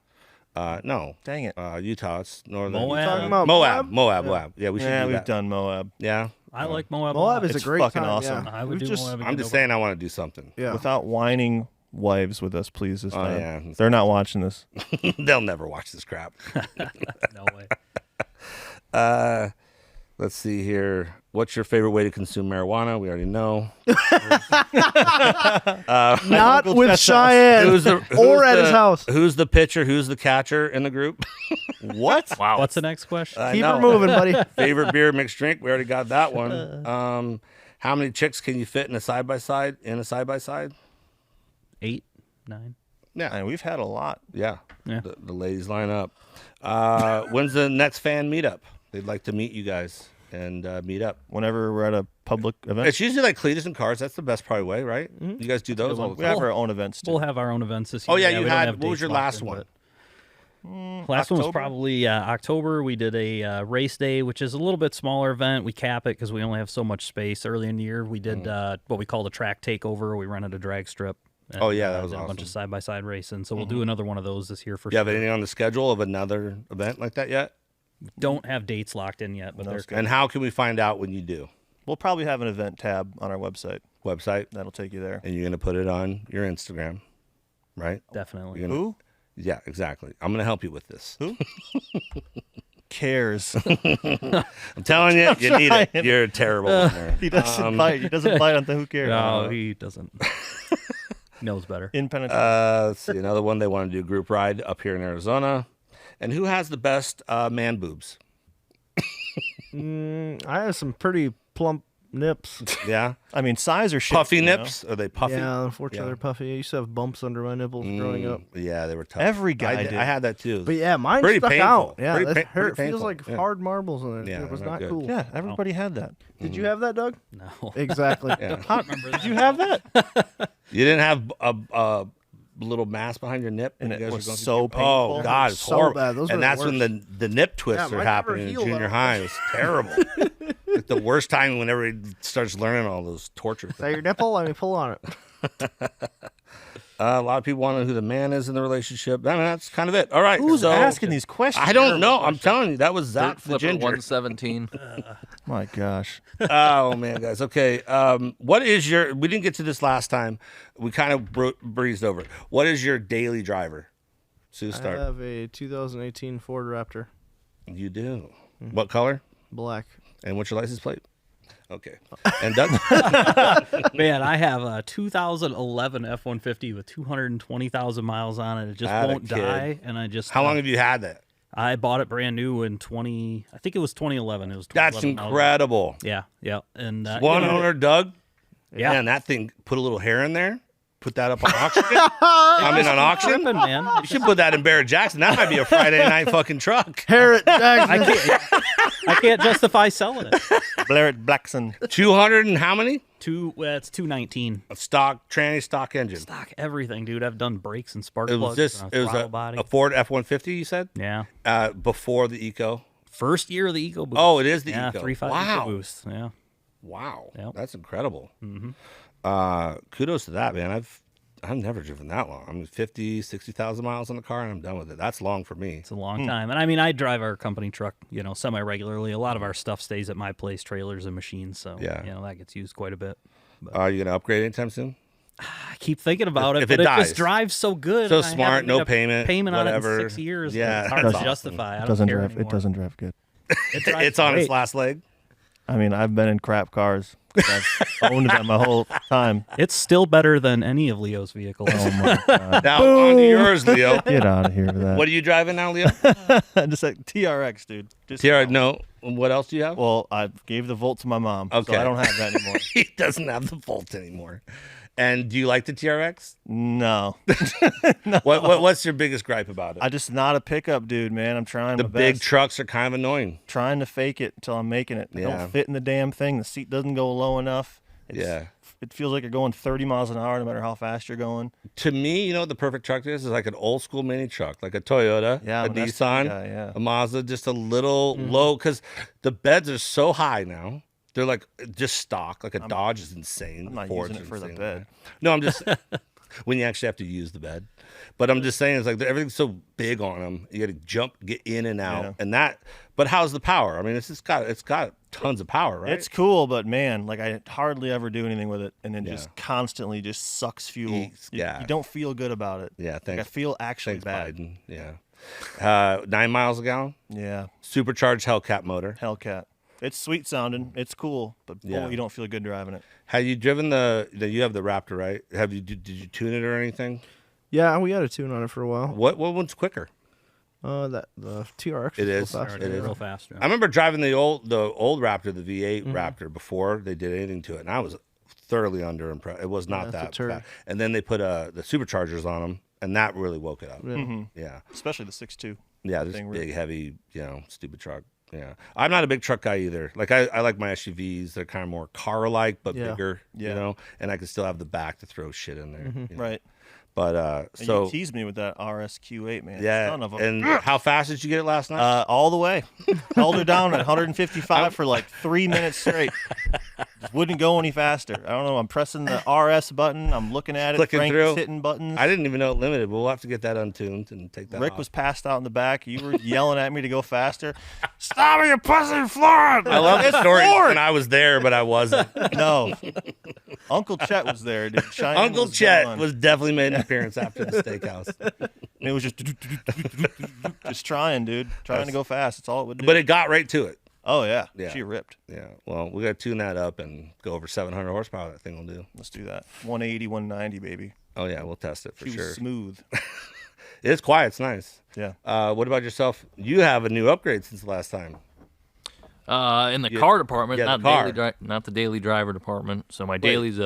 [SPEAKER 3] No.
[SPEAKER 1] Dang it.
[SPEAKER 3] Utah. It's northern.
[SPEAKER 5] Moab.
[SPEAKER 2] Talking about
[SPEAKER 3] Moab. Yeah, we should.
[SPEAKER 1] Yeah,
[SPEAKER 3] do
[SPEAKER 1] we've
[SPEAKER 3] that.
[SPEAKER 1] done Moab.
[SPEAKER 3] Yeah.
[SPEAKER 5] I like Moab.
[SPEAKER 2] Moab is
[SPEAKER 1] It's
[SPEAKER 2] a great
[SPEAKER 1] fucking
[SPEAKER 2] time.
[SPEAKER 1] awesome.
[SPEAKER 2] Yeah.
[SPEAKER 5] I would
[SPEAKER 2] We've
[SPEAKER 5] do
[SPEAKER 2] just,
[SPEAKER 5] Moab.
[SPEAKER 3] I'm just saying I want to do something.
[SPEAKER 2] yeah.
[SPEAKER 1] Without whining wives with us, please. This time.
[SPEAKER 3] yeah.
[SPEAKER 1] They're not watching this.
[SPEAKER 3] They'll never watch this crap.
[SPEAKER 5] No way.
[SPEAKER 3] Let's see here. What's your favorite way to consume marijuana? We already know.
[SPEAKER 2] Not with Cheyenne or at his house.
[SPEAKER 3] Who's the pitcher? Who's the catcher in the group?
[SPEAKER 1] What?
[SPEAKER 4] Wow.
[SPEAKER 5] What's the next question?
[SPEAKER 3] I
[SPEAKER 2] Keep
[SPEAKER 3] know.
[SPEAKER 2] her moving, buddy.
[SPEAKER 3] Favorite beer, mixed drink? We already got that one. How many chicks can you fit in a side by side?
[SPEAKER 5] 8, 9.
[SPEAKER 3] Yeah,
[SPEAKER 1] And we've had a lot.
[SPEAKER 3] yeah.
[SPEAKER 5] Yeah.
[SPEAKER 3] The ladies line up. When's the next fan meetup? They'd like to meet you guys and meet up.
[SPEAKER 1] Whenever we're at a public event,
[SPEAKER 3] It's usually like Cletus and Cars. That's the best probably way, right? You guys do those all the
[SPEAKER 1] we
[SPEAKER 3] time.
[SPEAKER 1] have our own events too.
[SPEAKER 5] We'll have our own events this year.
[SPEAKER 3] Oh, yeah,
[SPEAKER 5] we
[SPEAKER 3] you
[SPEAKER 5] don't
[SPEAKER 3] had.
[SPEAKER 5] have
[SPEAKER 3] What was
[SPEAKER 5] dates
[SPEAKER 3] your
[SPEAKER 5] locked
[SPEAKER 3] last
[SPEAKER 5] in,
[SPEAKER 3] one?
[SPEAKER 5] but- Last one was
[SPEAKER 1] October?
[SPEAKER 5] probably October. We did a race day, which is a little bit smaller event. We cap it because we only have so much space. Early in the year, we did what we call the track takeover. We rented a drag strip. And,
[SPEAKER 3] Oh, yeah, that was
[SPEAKER 5] did a bunch of
[SPEAKER 3] awesome.
[SPEAKER 5] side-by-side racing. So we'll do another one of those this year for
[SPEAKER 3] You have
[SPEAKER 5] sure.
[SPEAKER 3] anything on the schedule of another event like that yet?
[SPEAKER 5] Don't have dates locked in yet, but they're
[SPEAKER 3] And how can we find out when you do?
[SPEAKER 1] We'll probably have an event tab on our website.
[SPEAKER 3] Website,
[SPEAKER 1] That'll take you there.
[SPEAKER 3] and you're going to put it on your Instagram, right?
[SPEAKER 5] definitely.
[SPEAKER 3] You're gonna-
[SPEAKER 1] Who
[SPEAKER 3] Yeah, exactly. I'm going to help you with this.
[SPEAKER 1] cares?
[SPEAKER 3] I'm telling you, you need it.
[SPEAKER 1] trying.
[SPEAKER 3] You're terrible. on there.
[SPEAKER 1] He doesn't bite. He doesn't bite on the who cares.
[SPEAKER 5] No, he doesn't. Knows better.
[SPEAKER 1] Impenetrable.
[SPEAKER 3] Let's see, another one. They want to do a group ride up here in Arizona. And who has the best man boobs?
[SPEAKER 2] I have some pretty plump nips.
[SPEAKER 3] Yeah?
[SPEAKER 1] I mean, size or shit.
[SPEAKER 3] Puffy
[SPEAKER 1] you know?
[SPEAKER 3] nips? Are they puffy?
[SPEAKER 2] Yeah, unfortunately,
[SPEAKER 3] Yeah.
[SPEAKER 2] they're puffy. I used to have bumps under my nipples growing up.
[SPEAKER 3] Yeah, they were tough.
[SPEAKER 1] Every guy
[SPEAKER 3] I
[SPEAKER 1] did.
[SPEAKER 3] I had that too.
[SPEAKER 2] But yeah, mine
[SPEAKER 3] Pretty
[SPEAKER 2] stuck
[SPEAKER 3] painful.
[SPEAKER 2] out. Yeah,
[SPEAKER 3] Pretty
[SPEAKER 2] that
[SPEAKER 3] pa-
[SPEAKER 2] hurt.
[SPEAKER 3] pretty
[SPEAKER 2] Feels
[SPEAKER 3] painful.
[SPEAKER 2] like
[SPEAKER 3] Yeah.
[SPEAKER 2] hard marbles in it.
[SPEAKER 3] Yeah,
[SPEAKER 2] It was
[SPEAKER 3] not
[SPEAKER 2] not
[SPEAKER 3] good.
[SPEAKER 2] cool.
[SPEAKER 1] Yeah, everybody had that.
[SPEAKER 2] Did you have that, Doug?
[SPEAKER 5] No.
[SPEAKER 2] Exactly.
[SPEAKER 1] Did you have that?
[SPEAKER 3] You didn't have a little mass behind your nip?
[SPEAKER 1] And
[SPEAKER 3] when you
[SPEAKER 1] it
[SPEAKER 3] guys
[SPEAKER 1] was
[SPEAKER 3] were going through
[SPEAKER 1] so
[SPEAKER 3] puberty? Oh,
[SPEAKER 1] painful.
[SPEAKER 3] God, it's
[SPEAKER 2] So
[SPEAKER 3] horrible.
[SPEAKER 2] bad. Those were
[SPEAKER 3] and
[SPEAKER 2] the
[SPEAKER 3] that's when the nip twists
[SPEAKER 2] mine
[SPEAKER 3] are
[SPEAKER 2] never
[SPEAKER 3] happening in
[SPEAKER 2] healed
[SPEAKER 3] junior
[SPEAKER 2] up.
[SPEAKER 3] high. It was terrible. Like the worst time when everybody starts learning all those torture
[SPEAKER 2] Is
[SPEAKER 3] things.
[SPEAKER 2] that your nipple? Let me pull on it.
[SPEAKER 3] A lot of people want to know who the man is in the relationship. I mean, that's kind of it. All right.
[SPEAKER 1] Who's
[SPEAKER 3] so,
[SPEAKER 1] asking these questions?
[SPEAKER 3] I don't know. I'm telling you, that was Zach
[SPEAKER 4] Dirt
[SPEAKER 3] the
[SPEAKER 4] Flipper
[SPEAKER 3] ginger.
[SPEAKER 4] 117.
[SPEAKER 1] My gosh.
[SPEAKER 3] Oh man, guys. Okay. What is your? We didn't get to this last time. We kind of breezed over it. What is your daily driver? Sue,
[SPEAKER 2] I
[SPEAKER 3] start.
[SPEAKER 2] have a 2018 Ford Raptor,
[SPEAKER 3] You do. What color?
[SPEAKER 2] black.
[SPEAKER 3] And what's your license plate? Okay. And Doug?
[SPEAKER 5] Man, I have a 2011 F-150 with 220,000 miles on it. It just
[SPEAKER 3] Atta
[SPEAKER 5] won't
[SPEAKER 3] kid.
[SPEAKER 5] die, and I just
[SPEAKER 3] How long have you had that?
[SPEAKER 5] I bought it brand new in I think it was 2011. It was
[SPEAKER 3] That's
[SPEAKER 5] 2011 model.
[SPEAKER 3] incredible.
[SPEAKER 5] Yeah, and
[SPEAKER 3] One
[SPEAKER 5] you know,
[SPEAKER 3] owner, Doug.
[SPEAKER 5] Yeah.
[SPEAKER 3] Man, that thing put a little hair in there. Put that up on auction. I mean, on auction.
[SPEAKER 5] tripping, man.
[SPEAKER 3] You should put that in Barrett Jackson. That might be a Friday night fucking truck.
[SPEAKER 2] Barrett Jackson.
[SPEAKER 5] I can't justify selling it.
[SPEAKER 1] Barrett Blackson.
[SPEAKER 3] 200 and how many?
[SPEAKER 5] It's 219.
[SPEAKER 3] A stock, tranny stock engine.
[SPEAKER 5] Stock everything, dude. I've done brakes and spark
[SPEAKER 3] It was
[SPEAKER 5] plugs.
[SPEAKER 3] just,
[SPEAKER 5] and
[SPEAKER 3] it was
[SPEAKER 5] throttle body.
[SPEAKER 3] a Ford F-150, you said?
[SPEAKER 5] Yeah.
[SPEAKER 3] Before the Eco.
[SPEAKER 5] First year of the Eco Boost.
[SPEAKER 3] Oh, it is the
[SPEAKER 5] yeah,
[SPEAKER 3] Eco.
[SPEAKER 5] 3.5
[SPEAKER 3] Wow.
[SPEAKER 5] Eco Boost. Yeah.
[SPEAKER 3] Wow.
[SPEAKER 5] Yep.
[SPEAKER 3] That's incredible. Kudos to that, man. I've never driven that long. I mean, 50, 60,000 miles on the car, and I'm done with it. That's long for me.
[SPEAKER 5] It's a long time. And I mean, I drive our company truck, semi-regularly. A lot of our stuff stays at my place, trailers and machines. So,
[SPEAKER 3] Yeah.
[SPEAKER 5] that gets used quite a bit.
[SPEAKER 3] Are you going to upgrade anytime soon?
[SPEAKER 5] I keep thinking about
[SPEAKER 3] If
[SPEAKER 5] it,
[SPEAKER 3] it
[SPEAKER 5] but it
[SPEAKER 3] dies.
[SPEAKER 5] just drives so good.
[SPEAKER 3] So
[SPEAKER 5] and I
[SPEAKER 3] smart,
[SPEAKER 5] haven't
[SPEAKER 3] no
[SPEAKER 5] made a
[SPEAKER 3] payment,
[SPEAKER 5] on it
[SPEAKER 3] whatever.
[SPEAKER 5] in 6 years.
[SPEAKER 3] Yeah,
[SPEAKER 5] It's hard to
[SPEAKER 3] that's awesome.
[SPEAKER 5] justify. I don't
[SPEAKER 1] Doesn't
[SPEAKER 5] care
[SPEAKER 1] drive.
[SPEAKER 5] anymore.
[SPEAKER 1] It doesn't drive good.
[SPEAKER 5] It drives
[SPEAKER 3] It's on its
[SPEAKER 5] great.
[SPEAKER 3] last leg.
[SPEAKER 1] I mean, I've been in crap cars. I've owned them my whole time.
[SPEAKER 5] It's still better than any of Leo's vehicles.
[SPEAKER 1] Oh my god!
[SPEAKER 3] Now, on to yours, Leo.
[SPEAKER 1] Get out of here with that.
[SPEAKER 3] What are you driving now, Leo?
[SPEAKER 1] Just like TRX, dude. Just
[SPEAKER 3] TR, no. What else do you have?
[SPEAKER 1] Well, I gave the Volt to my mom.
[SPEAKER 3] Okay.
[SPEAKER 1] So I don't have that anymore.
[SPEAKER 3] He doesn't have the Volt anymore. And do you like the TRX?
[SPEAKER 1] No.
[SPEAKER 3] What's your biggest gripe about it?
[SPEAKER 1] I just not a pickup dude, man. I'm trying
[SPEAKER 3] The
[SPEAKER 1] my
[SPEAKER 3] big
[SPEAKER 1] best.
[SPEAKER 3] trucks are kind of annoying.
[SPEAKER 1] Trying to fake it until I'm making it. I
[SPEAKER 3] Yeah.
[SPEAKER 1] don't fit in the damn thing. The seat doesn't go low enough.
[SPEAKER 3] Yeah.
[SPEAKER 1] It feels like you're going 30 miles an hour no matter how fast you're going.
[SPEAKER 3] To me, you know what the perfect truck is? It's like an old school mini truck, like a Toyota,
[SPEAKER 1] Yeah,
[SPEAKER 3] a
[SPEAKER 1] I'm an
[SPEAKER 3] Nissan,
[SPEAKER 1] SUV guy, yeah.
[SPEAKER 3] a Mazda, just a little low because the beds are so high now. They're like just stock. Like a Dodge is insane.
[SPEAKER 1] I'm not
[SPEAKER 3] Ford's
[SPEAKER 1] using it for the
[SPEAKER 3] insane.
[SPEAKER 1] bed.
[SPEAKER 3] No, I'm just when you actually have to use the bed. But I'm just saying, it's like everything's so big on them. You got to jump, get in and out, and that. But how's the power? I mean, it's got tons of power, right?
[SPEAKER 1] It's cool, but man, like I hardly ever do anything with it, and it just constantly just sucks fuel. You don't feel good about it.
[SPEAKER 3] Yeah, thanks.
[SPEAKER 1] Like I feel actually bad.
[SPEAKER 3] Biden. Yeah, 9 miles a gallon.
[SPEAKER 1] Yeah,
[SPEAKER 3] supercharged Hellcat motor.
[SPEAKER 1] Hellcat. It's sweet sounding. It's cool, but boy, you don't feel good driving it.
[SPEAKER 3] Have you driven you have the Raptor, right? Did you tune it or anything?
[SPEAKER 2] Yeah, we had a tune on it for a while.
[SPEAKER 3] What one's quicker?
[SPEAKER 2] The TRX.
[SPEAKER 3] It is.
[SPEAKER 2] Faster.
[SPEAKER 5] It is real fast. Yeah.
[SPEAKER 3] I remember driving the old Raptor, the V8 Raptor, before they did anything to it, and I was thoroughly underimpressed. It was not that fast. And then they put the superchargers on them, and that really woke it up. Yeah,
[SPEAKER 1] especially the 6.2.
[SPEAKER 3] Yeah, this big, heavy, stupid truck. Yeah, I'm not a big truck guy either. Like I like my SUVs. They're kind of more car-like, but bigger. And I can still have the back to throw shit in there.
[SPEAKER 1] Right.
[SPEAKER 3] But
[SPEAKER 1] you teased me with that RSQ8, man.
[SPEAKER 3] Yeah.
[SPEAKER 1] Son of a...
[SPEAKER 3] And how fast did you get it last night?
[SPEAKER 1] All the way. Held her down at 155 for like 3 minutes straight. Just wouldn't go any faster. I don't know. I'm pressing the RS button. I'm looking at it.
[SPEAKER 3] Clicking
[SPEAKER 1] Frank's
[SPEAKER 3] through.
[SPEAKER 1] hitting buttons.
[SPEAKER 3] I didn't even know it limited. We'll have to get that untuned and take that
[SPEAKER 1] Rick
[SPEAKER 3] off.
[SPEAKER 1] was passed out in the back. You were yelling at me to go faster. Stop it, you pussy, Florida!
[SPEAKER 3] I love that story. And I was there, but I wasn't.
[SPEAKER 1] No. Uncle Chet was there, dude.
[SPEAKER 3] Uncle Chet was definitely made an appearance after the steakhouse.
[SPEAKER 1] And it was just trying, dude. Trying to go fast. That's all it would do.
[SPEAKER 3] But it got right to it.
[SPEAKER 1] Oh, yeah. She ripped.
[SPEAKER 3] Yeah. Well, we got to tune that up and go over 700 horsepower. That thing will do.
[SPEAKER 1] Let's do that. 180, 190, baby.
[SPEAKER 3] Oh, yeah. We'll test it for
[SPEAKER 1] She
[SPEAKER 3] sure.
[SPEAKER 1] was smooth.
[SPEAKER 3] It's quiet. It's nice.
[SPEAKER 1] Yeah.
[SPEAKER 3] What about yourself? You have a new upgrade since the last time.
[SPEAKER 4] In the car department,
[SPEAKER 3] the
[SPEAKER 4] not the daily driver department. So my daily's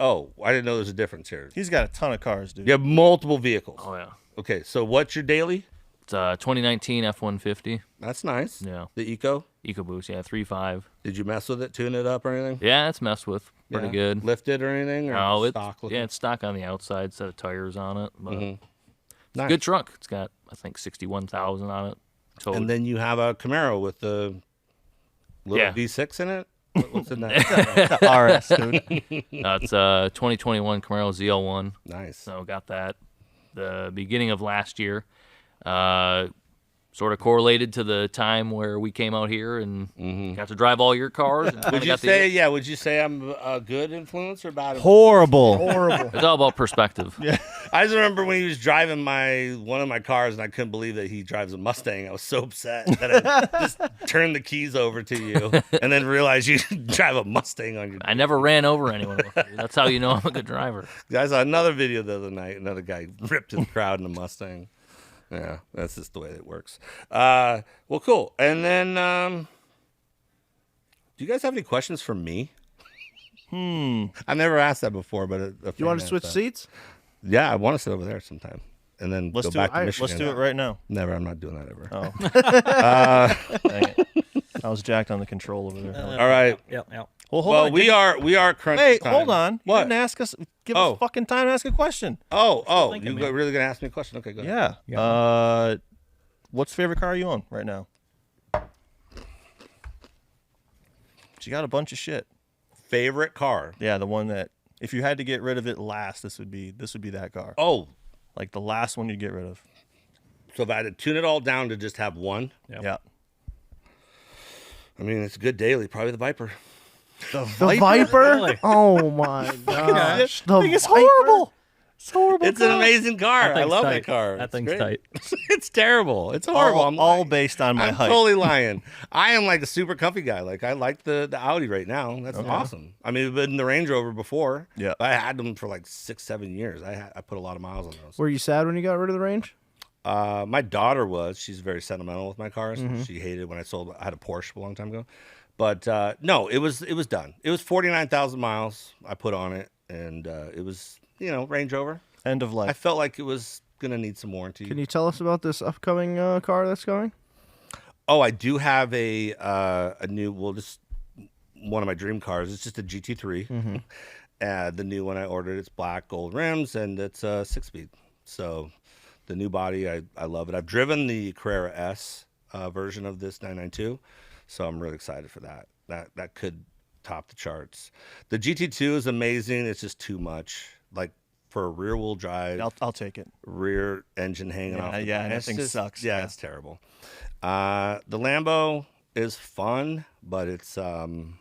[SPEAKER 3] Oh, I didn't know there's a difference here.
[SPEAKER 1] He's got a ton of cars, dude.
[SPEAKER 3] You have multiple vehicles.
[SPEAKER 4] Oh yeah.
[SPEAKER 3] Okay, so what's your daily?
[SPEAKER 4] It's 2019 F-150.
[SPEAKER 3] That's nice.
[SPEAKER 4] Yeah.
[SPEAKER 3] The Eco?
[SPEAKER 4] EcoBoost, yeah, 3.5.
[SPEAKER 3] Did you mess with it, tune it up or anything?
[SPEAKER 4] Yeah, it's messed with pretty good.
[SPEAKER 3] Lift it or anything? Or
[SPEAKER 4] No,
[SPEAKER 3] it's
[SPEAKER 4] stock on the outside, set of tires on it. But
[SPEAKER 3] nice.
[SPEAKER 4] It's a good truck. It's got, I think, 61,000 on it. Towed.
[SPEAKER 3] And then you have a Camaro with the little V6 in it? What's in that?
[SPEAKER 1] RS, dude.
[SPEAKER 4] It's 2021 Camaro ZL1.
[SPEAKER 3] Nice.
[SPEAKER 4] So got that the beginning of last year. Sort of correlated to the time where we came out here and got to drive all your cars. And
[SPEAKER 3] would you say I'm a good influence or bad influence?
[SPEAKER 1] Horrible.
[SPEAKER 4] It's all about perspective.
[SPEAKER 1] Yeah.
[SPEAKER 3] I just remember when he was driving one of my cars, and I couldn't believe that he drives a Mustang. I was so upset that I just turned the keys over to you, and then realized you drive a Mustang on your.
[SPEAKER 4] I never ran over anyone with it. That's how you know I'm a good driver.
[SPEAKER 3] I saw another video the other night. Another guy ripped his crowd in a Mustang. Yeah, that's just the way it works. Well, cool. And then, do you guys have any questions for me? I've never asked that before, but
[SPEAKER 2] You want to switch seats?
[SPEAKER 3] Yeah, I want to sit over there sometime, and then go back to Michigan.
[SPEAKER 1] Let's do it right now.
[SPEAKER 3] Never. I'm not doing that ever.
[SPEAKER 1] Oh. Dang it. I was jacked on the control over there.
[SPEAKER 3] All right.
[SPEAKER 5] Yep.
[SPEAKER 1] Well, hold on.
[SPEAKER 3] we are crunching
[SPEAKER 1] Wait,
[SPEAKER 3] time.
[SPEAKER 1] hold on.
[SPEAKER 3] What?
[SPEAKER 1] You didn't ask us. Give us fucking time to ask a question.
[SPEAKER 3] Oh, you really gonna ask me a question? Okay, go ahead.
[SPEAKER 1] Yeah. What's the favorite car you own right now? She got a bunch of shit.
[SPEAKER 3] Favorite car?
[SPEAKER 1] Yeah, the one that if you had to get rid of it last, this would be that car.
[SPEAKER 3] Oh,
[SPEAKER 1] like the last one you'd get rid of.
[SPEAKER 3] So if I had to tune it all down to just have one?
[SPEAKER 1] Yeah.
[SPEAKER 3] I mean, it's a good daily. Probably the Viper.
[SPEAKER 2] The Viper?
[SPEAKER 5] Really?
[SPEAKER 2] Oh my gosh. The
[SPEAKER 1] It's
[SPEAKER 2] Viper?
[SPEAKER 1] horrible. It's horrible.
[SPEAKER 3] It's an amazing car. I love that car.
[SPEAKER 5] That
[SPEAKER 3] It's
[SPEAKER 5] thing's
[SPEAKER 3] great.
[SPEAKER 5] tight.
[SPEAKER 3] It's terrible. It's horrible.
[SPEAKER 1] All based on my
[SPEAKER 3] I'm
[SPEAKER 1] height.
[SPEAKER 3] totally lying. I am like a super comfy guy. Like I like the Audi right now. That's awesome. I mean, I've been in the Range Rover before.
[SPEAKER 1] Yeah.
[SPEAKER 3] I had them for like 6-7 years. I put a lot of miles on those.
[SPEAKER 2] Were you sad when you got rid of the Range?
[SPEAKER 3] My daughter was. She's very sentimental with my cars. She hated when I sold. I had a Porsche a long time ago. But no, it was done. It was 49,000 miles I put on it, and it was Range Rover.
[SPEAKER 1] End of life.
[SPEAKER 3] I felt like it was gonna need some warranty.
[SPEAKER 2] Can you tell us about this upcoming car that's going?
[SPEAKER 3] Oh, I do have a new. Well, just one of my dream cars. It's just a GT3. The new one I ordered. It's black, gold rims, and it's a 6-speed. So the new body, I love it. I've driven the Carrera S version of this 992, so I'm really excited for that. That could top the charts. The GT2 is amazing. It's just too much. Like for a rear-wheel drive.
[SPEAKER 1] I'll take it.
[SPEAKER 3] Rear engine hanging off.
[SPEAKER 1] Yeah, that thing sucks.
[SPEAKER 3] Yeah, it's terrible. The Lambo is fun, but it's I don't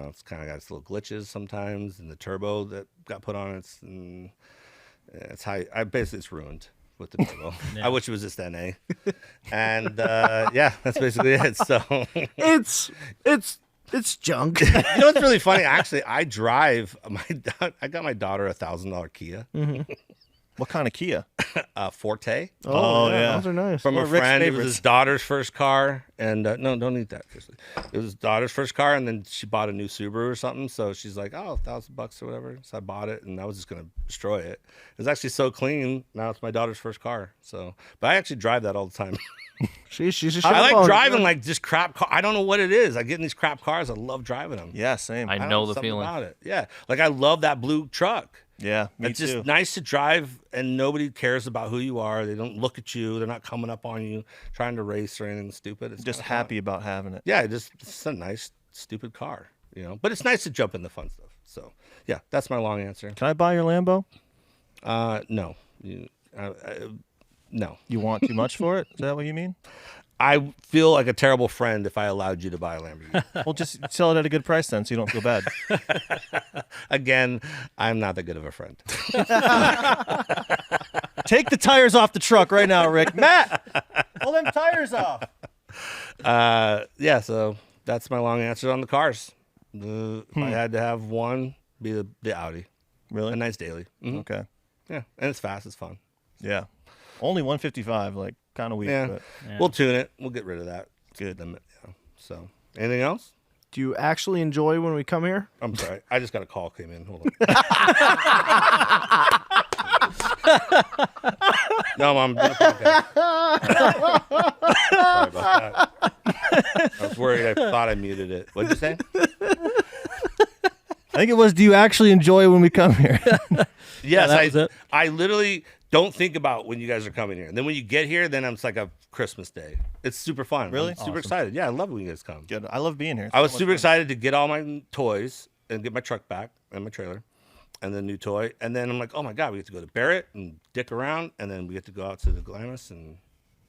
[SPEAKER 3] know. It's kind of got its little glitches sometimes, and the turbo that got put on it's high. Basically it's ruined with the turbo. I wish it was just NA. And that's basically it. So
[SPEAKER 2] it's junk.
[SPEAKER 3] You know what's really funny? Actually, I got my daughter a $1,000 Kia.
[SPEAKER 2] Mm-hmm.
[SPEAKER 1] What kind of Kia?
[SPEAKER 3] Forte.
[SPEAKER 1] Oh, yeah.
[SPEAKER 2] Those are nice.
[SPEAKER 3] From a
[SPEAKER 1] Rick's
[SPEAKER 3] friend. It was
[SPEAKER 1] favorites.
[SPEAKER 3] his daughter's first car. And no, don't eat that. Seriously. It was his daughter's first car, and then she bought a new Subaru or something. So she's like, oh, $1,000 or whatever. So I bought it, and I was just going to destroy it. It was actually so clean. Now it's my daughter's first car. So, but I actually drive that all the time.
[SPEAKER 2] She's
[SPEAKER 3] I like driving like just crap car. I don't know what it is. I get in these crap cars. I love driving them.
[SPEAKER 1] Yeah, same.
[SPEAKER 4] I know the
[SPEAKER 3] Something
[SPEAKER 4] feeling.
[SPEAKER 3] about it. Yeah, like I love that blue truck.
[SPEAKER 1] Yeah, me
[SPEAKER 3] It's
[SPEAKER 1] too.
[SPEAKER 3] just nice to drive, and nobody cares about who you are. They don't look at you. They're not coming up on you, trying to race or anything stupid. It's
[SPEAKER 1] Just
[SPEAKER 3] kinda fun.
[SPEAKER 1] happy about having it.
[SPEAKER 3] Yeah, it's a nice, stupid car, But it's nice to jump in the fun stuff. So, yeah, that's my long answer.
[SPEAKER 1] Can I buy your Lambo?
[SPEAKER 3] No. No.
[SPEAKER 1] You want too much for it? Is that what you mean?
[SPEAKER 3] I feel like a terrible friend if I allowed you to buy a Lamborghini.
[SPEAKER 1] Well, just sell it at a good price then, so you don't feel bad.
[SPEAKER 3] Again, I'm not that good of a friend.
[SPEAKER 1] Take the tires off the truck right now, Rick. Matt, pull them tires off.
[SPEAKER 3] Yeah, so that's my long answer on the cars. If I had to have one, be the Audi.
[SPEAKER 1] Really?
[SPEAKER 3] A nice daily. Mhm.
[SPEAKER 1] Okay.
[SPEAKER 3] Yeah, and it's fast. It's fun.
[SPEAKER 1] Yeah. Only 155, like kind of weak.
[SPEAKER 3] Yeah.
[SPEAKER 1] But
[SPEAKER 3] We'll tune it. We'll get rid of that.
[SPEAKER 1] Good.
[SPEAKER 3] So, anything else?
[SPEAKER 2] Do you actually enjoy when we come here?
[SPEAKER 3] I'm sorry. I just got a call came in. Hold on. No, Mom. No, okay. Sorry about that. I was worried. I thought I muted it. What'd you say?
[SPEAKER 1] I think it was, do you actually enjoy when we come here?
[SPEAKER 3] Yes,
[SPEAKER 5] that was it.
[SPEAKER 3] I literally don't think about when you guys are coming here. And then when you get here, then it's like a Christmas day. It's super fun.
[SPEAKER 1] Really?
[SPEAKER 3] I'm super excited. Yeah, I love it when you guys come.
[SPEAKER 1] Good. I love being here.
[SPEAKER 3] I was super excited to get all my toys and get my truck back and my trailer and the new toy. And then I'm like, oh my God, we get to go to Barrett and dick around. And then we get to go out to the Glamis and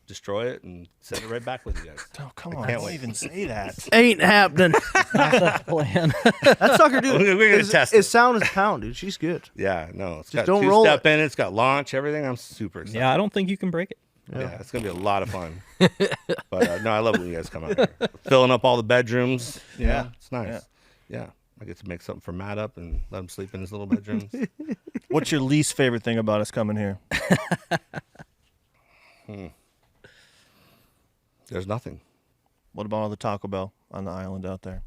[SPEAKER 3] destroy it and send it right back with you guys.
[SPEAKER 1] Oh, come on.
[SPEAKER 3] can't
[SPEAKER 1] Don't
[SPEAKER 3] wait.
[SPEAKER 1] even say that.
[SPEAKER 2] Ain't happening.
[SPEAKER 5] Plan.
[SPEAKER 2] That sucker, dude.
[SPEAKER 3] We're gonna test it.
[SPEAKER 2] It's sound as pound, dude. She's good.
[SPEAKER 3] Yeah, no. It's
[SPEAKER 2] Just
[SPEAKER 3] got
[SPEAKER 2] don't
[SPEAKER 3] two
[SPEAKER 2] roll
[SPEAKER 3] step in it. It's got launch, everything. I'm super excited.
[SPEAKER 5] Yeah, I don't think you can break it.
[SPEAKER 3] Yeah, it's going to be a lot of fun. But no, I love when you guys come out here. Filling up all the bedrooms.
[SPEAKER 1] Yeah.
[SPEAKER 3] It's nice. Yeah. I get to make something for Matt up and let him sleep in his little bedrooms.
[SPEAKER 1] What's your least favorite thing about us coming here?
[SPEAKER 3] There's nothing.
[SPEAKER 1] What about all the Taco Bell on the island out there?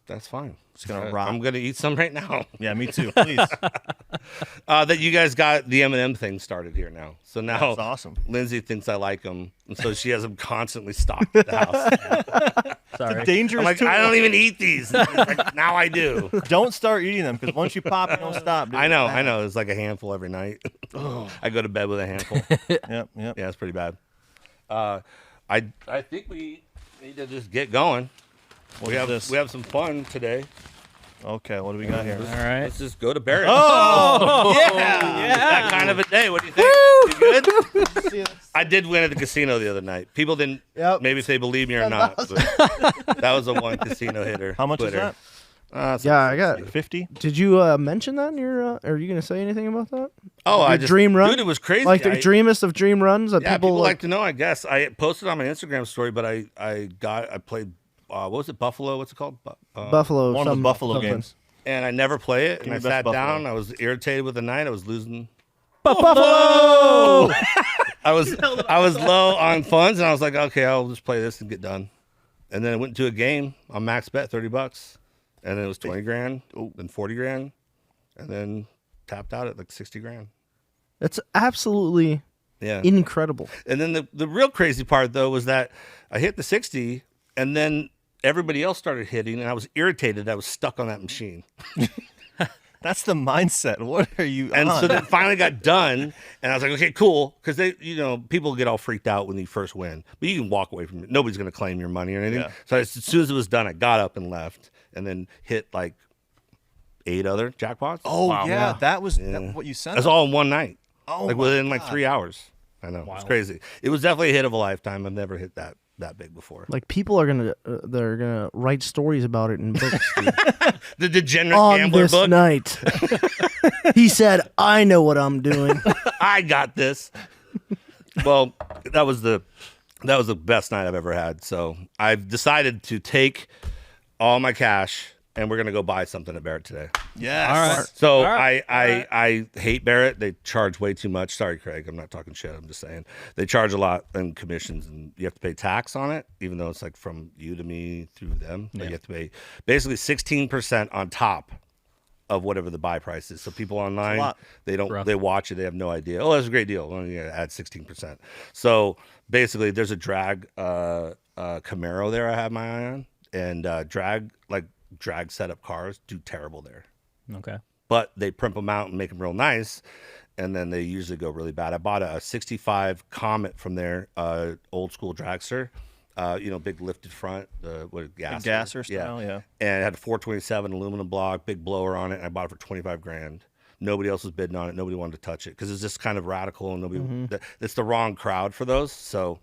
[SPEAKER 3] That's fine.
[SPEAKER 1] It's gonna rock.
[SPEAKER 3] I'm going to eat some right now.
[SPEAKER 1] Yeah, me too. Please.
[SPEAKER 3] That you guys got the M&M thing started here now. So now
[SPEAKER 1] That's awesome.
[SPEAKER 3] Lindsay thinks I like them. And so she has them constantly stocked at the house.
[SPEAKER 5] Sorry.
[SPEAKER 1] Dangerous.
[SPEAKER 3] I'm like, I don't even eat these. It's like, now I do.
[SPEAKER 1] Don't start eating them because once you pop, you don't stop. Dude.
[SPEAKER 3] I know. It's like a handful every night. I go to bed with a handful.
[SPEAKER 1] Yep.
[SPEAKER 3] Yeah, it's pretty bad. I think we need to just get going.
[SPEAKER 1] What
[SPEAKER 3] We
[SPEAKER 1] is this?
[SPEAKER 3] have some fun today.
[SPEAKER 1] Okay, what do we got here?
[SPEAKER 5] All right.
[SPEAKER 3] Let's just go to Barrett.
[SPEAKER 1] Oh,
[SPEAKER 3] That kind of a day. What do you think? You good? I did win at the casino the other night. People didn't maybe if they believe me or not. But that was a one casino hitter.
[SPEAKER 1] How much
[SPEAKER 3] Twitter.
[SPEAKER 1] is that?
[SPEAKER 2] Yeah, I got.
[SPEAKER 1] 50?
[SPEAKER 2] Did you mention that in your? Are you gonna say anything about that?
[SPEAKER 3] Oh,
[SPEAKER 2] Your
[SPEAKER 3] I just
[SPEAKER 2] dream run?
[SPEAKER 3] Dude, it was crazy.
[SPEAKER 2] Like the dreamest of dream runs that
[SPEAKER 3] Yeah,
[SPEAKER 2] people
[SPEAKER 3] like to know. I guess I posted on my Instagram story, but I played. What was it? Buffalo? What's it called?
[SPEAKER 2] Buffalo.
[SPEAKER 1] One of the
[SPEAKER 2] some-
[SPEAKER 1] Buffalo
[SPEAKER 2] something.
[SPEAKER 1] games.
[SPEAKER 3] And I never play it.
[SPEAKER 1] Give
[SPEAKER 3] And I
[SPEAKER 1] me best
[SPEAKER 3] sat
[SPEAKER 1] Buffalo.
[SPEAKER 3] down. I was irritated with the night. I was losing.
[SPEAKER 1] Buffalo!
[SPEAKER 3] I was low on funds, and I was like, okay, I'll just play this and get done. And then I went to a game on max bet, $30, and then it was 20 grand, then 40 grand, and then tapped out at like 60 grand.
[SPEAKER 2] That's absolutely
[SPEAKER 3] Yeah.
[SPEAKER 2] incredible.
[SPEAKER 3] And then the real crazy part though was that I hit the 60, and then everybody else started hitting, and I was irritated. I was stuck on that machine.
[SPEAKER 1] That's the mindset. What are you
[SPEAKER 3] And
[SPEAKER 1] on?
[SPEAKER 3] so then finally got done, and I was like, okay, cool. Because people get all freaked out when you first win. But you can walk away from it. Nobody's going to claim your money or anything.
[SPEAKER 1] Yeah.
[SPEAKER 3] So as soon as it was done, I got up and left, and then hit like 8 other jackpots.
[SPEAKER 1] Oh
[SPEAKER 4] Wow.
[SPEAKER 1] yeah, that was
[SPEAKER 3] Yeah.
[SPEAKER 1] what you sent.
[SPEAKER 3] That's
[SPEAKER 1] us?
[SPEAKER 3] all in one night.
[SPEAKER 1] Oh,
[SPEAKER 3] like
[SPEAKER 1] my
[SPEAKER 3] within like
[SPEAKER 1] God.
[SPEAKER 3] 3 hours. I know. It's crazy. It was definitely a hit of a lifetime. I've never hit that big before.
[SPEAKER 2] Like people are they're gonna write stories about it in books. Dude.
[SPEAKER 3] The degenerate
[SPEAKER 2] On
[SPEAKER 3] gambler
[SPEAKER 2] this
[SPEAKER 3] book.
[SPEAKER 2] night, he said, "I know what I'm doing."
[SPEAKER 3] I got this. Well, that was the best night I've ever had. So I've decided to take all my cash and we're gonna go buy something at Barrett today.
[SPEAKER 1] Yes.
[SPEAKER 5] All right.
[SPEAKER 3] So
[SPEAKER 5] All right.
[SPEAKER 3] I hate Barrett. They charge way too much. Sorry, Craig. I'm not talking shit. I'm just saying they charge a lot in commissions, and you have to pay tax on it, even though it's like from you to me through them. But you have to pay basically 16% on top of whatever the buy price is. So people online,
[SPEAKER 1] lot.
[SPEAKER 3] they don't
[SPEAKER 5] Rough.
[SPEAKER 3] they watch it. They have no idea. Oh, that's a great deal. Well, you gotta add 16%. So basically, there's a drag Camaro there. I have my eye on, and drag setup cars do terrible there.
[SPEAKER 5] Okay.
[SPEAKER 3] But they primp them out and make them real nice, and then they usually go really bad. I bought a 65 Comet from there, old school dragster, big lifted front,
[SPEAKER 1] Gasser style, yeah.
[SPEAKER 3] And it had a 427 aluminum block, big blower on it, and I bought it for $25,000. Nobody else was bidding on it. Nobody wanted to touch it because it's just kind of radical, and nobody. It's the wrong crowd for those. So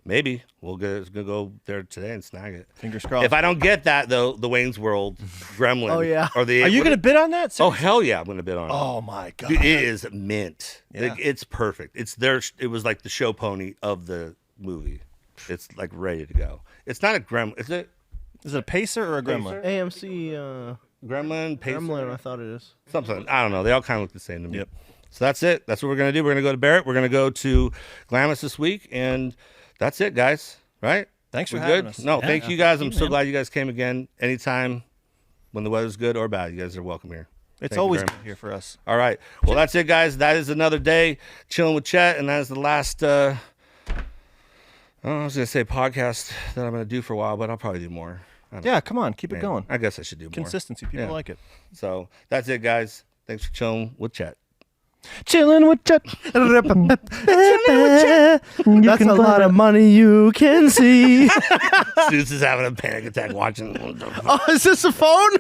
[SPEAKER 3] maybe we'll go there today and snag it.
[SPEAKER 1] Fingers crossed.
[SPEAKER 3] If I don't get that though, the Wayne's World Gremlin.
[SPEAKER 2] Oh, yeah.
[SPEAKER 3] Or the
[SPEAKER 1] Are you going to bid on that?
[SPEAKER 3] Oh hell yeah, I'm gonna bid on it.
[SPEAKER 1] Oh my God.
[SPEAKER 3] Dude, it is mint.
[SPEAKER 1] Yeah.
[SPEAKER 3] Like, it's perfect. It was like the show pony of the movie. It's like ready to go. It's not a gremlin. Is it
[SPEAKER 1] Is it a pacer or a gremlin?
[SPEAKER 2] AMC
[SPEAKER 3] gremlin? Pacer?
[SPEAKER 2] Gremlin, I thought it is.
[SPEAKER 3] Something. I don't know. They all kind of look the same to me.
[SPEAKER 1] Yep.
[SPEAKER 3] So that's it. That's what we're gonna do. We're gonna go to Barrett. We're gonna go to Glamis this week, and that's it, guys. Right?
[SPEAKER 1] Thanks for
[SPEAKER 3] We're
[SPEAKER 1] having
[SPEAKER 3] good.
[SPEAKER 1] us.
[SPEAKER 3] No,
[SPEAKER 5] Yeah,
[SPEAKER 3] thank you guys. I'm so
[SPEAKER 5] man.
[SPEAKER 3] glad you guys came again. Anytime when the weather's good or bad, you guys are welcome here.
[SPEAKER 1] It's
[SPEAKER 3] Thank you
[SPEAKER 1] always
[SPEAKER 3] very
[SPEAKER 1] good
[SPEAKER 3] much.
[SPEAKER 1] here for us.
[SPEAKER 3] All right. Well, that's it, guys. That is another day chilling with Chet, and that is the last. I was gonna say podcast that I'm gonna do for a while, but I'll probably do more. I don't
[SPEAKER 1] Yeah, come on, keep it
[SPEAKER 3] know.
[SPEAKER 1] going.
[SPEAKER 3] I guess I should do more.
[SPEAKER 1] Consistency, people
[SPEAKER 3] Yeah.
[SPEAKER 1] like it.
[SPEAKER 3] So that's it, guys. Thanks for chilling with Chet.
[SPEAKER 1] Chilling with Chet.
[SPEAKER 2] That's a lot of money you can see.
[SPEAKER 3] Zeus is having a panic attack watching.
[SPEAKER 2] Oh, is this a phone?